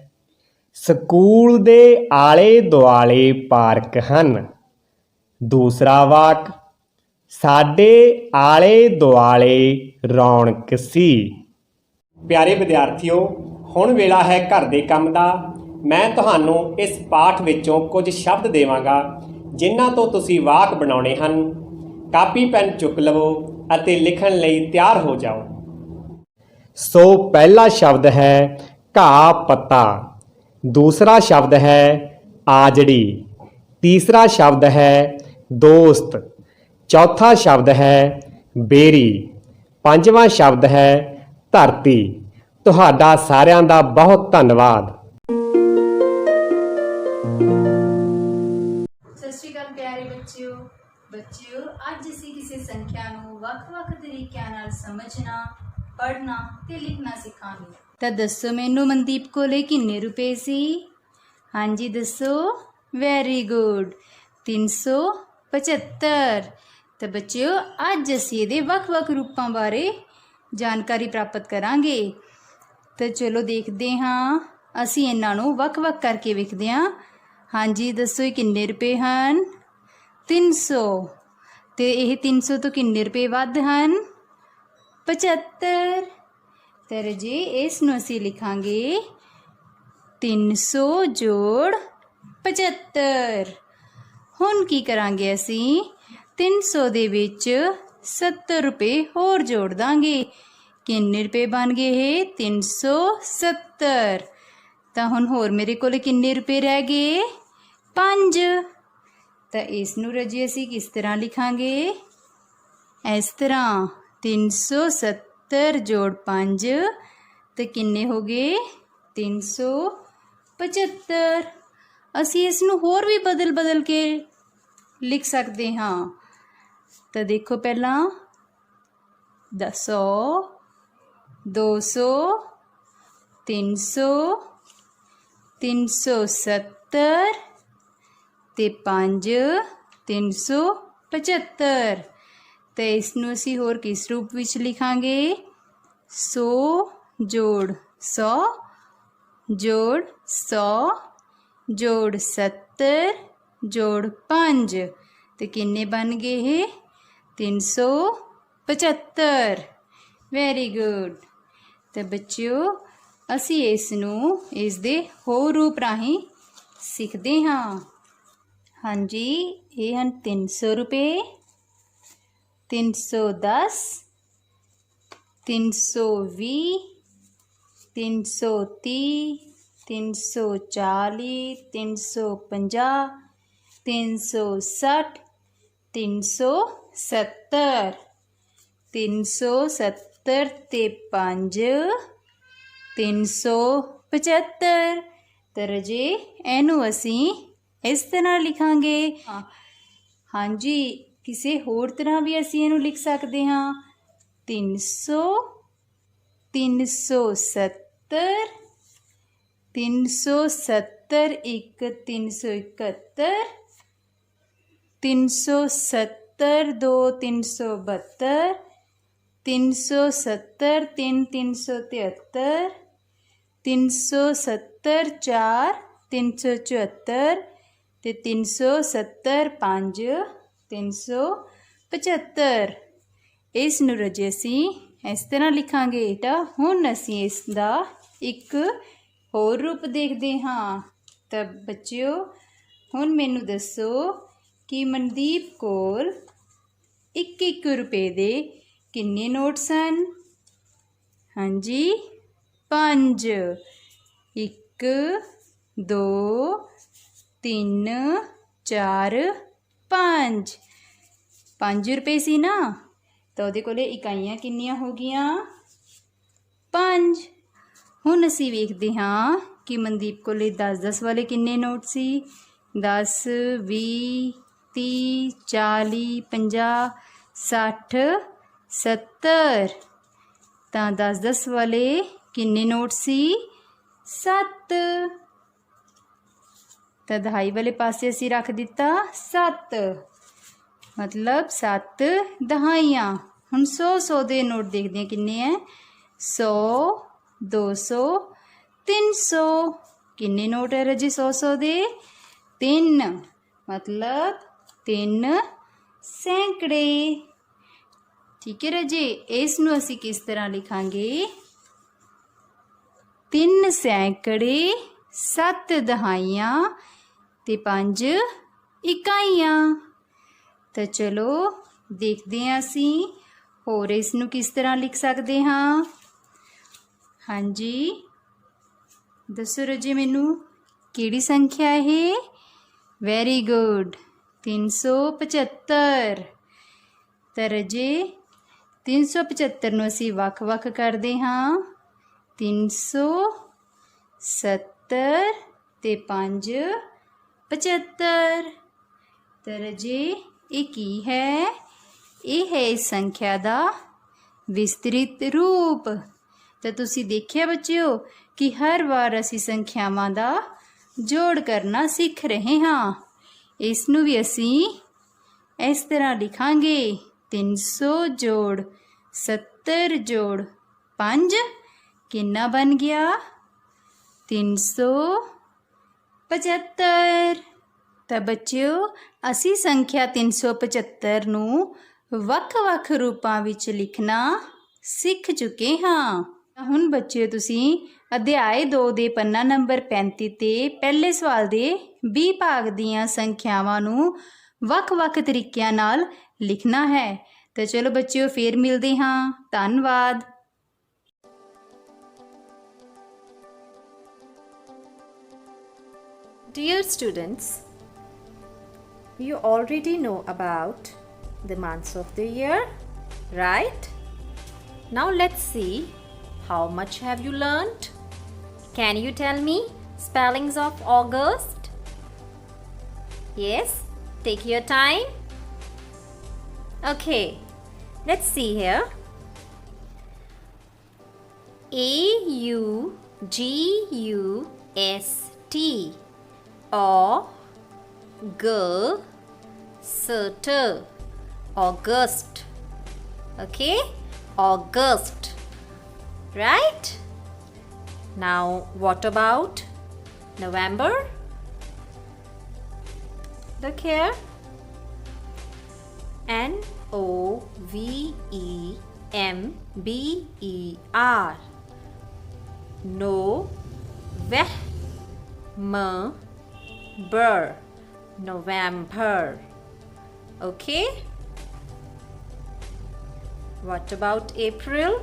ਸਕੂਲ ਦੇ ਆਲੇ ਦੁਆਲੇ ਪਾਰਕ ਹਨ। ਦੂਸਰਾ ਵਾਕ, ਸਾਡੇ ਆਲੇ ਦੁਆਲੇ ਰੌਣਕ ਸੀ। ਪਿਆਰੇ ਵਿਦਿਆਰਥੀਓ, ਹੁਣ ਵੇਲਾ ਹੈ ਘਰ ਦੇ ਕੰਮ ਦਾ। ਮੈਂ ਤੁਹਾਨੂੰ ਇਸ ਪਾਠ ਵਿੱਚੋਂ ਕੁਝ ਸ਼ਬਦ ਦੇਵਾਂਗਾ ਜਿਨ੍ਹਾਂ ਤੋਂ ਤੁਸੀਂ ਵਾਕ ਬਣਾਉਣੇ ਹਨ। ਕਾਪੀ ਪੈਨ ਚੁੱਕ ਲਵੋ ਅਤੇ ਲਿਖਣ ਲਈ ਤਿਆਰ ਹੋ ਜਾਓ। ਸੋ ਪਹਿਲਾ ਸ਼ਬਦ ਹੈ ਘਾਹ ਪੱਤਾ। ਦੂਸਰਾ ਸ਼ਬਦ ਹੈ ਆਜੜੀ। ਤੀਸਰਾ ਸ਼ਬਦ ਹੈ ਦੋਸਤ। ਚੌਥਾ ਸ਼ਬਦ ਹੈ ਬੇਰੀ। ਪੰਜਵਾਂ ਸ਼ਬਦ ਹੈ ਧਰਤੀ। ਤੁਹਾਡਾ ਸਾਰਿਆਂ ਦਾ ਬਹੁਤ ਧੰਨਵਾਦ। ਸਤਿ ਸ਼੍ਰੀ ਅਕਾਲ ਪਿਆਰੇ ਬੱਚਿਓ। ਅੱਜ ਅਸੀਂ ਕਿਸੇ ਸੰਖਿਆ ਨੂੰ ਵੱਖ-ਵੱਖ ਤਰੀਕਿਆਂ ਨਾਲ ਸਮਝਣਾ, ਪੜ੍ਹਨਾ ਤੇ ਲਿਖਣਾ ਸਿੱਖਾਂਗੇ। ਤਾਂ ਦੱਸੋ ਮੈਨੂੰ, ਮਨਦੀਪ ਕੋਲੇ ਕਿੰਨੇ ਰੁਪਏ ਸੀ? ਹਾਂਜੀ ਦੱਸੋ। Very good, 375। ਤਾਂ ਬੱਚਿਓ, ਅੱਜ ਅਸੀਂ ਇਹਦੇ ਵੱਖ-ਵੱਖ ਰੂਪਾਂ ਬਾਰੇ ਜਾਣਕਾਰੀ ਪ੍ਰਾਪਤ ਕਰਾਂਗੇ। ਤਾਂ ਚਲੋ ਦੇਖਦੇ ਹਾਂ, ਅਸੀਂ ਇਹਨਾਂ ਨੂੰ ਵੱਖ-ਵੱਖ ਕਰਕੇ ਵੇਖਦੇ ਹਾਂ। ਹਾਂਜੀ ਦੱਸੋ, ਇਹ ਕਿੰਨੇ ਰੁਪਏ ਹਨ? 300। ਤੇ ਇਹ 300 ਤੋਂ ਕਿੰਨੇ ਰੁਪਏ ਵੱਧ ਹਨ? 75। ਤੇ ਜੀ ਇਸ ਨੂੰ ਅਸੀਂ ਲਿਖਾਂਗੇ 300 ਜੋੜ 75। ਹੁਣ ਕੀ ਕਰਾਂਗੇ ਅਸੀਂ? 300 ਦੇ ਵਿੱਚ 70 ਰੁਪਏ ਹੋਰ ਜੋੜ ਦਾਂਗੇ। ਕਿੰਨੇ ਰੁਪਏ ਬਣ ਗਏ ਇਹ? 370। ਤਾਂ ਹੁਣ ਹੋਰ ਮੇਰੇ ਕੋਲ ਕਿੰਨੇ ਰੁਪਏ ਰਹਿ ਗਏ? 5। ਤਾਂ ਇਸ ਨੂੰ ਰਾਜੇ ਅਸੀਂ ਕਿਸ ਤਰ੍ਹਾਂ ਲਿਖਾਂਗੇ? ਇਸ ਤਰ੍ਹਾਂ 370 ਜੋੜ 5 ਤੇ ਕਿੰਨੇ ਹੋ ਗਏ? 375। ਅਸੀਂ ਇਸ ਨੂੰ ਹੋਰ ਵੀ ਬਦਲ ਕੇ ਲਿਖ ਸਕਦੇ ਹਾਂ। ਤਾਂ ਦੇਖੋ, ਪਹਿਲਾਂ 100, 200, 300, 370 ਤੇ 5, 375। ਤੇ ਇਸ ਨੂੰ ਅਸੀਂ ਹੋਰ ਕਿਸ ਰੂਪ ਵਿੱਚ ਲਿਖਾਂਗੇ? 100 ਜੋੜ 100 ਜੋੜ 100 ਜੋੜ 70 ਜੋੜ 5 ਤੇ ਕਿੰਨੇ ਬਣ ਗਏ ਇਹ? 375। Very good. ਤੇ ਬੱਚਿਓ, ਅਸੀਂ ਇਸ ਨੂੰ ਇਸ ਦੇ ਹੋਰ ਰੂਪ ਰਾਹੀਂ ਸਿੱਖਦੇ ਹਾਂ। ਹਾਂਜੀ, ਇਹ ਹਨ 300 ਰੁਪਏ, 310, 320, 330, 340, 350, 360, 370। 370 ਤੇ 5, 375। ਤਾਂ ਰਾਜੇ ਇਹਨੂੰ ਅਸੀਂ ਇਸ ਤਰ੍ਹਾਂ ਲਿਖਾਂਗੇ। ਹਾਂਜੀ, ਕਿਸੇ ਹੋਰ ਤਰ੍ਹਾਂ ਵੀ ਅਸੀਂ ਇਹਨੂੰ ਲਿਖ ਸਕਦੇ ਹਾਂ। 300, 370, 370 1 371, 370 2 372, 370 3 373, 370 4 374 ਤੇ 370 5 375। ਇਸ ਨੂੰ ਰਾਜੇ ਅਸੀਂ ਇਸ ਤਰ੍ਹਾਂ ਲਿਖਾਂਗੇ। ਤਾਂ ਹੁਣ ਅਸੀਂ ਇਸ ਦਾ ਇੱਕ ਹੋਰ ਰੂਪ ਦੇਖਦੇ ਹਾਂ। ਤਾਂ ਬੱਚਿਓ ਹੁਣ ਮੈਨੂੰ ਦੱਸੋ ਕਿ ਮਨਦੀਪ ਕੋਲ 1-1 ਰੁਪਏ ਦੇ ਕਿੰਨੇ ਨੋਟ ਸਨ? ਹਾਂਜੀ 5। 1 2 3 4 5। 5 ਰੁਪਏ ਸੀ ਨਾ, ਤਾਂ ਉਹਦੇ ਕੋਲੇ ਇਕਾਈਆਂ ਕਿੰਨੀਆਂ ਹੋ ਗਈਆਂ? 5। ਹੁਣ ਅਸੀਂ ਵੇਖਦੇ ਹਾਂ ਕਿ ਮਨਦੀਪ ਕੋਲੇ 10-10 ਵਾਲੇ ਕਿੰਨੇ ਨੋਟ ਸੀ? 10 20 30 40 50 60 70। ਤਾਂ 10-10 ਵਾਲੇ ਕਿੰਨੇ ਨੋਟ ਸੀ? 7। ਤਾਂ ਦਹਾਈ ਵਾਲੇ ਪਾਸੇ ਅਸੀਂ ਰੱਖ ਦਿੱਤਾ 7, ਮਤਲਬ 7 ਦਹਾਈਆਂ। ਹੁਣ 100 ਦੇ ਨੋਟ ਦੇਖਦੇ ਹਾਂ ਕਿੰਨੇ ਹੈ। 100 200 300। ਕਿੰਨੇ ਨੋਟ ਹੈ ਰਾਜੇ 100 ਦੇ? 3, ਮਤਲਬ 3 ਸੈਂਕੜੇ। ਠੀਕ ਹੈ ਰਾਜੇ, ਇਸ ਨੂੰ ਅਸੀਂ ਕਿਸ ਤਰ੍ਹਾਂ ਲਿਖਾਂਗੇ? 3 ਸੈਂਕੜੇ 7 ਦਹਾਈਆਂ ਤੇ 5 ਇਕਾਈਆਂ। ਤਾਂ ਚਲੋ ਦੇਖਦੇ ਹਾਂ ਅਸੀਂ ਹੋਰ ਇਸ ਨੂੰ ਕਿਸ ਤਰ੍ਹਾਂ ਲਿਖ ਸਕਦੇ ਹਾਂ। ਹਾਂਜੀ ਦੱਸੋ ਰਾਜੇ ਮੈਨੂੰ ਕਿਹੜੀ ਸੰਖਿਆ ਇਹ? Very good, 375। ਤਾਂ ਰਾਜੇ 375 ਨੂੰ ਅਸੀਂ ਵੱਖ-ਵੱਖ ਕਰਦੇ ਹਾਂ। 370 ਤੇ 5 75। ਤਾਂ ਰਾਜੇ ਇਹ ਕੀ ਹੈ? ਇਹ ਹੈ ਇਸ ਸੰਖਿਆ ਦਾ ਵਿਸਤ੍ਰਿਤ ਰੂਪ। ਤਾਂ ਤੁਸੀਂ ਦੇਖਿਆ ਬੱਚਿਓ ਕਿ ਹਰ ਵਾਰ ਅਸੀਂ ਸੰਖਿਆਵਾਂ ਦਾ ਜੋੜ ਕਰਨਾ ਸਿੱਖ ਰਹੇ ਹਾਂ। ਇਸ ਨੂੰ ਵੀ ਅਸੀਂ ਇਸ ਤਰ੍ਹਾਂ ਲਿਖਾਂਗੇ। 300 ਜੋੜ 70 ਜੋੜ 5 ਕਿੰਨਾ ਬਣ ਗਿਆ? 375। ਤਾਂ ਬੱਚਿਓ ਅਸੀਂ ਸੰਖਿਆ 375 ਨੂੰ ਵੱਖ-ਵੱਖ ਰੂਪਾਂ ਵਿੱਚ ਲਿਖਣਾ ਸਿੱਖ ਚੁੱਕੇ ਹਾਂ। ਹੁਣ ਬੱਚਿਓ ਤੁਸੀਂ ਅਧਿਆਇ 2 ਦੇ ਪੰਨਾ ਨੰਬਰ 35 ਤੇ ਪਹਿਲੇ ਸਵਾਲ ਦੇ B ਭਾਗ ਦੀਆਂ ਸੰਖਿਆਵਾਂ ਨੂੰ ਵੱਖ-ਵੱਖ ਤਰੀਕਿਆਂ ਨਾਲ ਲਿਖਣਾ ਹੈ। ਤਾਂ ਚਲੋ ਬੱਚਿਓ ਫੇਰ ਮਿਲਦੇ ਹਾਂ। ਧੰਨਵਾਦ। Dear students, you already know about the months of the year, right? Now let's see how much have you learned. Can you tell me spellings of August? Yes, take your time. Okay, let's see here. AUGUST, August. Okay, August, right? Now what about November? Look here. November. November. Okay. What about April?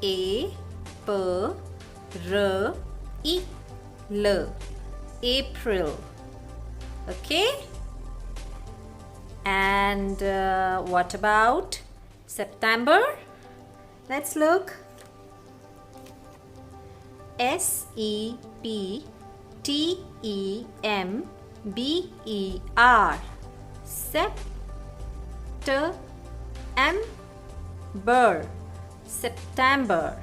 April. April. Okay. And what about September? Let's look. September. September.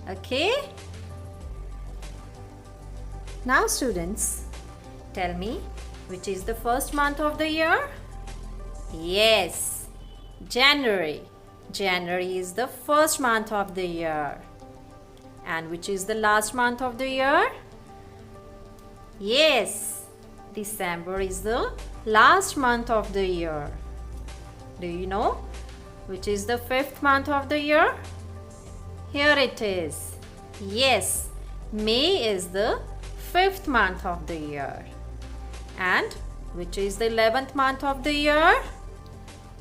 Okay. Now students, tell me which is the first month of the year? Yes, January. January is the first month of the year. And which is the last month of the year? Yes, December is the last month of the year. Do you know which is the 5th month of the year? Here it is. Yes, May is the 5th month of the year. And which is the 11th month of the year?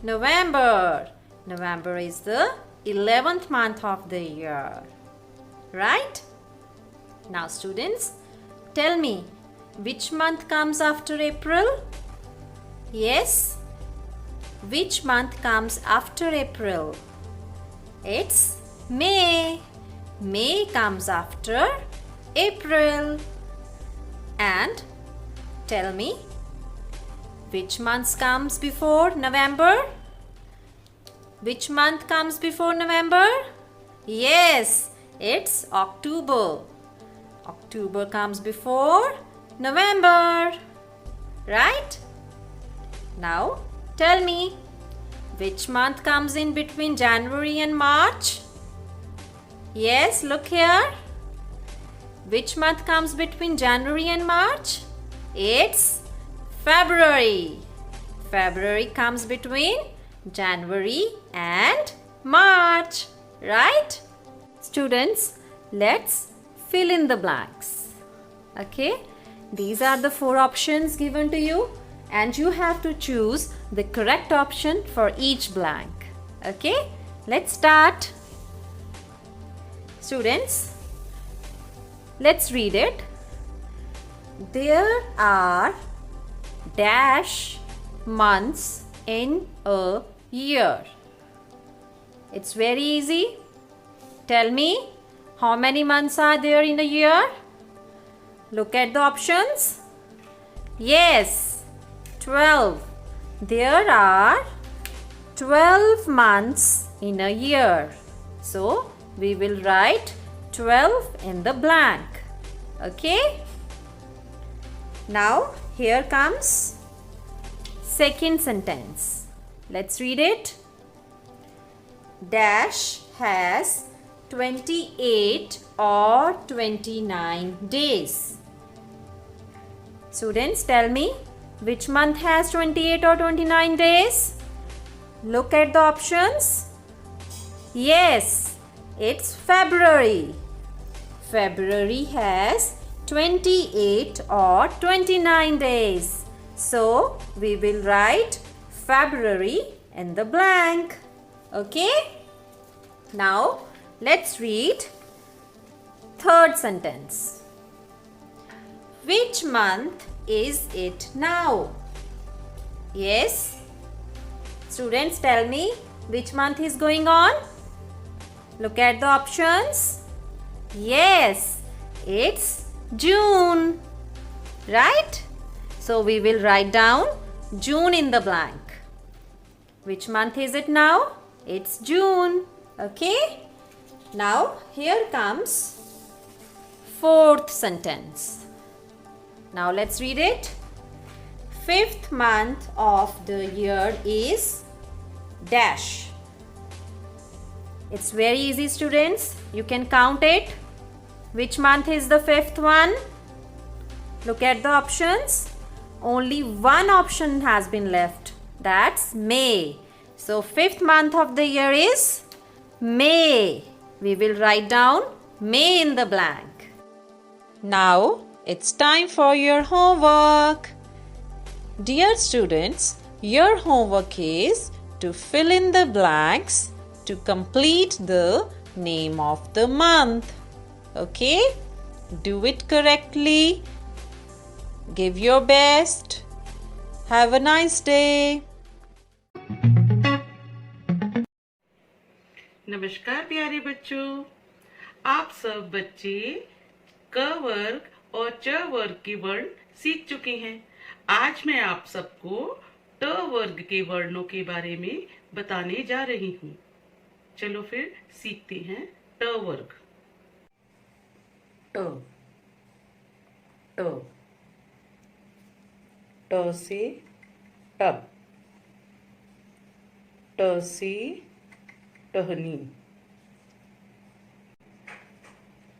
November. November is the 11th month of the year. Right? Now students, tell me, which month comes after April? Yes. Which month comes after April? It's May. May comes after April. And tell me, which month comes before November? Which month comes before November? Yes, it's October. October comes before November. Right? Now, tell me, which month comes in between January and March? Yes, look here. Which month comes between January and March? It's February. February comes between January and March. Right? Students, let's fill in the blanks. Okay? These are the 4 options given to you, and you have to choose the correct option for each blank. Okay? Let's start. Students, let's read it. There are dash months in a year. It's very easy. Tell me, how many months are there in a year? Look at the options. Yes, 12. There are 12 months in a year. So, we will write 12 in the blank. Okay? Now, here comes second sentence. Let's read it. Dash has 28 or 29 days. Students, tell me, which month has 28 or 29 days? Look at the options. Yes, it's February. February has 28 or 29 days. So, we will write February in the blank. Okay? Now, let's read third sentence. Which month is it now? Yes? Students, tell me, which month is going on? Look at the options. Yes, it's June. Right? So, we will write down June in the blank. Which month is it now? It's June. Okay? Now, here comes fourth sentence. Now, let's read it. 5th month of the year is dash. It's very easy, students. You can count it. Which month is the 5th one? Look at the options. Only one option has been left. That's May. So, 5th month of the year is May. We will write down May in the blank. Now, it's time for your homework. Dear students, your homework is to fill in the blanks to complete the name of the month. Okay? Do it correctly. Give your best. Have a nice day. नमस्कार प्यारे बच्चों, आप सब बच्चे क वर्ग और च वर्ग के वर्ण सीख चुके हैं। आज मैं आप सबको ट वर्ग के वर्णों के बारे में बताने जा रही हूँ। चलो फिर सीखते हैं ट वर्ग। ट ट ट से टब, ट से टहनी,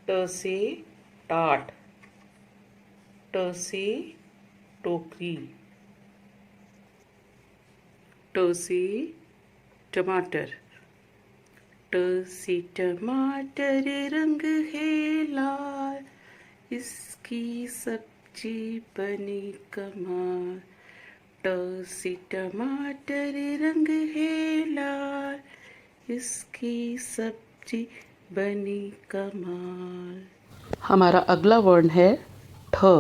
ट से टाट, ट से टोकरी, ट से टमाटर। ट सी टमाटर रंग है लाल, इसकी सब्जी बनी कमाल। ट सी टमाटर रंग है लाल, इसकी सब्जी बनी कमाल। हमारा अगला वर्ण है ठ।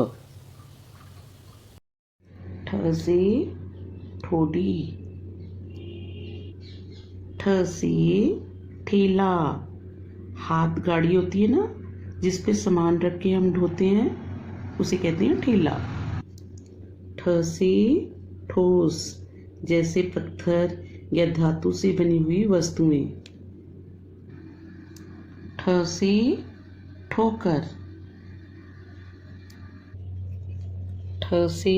ठ से ठोडी। ठ से ठेला। हाथ गाड़ी होती है ना, जिस पे सामान रख के हम ढोते हैं, उसे कहते हैं ठेला। ठ से ठोस, जैसे पत्थर या धातु से बनी हुई वस्तुएं। ठ से ठोकर। ठ से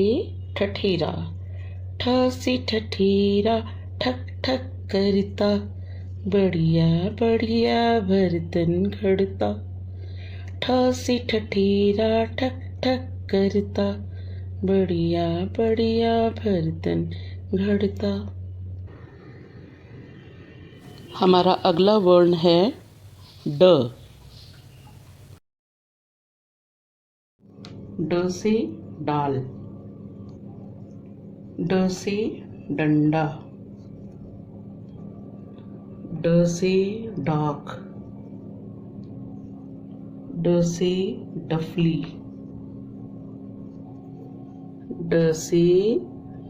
ठठेरा। ठ से ठठेरा ठक ठक करता, बढ़िया बढ़िया बर्तन घड़ता। ठ से ठठेरा ठक ठक करता, बढ़िया बढ़िया बर्तन घड़ता। हमारा अगला वर्ण है ड। ड से डाल। ड से डंडा। ड से डाक। ड से डफली। ड से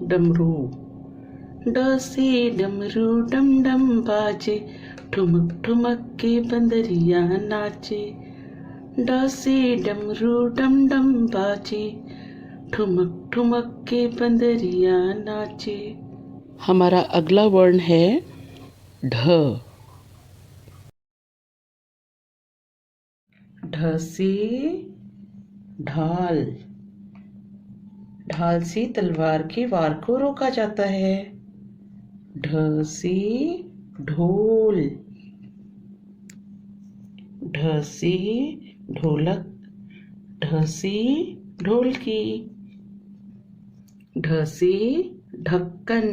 डमरू। ड से डमरू डम डम बाजे, ठुमक ठुमक के बंदरिया नाचे। ड से डमरू डम डम बाजे, ठुमक ठुमक के बंदरिया नाचे। हमारा अगला वर्ण है ढ। ढ से ढाल। ढाल से तलवार के वार को रोका जाता है। ढ से ढोल। ढ से ढोलक। ढ से ढोलकी। ढ से ढक्कन।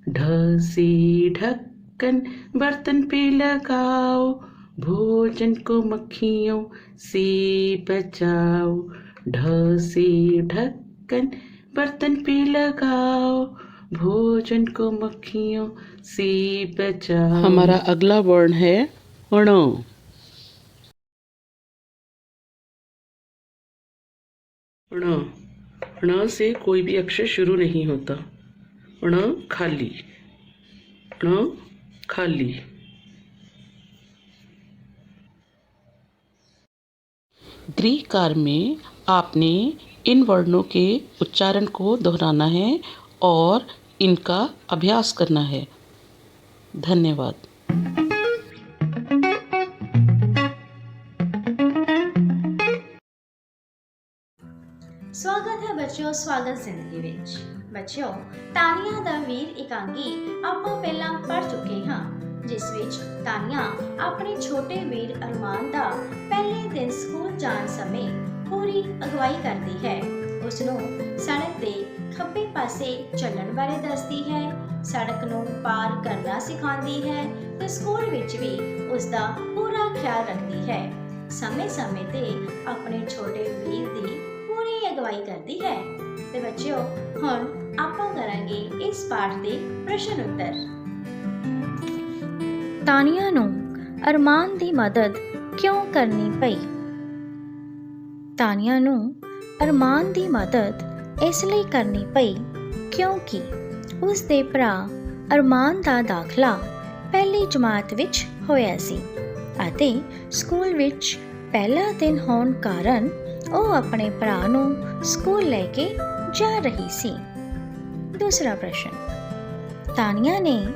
ढ से ढक्कन, बर्तन पे लगाओ, भोजन को मक्खियों से बचाओ। ढ से ढक्कन, बर्तन पे लगाओ, भोजन को मक्खियों से बचाओ। हमारा अगला वर्ण है ण। ण। ण से कोई भी अक्षर शुरू नहीं होता। ण खाली। ण खाली। गृह कार्य में आपने इन वर्णों के उच्चारण को दोहराना है और इनका अभ्यास करना है। धन्यवाद। स्वागत है बच्चों स्वागत जिंदगी विच। बच्चों तानिया दा वीर एकांगी ਆਪਾਂ ਪਹਿਲਾਂ ਪੜ ਚੁੱਕੇ ਹਾਂ, ਜਿਸ ਵਿੱਚ ਤਾਨੀਆ ਆਪਣੇ ਛੋਟੇ ਵੀਰ ਅਰਮਾਨ ਦਾ ਪਹਿਲੇ ਦਿਨ ਸਕੂਲ ਜਾਣ ਸਮੇਂ ਪੂਰੀ ਅਗਵਾਈ ਕਰਦੀ ਹੈ। ਉਸ ਨੂੰ ਸੜਕ ਦੇ ਖੱਬੇ ਪਾਸੇ ਚੱਲਣ ਬਾਰੇ ਦੱਸਦੀ ਹੈ, ਸੜਕ ਨੂੰ ਪਾਰ ਕਰਨਾ ਸਿਖਾਉਂਦੀ ਹੈ ਤੇ ਸਕੂਲ ਵਿੱਚ ਵੀ ਉਸ ਦਾ ਪੂਰਾ ਖਿਆਲ ਰੱਖਦੀ ਹੈ। ਸਮੇਂ-ਸਮੇਂ ਤੇ ਆਪਣੇ ਛੋਟੇ ਵੀਰ ਦੀ ਪੂਰੀ ਅਗਵਾਈ ਕਰਦੀ ਹੈ। ਤੇ ਬੱਚਿਓ ਹੁਣ ਆਪਾਂ ਕਰਾਂਗੇ ਇਸ ਪਾਠ ਦੇ ਪ੍ਰਸ਼ਨ ਉੱਤਰ। ਤਾਨੀਆ ਨੂੰ ਅਰਮਾਨ ਦੀ ਮਦਦ ਕਿਉਂ ਕਰਨੀ ਪਈ? ਤਾਨੀਆ ਨੂੰ ਅਰਮਾਨ ਦੀ ਮਦਦ ਇਸ ਲਈ ਕਰਨੀ ਪਈ ਕਿਉਂਕਿ ਉਸ ਦੇ ਭਰਾ ਅਰਮਾਨ ਦਾ ਦਾਖਲਾ ਪਹਿਲੀ ਜਮਾਤ ਵਿੱਚ ਹੋਇਆ ਸੀ ਅਤੇ ਸਕੂਲ ਵਿੱਚ ਪਹਿਲਾ ਦਿਨ ਹੋਣ ਕਾਰਨ ਉਹ ਆਪਣੇ ਭਰਾ ਨੂੰ ਸਕੂਲ ਲੈ ਕੇ ਜਾ ਰਹੀ ਸੀ। ਦੂਸਰਾ ਪ੍ਰਸ਼ਨ, ਤਾਨੀਆ ਨੇ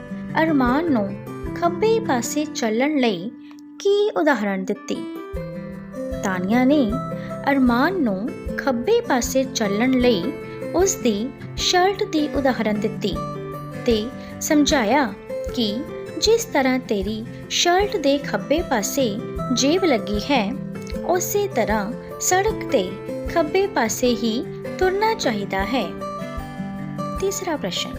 ਅਰਮਾਨ ਨੂੰ ਖੱਬੇ ਪਾਸੇ ਚੱਲਣ ਲਈ ਕੀ ਉਦਾਹਰਣ ਦਿੱਤੀ? ਤਾਨੀਆ ਨੇ ਅਰਮਾਨ ਨੂੰ ਖੱਬੇ ਪਾਸੇ ਚੱਲਣ ਲਈ ਉਸ ਦੀ ਸ਼ਰਟ ਦੀ ਉਦਾਹਰਣ ਦਿੱਤੀ ਤੇ ਸਮਝਾਇਆ ਕਿ ਜਿਸ ਤਰ੍ਹਾਂ ਤੇਰੀ ਸ਼ਰਟ ਦੇ ਖੱਬੇ ਪਾਸੇ ਜੇਬ ਲੱਗੀ ਹੈ, ਉਸੇ ਤਰ੍ਹਾਂ ਸੜਕ ਤੇ ਖੱਬੇ ਪਾਸੇ ਹੀ ਤੁਰਨਾ ਚਾਹੀਦਾ ਹੈ। ਤੀਸਰਾ ਪ੍ਰਸ਼ਨ,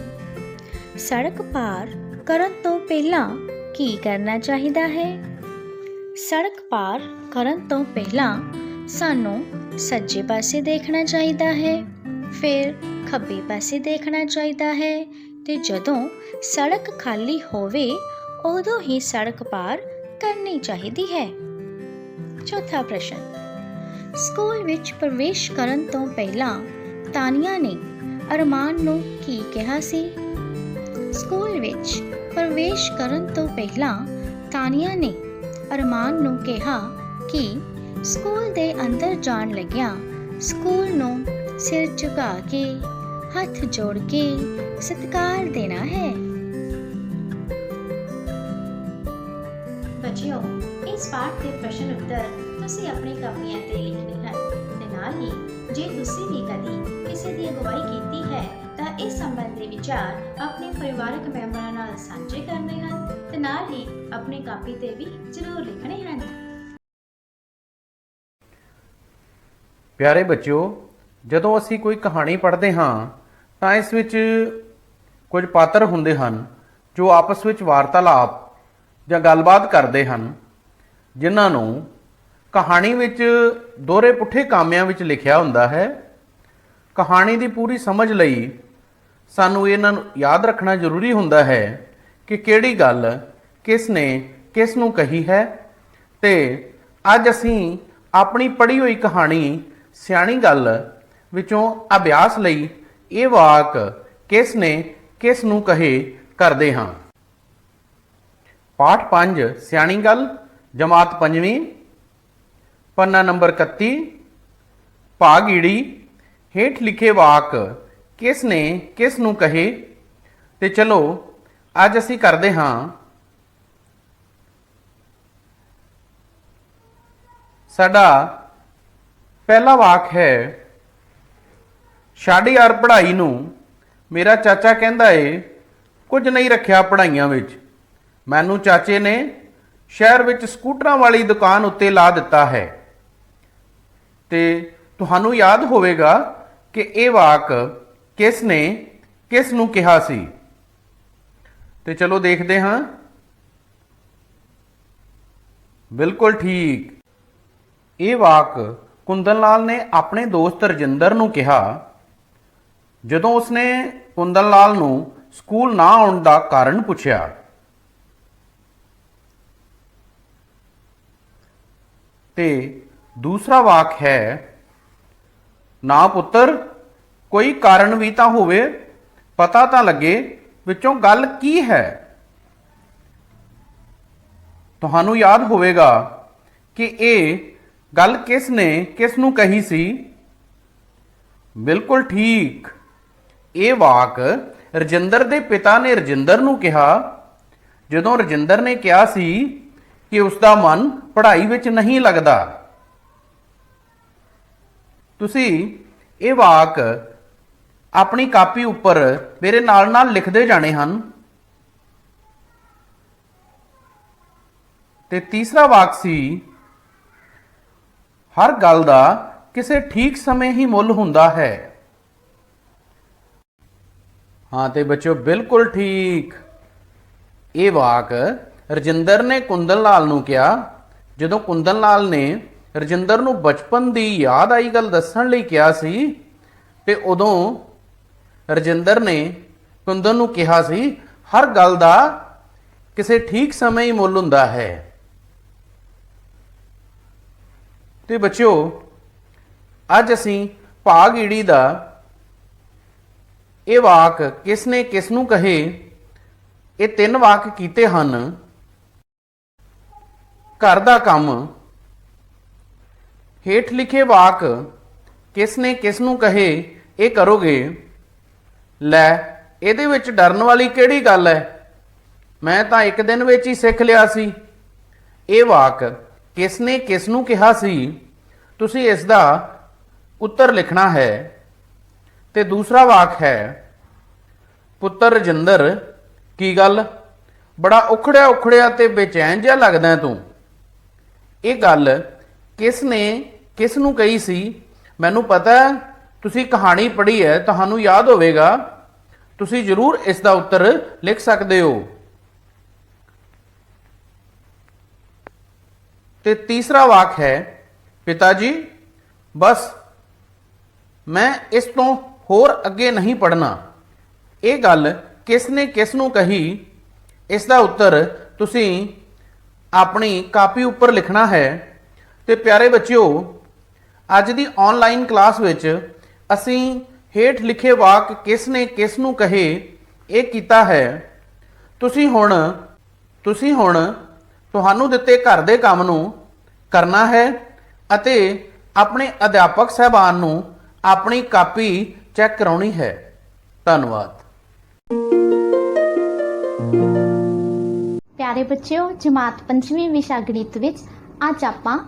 ਸੜਕ ਪਾਰ ਕਰਨ ਤੋਂ ਪਹਿਲਾਂ ਕੀ ਕਰਨਾ ਚਾਹੀਦਾ ਹੈ? ਸੜਕ ਪਾਰ ਕਰਨ ਤੋਂ ਪਹਿਲਾਂ ਸਾਨੂੰ ਸੱਜੇ ਪਾਸੇ ਦੇਖਣਾ ਚਾਹੀਦਾ ਹੈ, ਫਿਰ ਖੱਬੇ ਪਾਸੇ ਦੇਖਣਾ ਚਾਹੀਦਾ ਹੈ ਤੇ ਜਦੋਂ ਸੜਕ ਖਾਲੀ ਹੋਵੇ ਉਦੋਂ ਹੀ ਸੜਕ ਪਾਰ ਕਰਨੀ ਚਾਹੀਦੀ ਹੈ। ਚੌਥਾ ਪ੍ਰਸ਼ਨ, ਸਕੂਲ ਵਿੱਚ ਪ੍ਰਵੇਸ਼ ਕਰਨ ਤੋਂ ਪਹਿਲਾਂ ਤਾਨੀਆ ਨੇ ਅਰਮਾਨ ਨੂੰ ਕੀ ਕਿਹਾ ਸੀ? ਸਕੂਲ ਵਿੱਚ ਪ੍ਰਵੇਸ਼ ਕਰਨ ਤੋਂ ਪਹਿਲਾਂ ਤਾਨੀਆ ਨੇ ਅਰਮਾਨ ਨੂੰ ਕਿਹਾ ਕਿ ਸਕੂਲ ਦੇ ਅੰਦਰ ਜਾਣ ਲੱਗਿਆਂ ਸਕੂਲ ਨੂੰ ਸਿਰ ਝੁਕਾ ਕੇ ਹੱਥ ਜੋੜ ਕੇ ਸਤਿਕਾਰ ਦੇਣਾ ਹੈ। ਬੱਚਿਓ, ਇਸ ਪਾਠ ਦੇ ਪ੍ਰਸ਼ਨ ਉੱਤਰ ਤੁਸੀਂ ਆਪਣੀ ਕਾਪੀਆਂ ਤੇ ਲਿਖਣੇ ਹਨ ਤੇ ਨਾਲ ਹੀ ਜੇ ਤੁਸੀਂ ਵੀ ਕਦੀ ਕਿਸੇ ਦੀ ਅਗਵਾਈ ਕੀਤੀ ਹੈ ਤਾਂ ਇਸ ਸੰਬੰਧ ਦੇ ਵਿਚਾਰ ਆਪਣੇ ਪਰਿਵਾਰਕ ਮੈਂਬਰਾਂ ਨਾਲ ਸਾਂਝੇ ਕਰਨੇ ਹਨ ਤੇ ਨਾਲ ਹੀ ਆਪਣੀ ਕਾਪੀ ਤੇ ਵੀ ਜ਼ਰੂਰ ਲਿਖਣੇ ਹਨ। ਪਿਆਰੇ ਬੱਚਿਓ, ਜਦੋਂ ਅਸੀਂ ਕੋਈ ਕਹਾਣੀ ਪੜ੍ਹਦੇ ਹਾਂ ਤਾਂ ਇਸ ਵਿੱਚ ਕੁਝ ਪਾਤਰ ਹੁੰਦੇ ਹਨ ਜੋ ਆਪਸ ਵਿੱਚ ਵਾਰਤਾਲਾਪ ਜਾਂ ਗੱਲਬਾਤ ਕਰਦੇ ਹਨ, ਜਿਨ੍ਹਾਂ ਨੂੰ ਕਹਾਣੀ ਵਿੱਚ ਦੋਹਰੇ ਪੁੱਠੇ ਕਾਮਿਆਂ ਵਿੱਚ ਲਿਖਿਆ ਹੁੰਦਾ ਹੈ। ਕਹਾਣੀ ਦੀ ਪੂਰੀ ਸਮਝ ਲਈ ਸਾਨੂੰ ਇਹਨਾਂ ਨੂੰ ਯਾਦ ਰੱਖਣਾ ਜ਼ਰੂਰੀ ਹੁੰਦਾ ਹੈ ਕਿ ਕਿਹੜੀ ਗੱਲ ਕਿਸ ਨੇ ਕਿਸ ਨੂੰ ਕਹੀ ਹੈ। ਤੇ ਅੱਜ ਅਸੀਂ ਆਪਣੀ ਪੜ੍ਹੀ ਹੋਈ ਕਹਾਣੀ ਸਿਆਣੀ ਗੱਲ ਵਿੱਚੋਂ ਅਭਿਆਸ ਲਈ ਇਹ ਵਾਕ ਕਿਸ ਨੇ ਕਿਸ ਨੂੰ ਕਹੇ ਕਰਦੇ ਹਾਂ। ਪਾਠ 5 ਸਿਆਣੀ ਗੱਲ, ਜਮਾਤ 5ਵੀਂ, ਪੰਨਾ ਨੰਬਰ 31, ਭਾਗ ਈੜੀ। ਹੇਠ ਲਿਖੇ ਵਾਕ ਕਿਸ ਨੇ ਕਿਸ ਨੂੰ ਕਹੇ। ਤੇ ਚਲੋ ਅੱਜ ਅਸੀਂ ਕਰਦੇ ਹਾਂ। ਸਾਡਾ ਪਹਿਲਾ ਵਾਕ ਹੈ, ਛੱਡ ਯਾਰ ਪੜ੍ਹਾਈ ਨੂੰ, ਮੇਰਾ ਚਾਚਾ ਕਹਿੰਦਾ ਏ ਕੁਝ ਨਹੀਂ ਰੱਖਿਆ ਪੜ੍ਹਾਈਆਂ ਵਿੱਚ। ਮੈਨੂੰ ਚਾਚੇ ਨੇ ਸ਼ਹਿਰ ਵਿੱਚ ਸਕੂਟਰਾਂ ਵਾਲੀ ਦੁਕਾਨ ਉੱਤੇ ਲਾ ਦਿੱਤਾ ਹੈ। ਤੇ ਤੁਹਾਨੂੰ ਯਾਦ ਹੋਵੇਗਾ ਕਿ ਇਹ ਵਾਕ ਕਿਸ ਨੇ ਕਿਸ ਨੂੰ ਕਿਹਾ ਸੀ। ਤੇ ਚਲੋ ਦੇਖਦੇ ਹਾਂ। ਬਿਲਕੁਲ ਠੀਕ, ਇਹ ਵਾਕ ਕੁੰਦਨ ਲਾਲ ਨੇ ਆਪਣੇ ਦੋਸਤ ਰਜਿੰਦਰ ਨੂੰ ਕਿਹਾ ਜਦੋਂ ਉਸਨੇ ਕੁੰਦਨ ਲਾਲ ਨੂੰ ਸਕੂਲ ਨਾ ਆਉਣ ਦਾ ਕਾਰਨ ਪੁੱਛਿਆ। ਤੇ ਦੂਸਰਾ ਵਾਕ ਹੈ, ਨਾ ਪੁੱਤਰ, ਕੋਈ ਕਾਰਨ ਵੀ ਤਾਂ ਹੋਵੇ, ਪਤਾ ਤਾਂ ਲੱਗੇ ਵਿੱਚੋਂ ਗੱਲ ਕੀ ਹੈ। ਤੁਹਾਨੂੰ ਯਾਦ ਹੋਵੇਗਾ ਕਿ ਇਹ ਗੱਲ ਕਿਸ ਨੇ ਕਿਸ ਨੂੰ ਕਹੀ ਸੀ। ਬਿਲਕੁਲ ਠੀਕ, ਇਹ ਵਾਕ ਰਜਿੰਦਰ ਦੇ ਪਿਤਾ ਨੇ ਰਜਿੰਦਰ ਨੂੰ ਕਿਹਾ ਜਦੋਂ ਰਜਿੰਦਰ ਨੇ ਕਿਹਾ ਸੀ ਕਿ ਉਸ ਦਾ ਮਨ ਪੜ੍ਹਾਈ ਵਿੱਚ ਨਹੀਂ ਲੱਗਦਾ। ਤੁਸੀਂ ਇਹ ਵਾਕ ਆਪਣੀ ਕਾਪੀ ਉੱਪਰ ਮੇਰੇ ਨਾਲ ਨਾਲ ਲਿਖਦੇ ਜਾਣੇ ਹਨ। ਤੇ ਤੀਸਰਾ ਵਾਕ ਸੀ, ਹਰ ਗੱਲ ਦਾ ਕਿਸੇ ਠੀਕ ਸਮੇਂ ਹੀ ਮੁੱਲ ਹੁੰਦਾ ਹੈ। ਹਾਂ ਤੇ ਬੱਚਿਓ, ਬਿਲਕੁਲ ਠੀਕ, ਇਹ ਵਾਕ ਰਜਿੰਦਰ ਨੇ ਕੁੰਦਨ ਲਾਲ ਨੂੰ ਕਿਹਾ ਜਦੋਂ ਕੁੰਦਨ ਲਾਲ ਨੇ ਰਜਿੰਦਰ ਨੂੰ ਬਚਪਨ ਦੀ ਯਾਦ ਆਈ ਗੱਲ ਦੱਸਣ ਲਈ ਕਿਹਾ ਸੀ। ਤੇ ਉਦੋਂ ਰਜਿੰਦਰ ਨੇ ਕੁੰਦਨ ਨੂੰ ਕਿਹਾ ਸੀ, ਹਰ ਗੱਲ ਦਾ ਕਿਸੇ ਠੀਕ ਸਮੇਂ ਹੀ ਮੁੱਲ ਹੁੰਦਾ ਹੈ। ਤੇ ਬੱਚਿਓ, ਅੱਜ ਅਸੀਂ ਭਾਗ ਈੜੀ ਦਾ ਇਹ ਵਾਕ ਕਿਸ ਨੇ ਕਿਸ ਨੂੰ ਕਹੇ, ਇਹ 3 ਵਾਕ ਕੀਤੇ ਹਨ। ਘਰ ਦਾ ਕੰਮ, ਹੇਠ ਲਿਖੇ ਵਾਕ ਕਿਸ ਨੇ ਕਿਸ ਨੂੰ ਕਹੇ ਇਹ ਕਰੋਗੇ। ਲੈ, ਇਹਦੇ ਵਿੱਚ ਡਰਨ ਵਾਲੀ ਕਿਹੜੀ ਗੱਲ ਹੈ, ਮੈਂ ਤਾਂ ਇੱਕ ਦਿਨ ਵਿੱਚ ਹੀ ਸਿੱਖ ਲਿਆ ਸੀ। ਇਹ ਵਾਕ ਕਿਸ ਨੇ ਕਿਸ ਨੂੰ ਕਿਹਾ ਸੀ, ਤੁਸੀਂ ਇਸ ਦਾ ਉੱਤਰ ਲਿਖਣਾ ਹੈ। ਤੇ ਦੂਸਰਾ ਵਾਕ ਹੈ, ਪੁੱਤਰ ਰਜਿੰਦਰ, ਕੀ ਗੱਲ ਬੜਾ ਉਖੜਿਆ ਉਖੜਿਆ ਤੇ ਬੇਚੈਨ ਜਿਹਾ ਲੱਗਦਾ ਤੂੰ। ਇਹ ਗੱਲ ਕਿਸ ਨੇ ਕਿਸ ਨੂੰ ਕਹੀ ਸੀ। ਮੈਨੂੰ ਪਤਾ ਤੁਸੀਂ ਕਹਾਣੀ ਪੜ੍ਹੀ ਹੈ, ਤੁਹਾਨੂੰ ਯਾਦ ਹੋਵੇਗਾ। ਤੁਸੀਂ ਜ਼ਰੂਰ ਇਸ ਦਾ ਉੱਤਰ ਲਿਖ ਸਕਦੇ ਹੋ। ਤੇ ਤੀਸਰਾ ਵਾਕ ਹੈ ਪਿਤਾ ਜੀ ਬਸ ਮੈਂ ਇਸ ਤੋਂ ਹੋਰ ਅੱਗੇ ਨਹੀਂ ਪੜ੍ਹਨਾ। ਇਹ ਗੱਲ ਕਿਸ ਨੇ ਕਿਸ ਨੂੰ ਕਹੀ, ਇਸ ਦਾ ਉੱਤਰ ਤੁਸੀਂ ਆਪਣੀ ਕਾਪੀ ਉੱਪਰ ਲਿਖਣਾ ਹੈ। ਤੇ ਪਿਆਰੇ ਬੱਚਿਓ, ਅੱਜ ਦੀ ਆਨਲਾਈਨ ਕਲਾਸ ਵਿੱਚ ਅਸੀਂ ਹੇਠ ਲਿਖੇ ਵਾਕ ਕਿਸ ਨੇ ਕਿਸ ਨੂੰ ਕਹੇ ਇਹ ਕੀਤਾ ਹੈ। ਤੁਸੀਂ ਹੁਣ ਤੁਹਾਨੂੰ ਦਿੱਤੇ ਘਰ ਦੇ ਕੰਮ ਨੂੰ ਕਰਨਾ ਹੈ ਅਤੇ ਆਪਣੇ ਅਧਿਆਪਕ ਸਹਿਬਾਨ ਨੂੰ ਆਪਣੀ ਕਾਪੀ ਚੈੱਕ ਕਰਾਉਣੀ ਹੈ। ਧੰਨਵਾਦ। ਪਿਆਰੇ ਬੱਚਿਓ, ਜਮਾਤ 5ਵੀਂ ਵਿਸ਼ਾ ਗਣਿਤ ਵਿੱਚ ਅੱਜ ਆਪਾਂ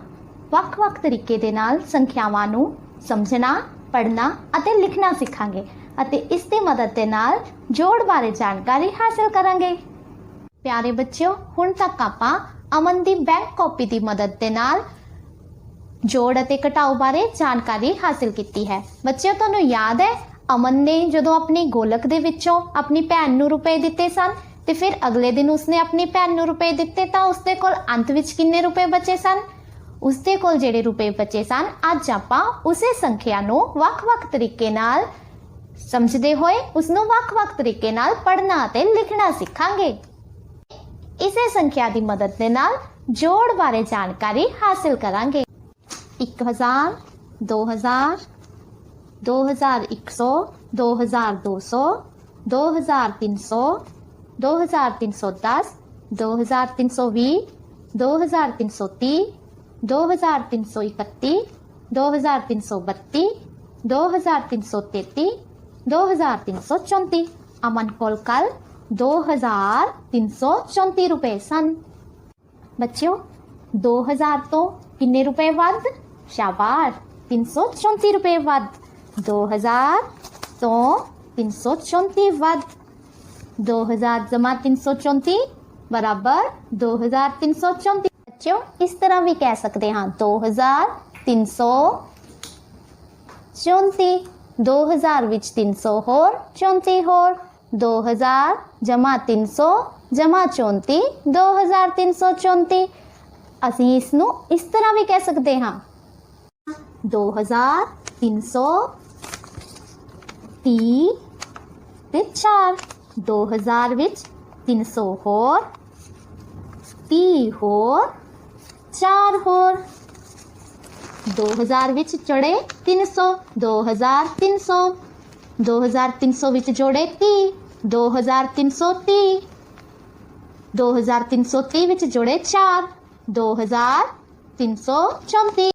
ਵੱਖ-ਵੱਖ ਤਰੀਕੇ ਦੇ ਨਾਲ ਸੰਖਿਆਵਾਂ ਨੂੰ ਸਮਝਣਾ, ਪੜ੍ਹਨਾ ਅਤੇ ਲਿਖਣਾ ਸਿੱਖਾਂਗੇ ਅਤੇ ਇਸ ਦੀ ਮਦਦ ਦੇ ਨਾਲ ਜੋੜ ਬਾਰੇ ਜਾਣਕਾਰੀ ਹਾਸਲ ਕਰਾਂਗੇ। ਪਿਆਰੇ ਬੱਚਿਓ, ਹੁਣ ਤੱਕ ਆਪਾਂ ਅਮਨ ਦੀ ਬੈਂਕ ਕਾਪੀ ਦੀ ਮਦਦ ਦੇ ਨਾਲ ਜੋੜ ਅਤੇ ਘਟਾਓ ਬਾਰੇ ਜਾਣਕਾਰੀ ਹਾਸਲ ਕੀਤੀ ਹੈ। ਬੱਚਿਓ, ਤੁਹਾਨੂੰ ਯਾਦ ਹੈ ਅਮਨ ਨੇ ਜਦੋਂ ਆਪਣੀ ਗੋਲਕ ਦੇ ਵਿੱਚੋਂ ਆਪਣੀ ਭੈਣ ਨੂੰ ਰੁਪਏ ਦਿੱਤੇ ਸਨ ਤੇ ਫਿਰ ਅਗਲੇ ਦਿਨ ਉਸਨੇ ਆਪਣੀ ਭੈਣ ਨੂੰ ਰੁਪਏ ਦਿੱਤੇ ਤਾਂ ਉਸਦੇ ਕੋਲ ਅੰਤ ਵਿੱਚ ਕਿੰਨੇ ਰੁਪਏ ਬਚੇ ਸਨ? ਉਸਦੇ ਕੋਲ ਜਿਹੜੇ ਰੁਪਏ ਬਚੇ ਸਨ, ਅੱਜ ਆਪਾਂ ਉਸੇ ਸੰਖਿਆ ਨੂੰ ਵੱਖ-ਵੱਖ ਤਰੀਕੇ ਨਾਲ ਸਮਝਦੇ ਹੋਏ ਉਸਨੂੰ ਵੱਖ-ਵੱਖ ਤਰੀਕੇ ਨਾਲ ਪੜ੍ਹਨਾ ਅਤੇ ਲਿਖਣਾ ਸਿੱਖਾਂਗੇ। ਇਸੇ ਸੰਖਿਆ ਦੀ ਮਦਦ ਦੇ ਨਾਲ ਜੋੜ ਬਾਰੇ ਜਾਣਕਾਰੀ ਹਾਸਲ ਕਰਾਂਗੇ। 1000, 2000, 2100, 2200, 2300, 2310, 2320, 2330, 2331, 2332, 2333, 2334। ਅਮਨ ਕੋਲ ਕੱਲ 2334 ਰੁਪਏ ਸਨ। ਬੱਚਿਓ, 2000 ਤੋਂ ਕਿੰਨੇ ਰੁਪਏ ਵੱਧ? ਸ਼ਾਬਾਸ਼, 334 ਰੁਪਏ ਵੱਧ। 2000 ਤੋਂ 334 ਵੱਧ। 2000 ਜਮਾ 334 ਬਰਾਬਰ 2334। ਬੱਚਿਓ, ਇਸ ਤਰ੍ਹਾਂ ਵੀ ਕਹਿ ਸਕਦੇ ਹਾਂ 2334। 2000 ਵਿੱਚ 300 ਹੋਰ 34 ਹੋਰ। 2000 ਜਮਾ 300 ਜਮਾ 34 2334। ਅਸੀਂ ਇਸ ਨੂੰ ਇਸ ਤਰ੍ਹਾਂ ਵੀ ਕਹਿ ਸਕਦੇ ਹਾਂ 2330 ਤੇ 4। 2000 ਵਿੱਚ 300 ਹੋਰ 30 ਹੋਰ 4 ਹੋਰ। 2000 ਵਿੱਚ ਜੋੜੇ 300 2300। 2300 ਵਿੱਚ ਜੋੜੇ 30 2330। 2330 ਵਿੱਚ ਜੋੜੇ 4 2334।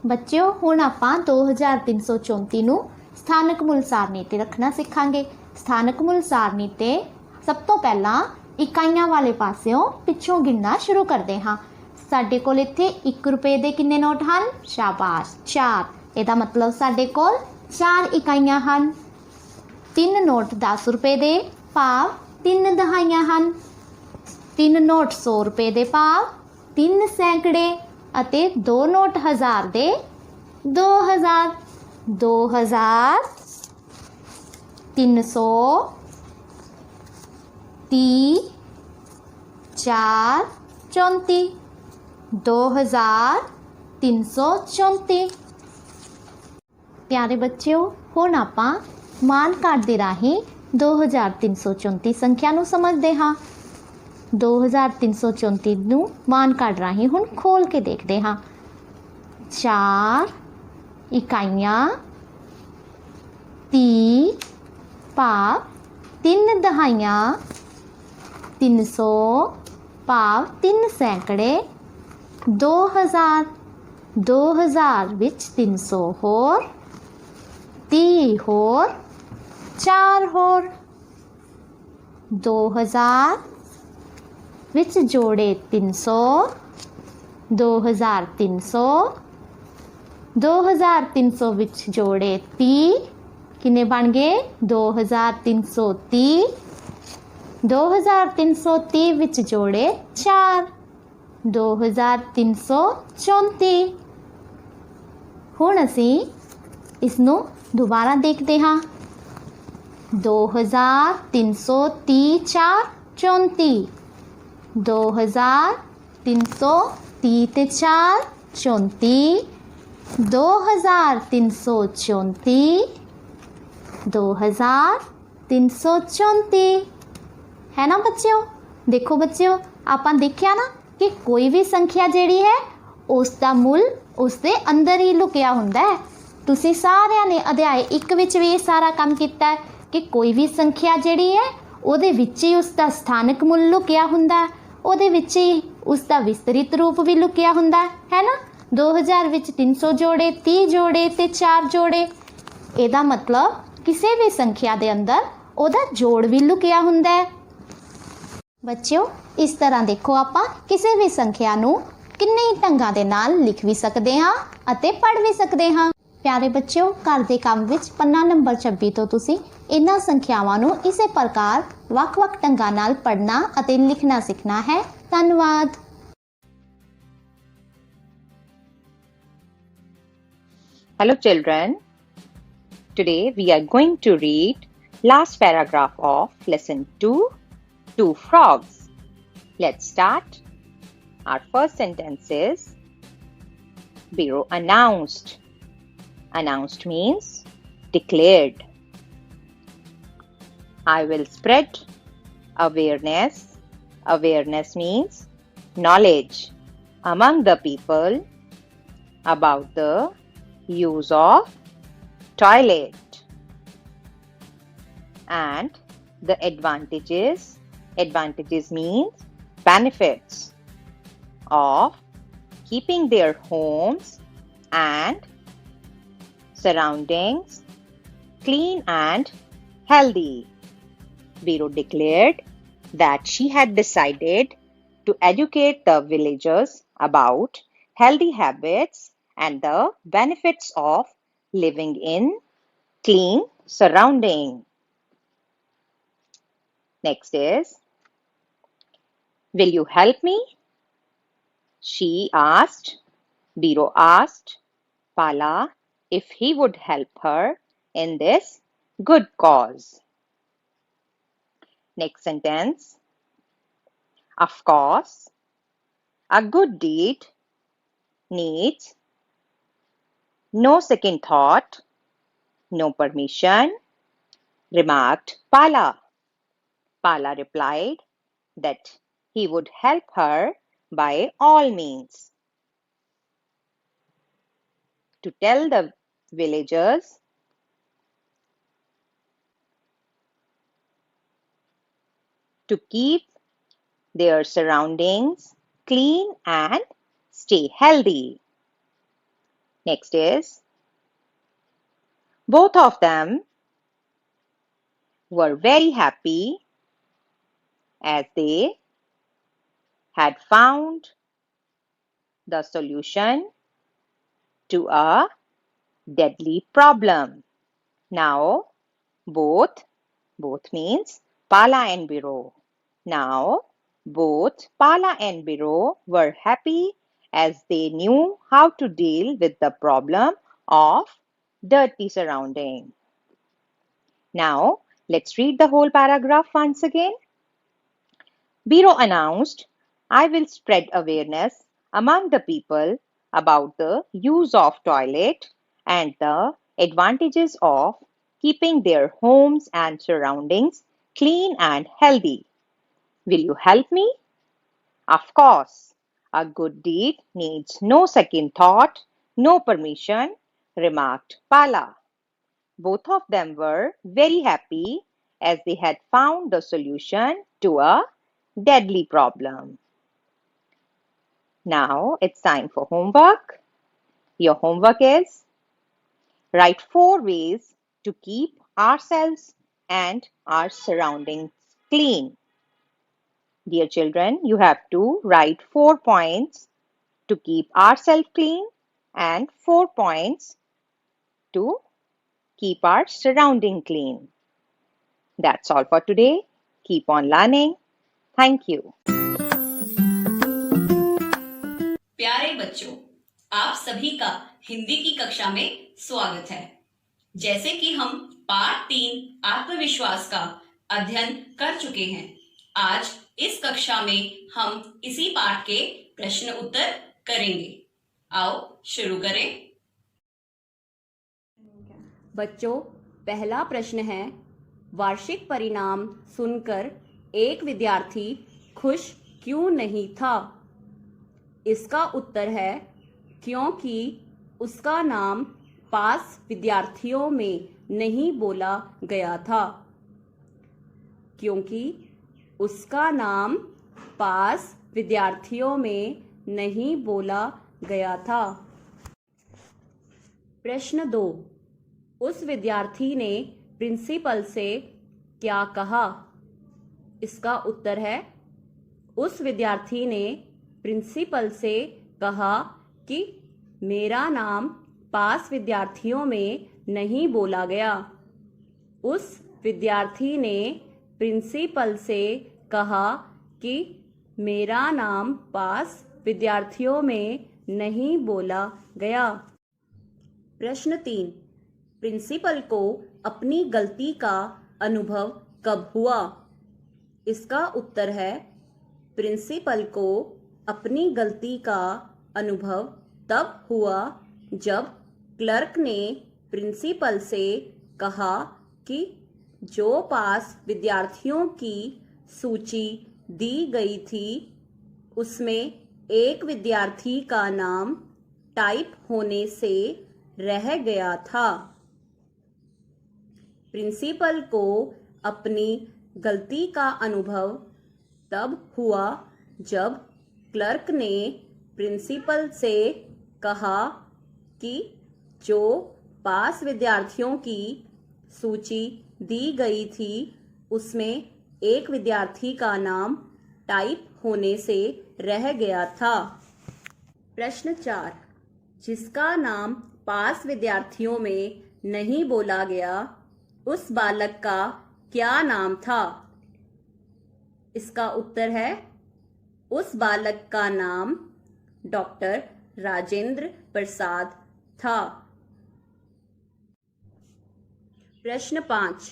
ਬੱਚਿਓ, ਹੁਣ ਆਪਾਂ 2334 ਨੂੰ ਸਥਾਨਕ ਮੁੱਲ ਸਾਰਣੀ ਤੇ ਰੱਖਣਾ ਸਿੱਖਾਂਗੇ। ਸਥਾਨਕ ਮੁੱਲ ਸਾਰਣੀ ਤੇ ਸਭ ਤੋਂ ਪਹਿਲਾਂ ਇਕਾਈਆਂ ਵਾਲੇ ਪਾਸਿਓਂ ਪਿੱਛੋਂ ਗਿਣਨਾ ਸ਼ੁਰੂ ਕਰਦੇ ਹਾਂ। ਸਾਡੇ ਕੋਲ ਇੱਥੇ 1 ਰੁਪਏ ਦੇ ਕਿੰਨੇ ਨੋਟ ਹਨ? ਸ਼ਾਬਾਸ਼, 4। ਇਹਦਾ ਮਤਲਬ ਸਾਡੇ ਕੋਲ 4 ਇਕਾਈਆਂ ਹਨ। 3 ਨੋਟ 10 ਰੁਪਏ ਦੇ ਭਾਵ 3 ਦਹਾਈਆਂ ਹਨ। 3 ਨੋਟ 100 ਰੁਪਏ ਦੇ ਭਾਵ 3 ਸੈਂਕੜੇ ਅਤੇ 2 ਨੋਟ 1000 ਦੇ 2000। 2000 300 30 4 34। 2334। ਪਿਆਰੇ ਬੱਚਿਓ, ਹੁਣ ਆਪਾਂ ਮਾਨ ਕਾਰਡ ਦੇ ਰਾਹੀਂ 2334 ਸੰਖਿਆ ਨੂੰ ਸਮਝਦੇ ਹਾਂ। 2334 ਨੂੰ ਮਾਨ ਕਾਰਡ ਰਾਹੀਂ ਹੁਣ ਖੋਲ ਕੇ ਦੇਖਦੇ ਹਾਂ। 4 ਇਕਾਈਆਂ 30 ਭਾਵ 3 ਦਹਾਈਆਂ 300 ਭਾਵ 3 ਸੈਂਕੜੇ 2000। 2000 ਵਿੱਚ 300 ਹੋਰ 30 ਹੋਰ 4 ਹੋਰ। 2000 ਵਿੱਚ ਜੋੜੇ 300 2300। 2300 ਵਿੱਚ ਜੋੜੇ 30 ਕਿੰਨੇ ਬਣ ਗਏ? 2330। 2330 ਵਿੱਚ ਜੋੜੇ 4 2334। ਹੁਣ ਅਸੀਂ ਇਸ ਨੂੰ ਦੁਬਾਰਾ ਦੇਖਦੇ ਹਾਂ। 2330 4 34। 2330 30 ਤੇ 4 34 2334 2334 है ना बच्चों। देखो बच्चों ਆਪਾਂ ਦੇਖਿਆ ਨਾ ਕਿ ਕੋਈ ਵੀ ਸੰਖਿਆ ਜਿਹੜੀ ਹੈ ਉਸ ਦਾ ਮੁੱਲ ਉਸ ਦੇ ਅੰਦਰ ਹੀ ਲੁਕਿਆ ਹੁੰਦਾ ਹੈ। ਤੁਸੀਂ ਸਾਰਿਆਂ ਨੇ ਅਧਿਆਇ 1 ਵਿੱਚ ਵੀ ਇਹ ਸਾਰਾ ਕੰਮ ਕੀਤਾ ਹੈ ਕਿ ਕੋਈ ਵੀ ਸੰਖਿਆ ਜਿਹੜੀ ਹੈ ਉਹਦੇ ਵਿੱਚ ਹੀ ਉਸ ਦਾ ਸਥਾਨਕ ਮੁੱਲ ਲੁਕਿਆ ਹੁੰਦਾ ਹੈ, ਉਹਦੇ ਵਿੱਚ ਹੀ ਉਸ ਦਾ ਵਿਸਤ੍ਰਿਤ ਰੂਪ ਵੀ ਲੁਕਿਆ ਹੁੰਦਾ ਹੈ ਨਾ। 2000 ਵਿੱਚ 300 ਜੋੜੇ, 30 ਜੋੜੇ ਤੇ 4 ਜੋੜੇ। ਇਹਦਾ ਮਤਲਬ ਕਿਸੇ ਵੀ ਸੰਖਿਆ ਦੇ ਅੰਦਰ ਉਹਦਾ ਜੋੜ ਵੀ ਲੁਕਿਆ ਹੁੰਦਾ ਹੈ। ਬੱਚਿਓ ਇਸ ਤਰ੍ਹਾਂ ਦੇਖੋ ਆਪਾਂ ਕਿਸੇ ਵੀ ਸੰਖਿਆ ਨੂੰ ਕਿੰਨੇ ਢੰਗਾਂ ਦੇ ਨਾਲ ਲਿਖ ਵੀ ਸਕਦੇ ਹਾਂ ਅਤੇ ਪੜ੍ਹ ਵੀ ਸਕਦੇ ਹਾਂ। ਪਿਆਰੇ ਬੱਚਿਓ ਘਰ ਦੇ ਕੰਮ ਵਿੱਚ ਪੰਨਾ ਨੰਬਰ 26 ਤੋਂ ਤੁਸੀਂ ਇਹਨਾਂ ਸੰਖਿਆਵਾਂ ਨੂੰ ਇਸੇ ਪ੍ਰਕਾਰ ਵੱਖ-ਵੱਖ ਢੰਗਾਂ ਨਾਲ ਪੜ੍ਹਨਾ ਅਤੇ ਲਿਖਣਾ ਸਿੱਖਣਾ ਹੈ। ਧੰਨਵਾਦ। Hello children, today we are going to read last paragraph of lesson 2, Two Frogs. Let's start. Our first sentence is Biro announced. Announced means declared. I will spread awareness. Awareness means knowledge among the people about the use of toilet and the advantages. Advantages means benefits of keeping their homes and surroundings clean and healthy. Biro declared that she had decided to educate the villagers about healthy habits and the benefits of living in clean surroundings. Next is, will you help me? She asked. Biro asked Pala if he would help her in this good cause. Next sentence. Of course, a good deed needs no second thought, no permission, remarked Pala. Pala replied that he would help her by all means. To tell the villagers to keep their surroundings clean and stay healthy. Next is, both of them were very happy as they had found the solution to a deadly problem. Now, both means Pala and Biro. Now, both Pala and Biro were happy as they knew how to deal with the problem of dirty surrounding. Now, let's read the whole paragraph once again. Biro announced, I will spread awareness among the people about the use of toilet and the advantages of keeping their homes and surroundings clean and healthy. Will you help me? Of course, a good deed needs no second thought, no permission, remarked Pala. Both of them were very happy as they had found the solution to a deadly problem. Now it's time for homework. Your homework is write 4 ways to keep ourselves and our surroundings clean. Dear children, you have to write 4 points to keep ourselves clean and 4 points to keep our surrounding clean. That's all for today. Keep on learning. Thank you. प्यारे बच्चों, आप सभी का हिंदी की कक्षा में स्वागत है। जैसे कि हम पाठ 3 आत्मविश्वास का अध्ययन कर चुके हैं, आज इस कक्षा में हम इसी पाठ के प्रश्न उत्तर करेंगे। आओ शुरू करें। बच्चों, पहला प्रश्न है, वार्षिक परिणाम सुनकर एक विद्यार्थी खुश क्यों नहीं था? इसका उत्तर है क्योंकि उसका नाम पास विद्यार्थियों में नहीं बोला गया था। क्योंकि उसका नाम पास विद्यार्थियों में नहीं बोला गया था। प्रश्न 2, उस विद्यार्थी ने प्रिंसिपल से क्या कहा? इसका उत्तर है उस विद्यार्थी ने प्रिंसिपल से कहा कि मेरा नाम पास विद्यार्थियों में नहीं बोला गया। उस विद्यार्थी ने प्रिंसिपल से कहा कि मेरा नाम पास विद्यार्थियों में नहीं बोला गया। प्रश्न 3, प्रिंसिपल को अपनी गलती का अनुभव कब हुआ? इसका उत्तर है प्रिंसिपल को अपनी गलती का अनुभव तब हुआ जब क्लर्क ने प्रिंसिपल से कहा कि जो पास विद्यार्थियों की सूची दी गई थी उसमें एक विद्यार्थी का नाम टाइप होने से रह गया था। प्रिंसिपल को अपनी गलती का अनुभव तब हुआ जब क्लर्क ने प्रिंसिपल से कहा कि जो पास विद्यार्थियों की सूची दी गई थी उसमें एक विद्यार्थी का नाम टाइप होने से रह गया था। प्रश्न 4, जिसका नाम पास विद्यार्थियों में नहीं बोला गया उस बालक का क्या नाम था? इसका उत्तर है उस बालक का नाम डॉक्टर राजेंद्र प्रसाद था। प्रश्न 5,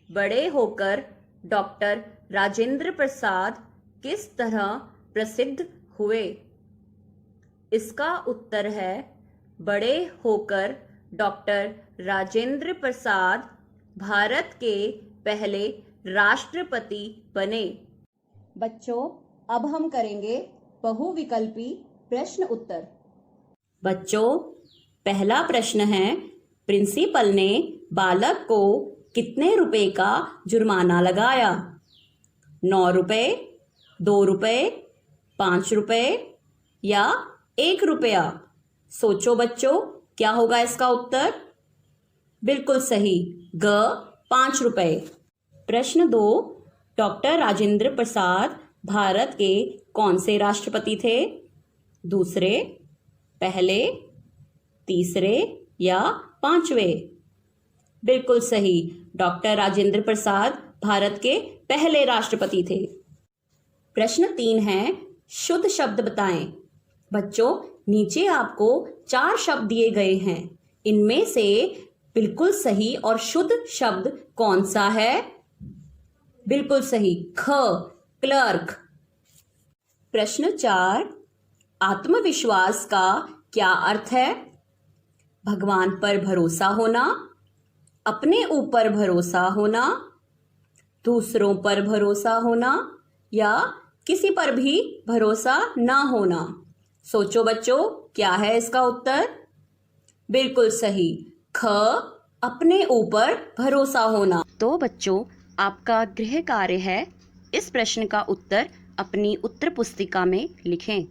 बड़े होकर डॉक्टर राजेंद्र प्रसाद किस तरह प्रसिद्ध हुए? इसका उत्तर है बड़े होकर डॉक्टर राजेंद्र प्रसाद भारत के पहले राष्ट्रपति बने। बच्चों, अब हम करेंगे बहुविकल्पी प्रश्न उत्तर। बच्चों, पहला प्रश्न है, प्रिंसिपल ने बालक को कितने रुपए का जुर्माना लगाया? 9 रुपए, 2 रुपए, 5 रुपए या 1 रुपया? सोचो बच्चों, क्या होगा इसका उत्तर? बिल्कुल सही, ग 5 रुपए। प्रश्न 2, डॉक्टर राजेंद्र प्रसाद भारत के कौन से राष्ट्रपति थे? दूसरे, पहले, तीसरे या 5वें? बिल्कुल सही, डॉक्टर राजेंद्र प्रसाद भारत के पहले राष्ट्रपति थे। प्रश्न 3 है, शुद्ध शब्द बताएं। बच्चों, नीचे आपको 4 शब्द दिए गए हैं, इनमें से बिल्कुल सही और शुद्ध शब्द कौन सा है? बिल्कुल सही, ख, क्लर्क। प्रश्न 4, आत्मविश्वास का क्या अर्थ है? भगवान पर भरोसा होना, अपने ऊपर भरोसा होना, दूसरों पर भरोसा होना या किसी पर भी भरोसा ना होना? सोचो बच्चों, क्या है इसका उत्तर? बिल्कुल सही, ख, अपने ऊपर भरोसा होना। तो बच्चों, आपका गृह कार्य है, इस प्रश्न का उत्तर अपनी उत्तर पुस्तिका में लिखें।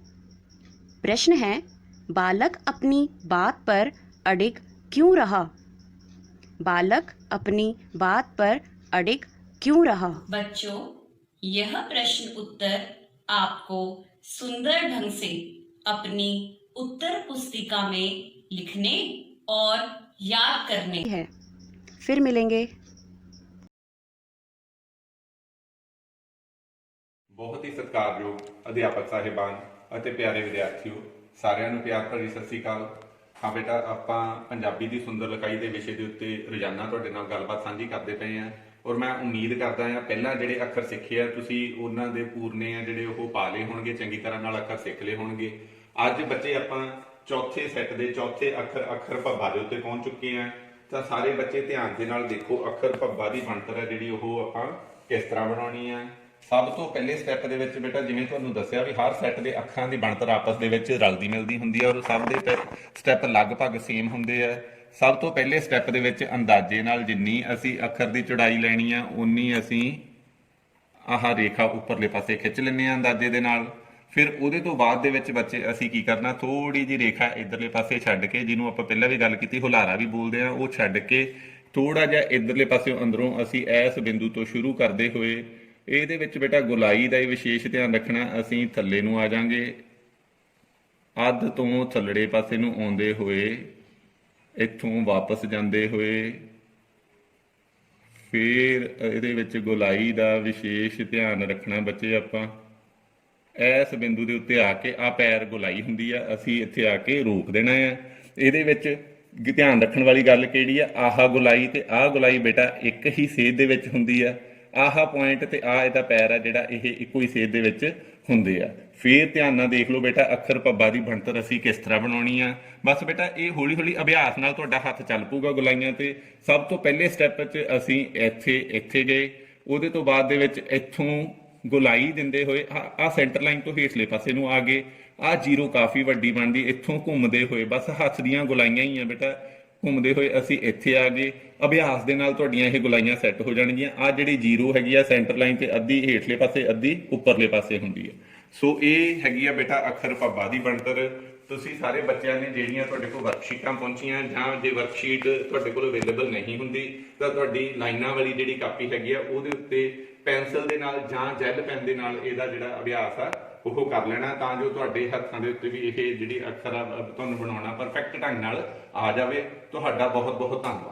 प्रश्न है, बालक अपनी बात पर अडिग क्यों रहा? बालक अपनी बात पर अडिग क्यों रहा? बच्चों, यह प्रश्न उत्तर आपको सुंदर ढंग से अपनी उत्तर पुस्तिका में लिखने और याद करने है। फिर मिलेंगे। बहुत ही ਸਤਿਕਾਰਯੋਗ ਅਧਿਆਪਕ ਸਾਹਿਬਾਨ ਅਤੇ ਪਿਆਰੇ ਵਿਦਿਆਰਥੀਓ, ਸਾਰਿਆਂ ਨੂੰ ਪਿਆਰ ਭਰੀ ਸਤਿ ਸ੍ਰੀ ਅਕਾਲ। ਹਾਂ ਬੇਟਾ, ਆਪਾਂ ਪੰਜਾਬੀ ਦੀ ਸੁੰਦਰ ਲਿਖਾਈ ਦੇ ਵਿਸ਼ੇ ਦੇ ਉੱਤੇ ਰੋਜ਼ਾਨਾ ਤੁਹਾਡੇ ਨਾਲ ਗੱਲਬਾਤ ਸਾਂਝੀ ਕਰਦੇ ਪਏ ਆਂ ਔਰ ਮੈਂ ਉਮੀਦ ਕਰਦਾ ਹਾਂ ਪਹਿਲਾਂ ਜਿਹੜੇ ਅੱਖਰ ਸਿੱਖੇ ਆ ਤੁਸੀਂ ਉਹਨਾਂ ਦੇ ਪੂਰਨੇ ਆ ਜਿਹੜੇ ਉਹ ਪਾ ਲਏ ਹੋਣਗੇ, ਚੰਗੀ ਤਰ੍ਹਾਂ ਨਾਲ ਅੱਖਰ ਸਿੱਖ ਲਏ ਹੋਣਗੇ ਅੱਜ ਬੱਚੇ ਆਪਾਂ ਚੌਥੇ ਸੈੱਟ ਦੇ ਚੌਥੇ ਅੱਖਰ ਭੱਬਾ ਦੇ ਉੱਤੇ ਪਹੁੰਚ ਚੁੱਕੇ ਹਾਂ। ਤਾਂ ਸਾਰੇ ਬੱਚੇ ਧਿਆਨ ਦੇ ਨਾਲ ਦੇਖੋ, ਅੱਖਰ ਭੱਬਾ ਦੀ ਬਣਤਰ ਹੈ ਜਿਹੜੀ ਉਹ ਆਪਾਂ ਕਿਸ ਤਰ੍ਹਾਂ ਬਣਾਉਣੀ ਹੈ। ਸਭ ਤੋਂ ਪਹਿਲੇ ਸਟੈਪ ਦੇ ਵਿੱਚ ਬੇਟਾ ਜਿਵੇਂ ਤੁਹਾਨੂੰ ਦੱਸਿਆ ਵੀ ਹਰ ਸੈੱਟ ਦੇ ਅੱਖਰਾਂ ਦੀ ਬਣਤਰ ਆਪਸ ਦੇ ਵਿੱਚ ਰਲਦੀ ਮਿਲਦੀ ਹੁੰਦੀ ਹੈ ਔਰ ਸਭ ਦੇ ਸਟੈਪ ਲਗਭਗ ਸੇਮ ਹੁੰਦੇ ਆ। ਸਭ ਤੋਂ ਪਹਿਲੇ ਸਟੈਪ ਦੇ ਵਿੱਚ ਅੰਦਾਜ਼ੇ ਨਾਲ ਜਿੰਨੀ ਅਸੀਂ ਅੱਖਰ ਦੀ ਚੌੜਾਈ ਲੈਣੀ ਆ ਉਨੀ ਅਸੀਂ ਆਹ ਰੇਖਾ ਉੱਪਰਲੇ ਪਾਸੇ ਖਿੱਚ ਲੈਂਦੇ ਆ ਅੰਦਾਜ਼ੇ ਦੇ ਨਾਲ। ਫਿਰ ਉਹਦੇ ਤੋਂ ਬਾਅਦ ਦੇ ਵਿੱਚ ਬੱਚੇ ਅਸੀਂ ਕੀ ਕਰਨਾ, ਥੋੜੀ ਜਿਹੀ ਰੇਖਾ ਇਧਰਲੇ ਪਾਸੇ ਛੱਡ ਕੇ, ਜਿਹਨੂੰ ਆਪਾਂ ਪਹਿਲਾਂ ਵੀ ਗੱਲ ਕੀਤੀ ਹੁਲਾਰਾ ਵੀ ਬੋਲਦੇ ਆ, ਉਹ ਛੱਡ ਕੇ ਥੋੜਾ ਜਿਹਾ ਇਧਰਲੇ ਪਾਸੇ ਅੰਦਰੋਂ ਅਸੀਂ ਇਸ ਬਿੰਦੂ ਤੋਂ ਸ਼ੁਰੂ ਕਰਦੇ ਹੋਏ ਇਹਦੇ ਵਿੱਚ ਬੇਟਾ ਗੋਲਾਈ ਦਾ ਹੀ ਵਿਸ਼ੇਸ਼ ਧਿਆਨ ਰੱਖਣਾ। ਅਸੀਂ ਥੱਲੇ ਨੂੰ ਆ ਜਾਾਂਗੇ, ਅੱਧ ਤੋਂ ਥੱਲੜੇ ਪਾਸੇ ਨੂੰ ਆਉਂਦੇ ਹੋਏ ਇੱਥੋਂ ਵਾਪਸ ਜਾਂਦੇ ਹੋਏ, ਫਿਰ ਇਹਦੇ ਵਿੱਚ ਗੋਲਾਈ ਦਾ ਵਿਸ਼ੇਸ਼ ਧਿਆਨ ਰੱਖਣਾ ਬੱਚੇ। ਆਪਾਂ ਇਸ ਬਿੰਦੂ ਦੇ ਉੱਤੇ ਆ ਕੇ, ਆ ਪੈਰ ਗੋਲਾਈ ਹੁੰਦੀ ਆ, ਅਸੀਂ ਇੱਥੇ ਆ ਕੇ ਰੋਕ ਦੇਣਾ ਆ। ਇਹਦੇ ਵਿੱਚ ਧਿਆਨ ਰੱਖਣ ਵਾਲੀ ਗੱਲ ਕਿਹੜੀ ਆ, ਆਹ ਗੋਲਾਈ ਤੇ ਆਹ ਗੋਲਾਈ ਬੇਟਾ ਇੱਕ ਹੀ ਸੇਧ ਦੇ ਵਿੱਚ ਹੁੰਦੀ ਆ। ਆਹ ਪੁਆਇੰਟ ਤੇ ਆਹ ਇਹਦਾ ਪੈਰ ਆ ਜਿਹੜਾ ਇਹ ਇੱਕੋ ਹੀ ਸੇਧ ਦੇ ਵਿੱਚ ਹੁੰਦੇ ਆ। ਫਿਰ ਧਿਆਨ ਨਾਲ ਦੇਖ ਲਓ ਬੇਟਾ ਅੱਖਰ ਭੱਬਾ ਦੀ ਬਣਤਰ ਅਸੀਂ ਕਿਸ ਤਰ੍ਹਾਂ ਬਣਾਉਣੀ ਆ। ਬਸ ਬੇਟਾ ਇਹ ਹੌਲੀ ਹੌਲੀ ਅਭਿਆਸ ਨਾਲ ਤੁਹਾਡਾ ਹੱਥ ਚੱਲ ਪਊਗਾ ਗੋਲਾਈਆਂ ਤੇ। ਸਭ ਤੋਂ ਪਹਿਲੇ ਸਟੈਪ 'ਚ ਅਸੀਂ ਇੱਥੇ ਗਏ, ਉਹਦੇ ਤੋਂ ਬਾਅਦ ਦੇ ਵਿੱਚ ਇੱਥੋਂ ਗੋਲਾਈ ਦਿੰਦੇ ਹੋਏ ਆਹ ਸੈਂਟਰ ਲਾਈਨ ਤੋਂ ਹੇਠਲੇ ਪਾਸੇ ਨੂੰ ਆ ਗਏ। ਆਹ ਜ਼ੀਰੋ ਕਾਫੀ ਵੱਡੀ ਬਣਦੀ, ਇੱਥੋਂ ਘੁੰਮਦੇ ਹੋਏ ਬਸ ਹੱਥ ਦੀਆਂ ਗੋਲਾਈਆਂ ਹੀ ਆ ਬੇਟਾ, ਘੁੰਮਦੇ ਹੋਏ ਅਸੀਂ ਇੱਥੇ ਆ ਗਏ। ਅਭਿਆਸ ਦੇ ਨਾਲ ਤੁਹਾਡੀਆਂ ਇਹ ਗੋਲਾਈਆਂ ਸੈੱਟ ਹੋ ਜਾਣਗੀਆਂ। ਆਹ ਜਿਹੜੀ ਜ਼ੀਰੋ ਹੈਗੀ ਆ ਸੈਂਟਰ ਲਾਈਨ ਤੇ ਅੱਧੀ ਹੇਠਲੇ ਪਾਸੇ ਅੱਧੀ ਉੱਪਰਲੇ ਪਾਸੇ ਹੁੰਦੀ ਹੈ। ਸੋ ਇਹ ਹੈਗੀ ਆ ਬੇਟਾ ਅੱਖਰ ਭੱਬਾ ਦੀ ਬਣਤਰ। ਤੁਸੀਂ ਸਾਰੇ ਬੱਚਿਆਂ ਨੇ ਜਿਹੜੀਆਂ ਤੁਹਾਡੇ ਕੋਲ ਵਰਕਸ਼ੀਟਾਂ ਪਹੁੰਚੀਆਂ, ਜਾਂ ਜੇ ਵਰਕਸ਼ੀਟ ਤੁਹਾਡੇ ਕੋਲ ਅਵੇਲੇਬਲ ਨਹੀਂ ਹੁੰਦੀ ਤਾਂ ਤੁਹਾਡੀ ਲਾਈਨਾਂ ਵਾਲੀ ਜਿਹੜੀ ਕਾਪੀ ਹੈਗੀ ਆ ਉਹਦੇ ਉੱਤੇ ਪੈਨਸਲ ਦੇ ਨਾਲ ਜਾਂ ਜੈਲ ਪੈਨ ਦੇ ਨਾਲ ਇਹਦਾ ਜਿਹੜਾ ਅਭਿਆਸ ਆ ਉਹ ਕਰ ਲੈਣਾ, ਤਾਂ ਜੋ ਤੁਹਾਡੇ ਹੱਥਾਂ ਦੇ ਉੱਤੇ ਵੀ ਇਹ ਜਿਹੜੀ ਅੱਖਰ ਆ ਤੁਹਾਨੂੰ ਬਣਾਉਣਾ ਪਰਫੈਕਟ ਢੰਗ ਨਾਲ ਆ ਜਾਵੇ। ਤੁਹਾਡਾ ਬਹੁਤ ਬਹੁਤ ਧੰਨਵਾਦ।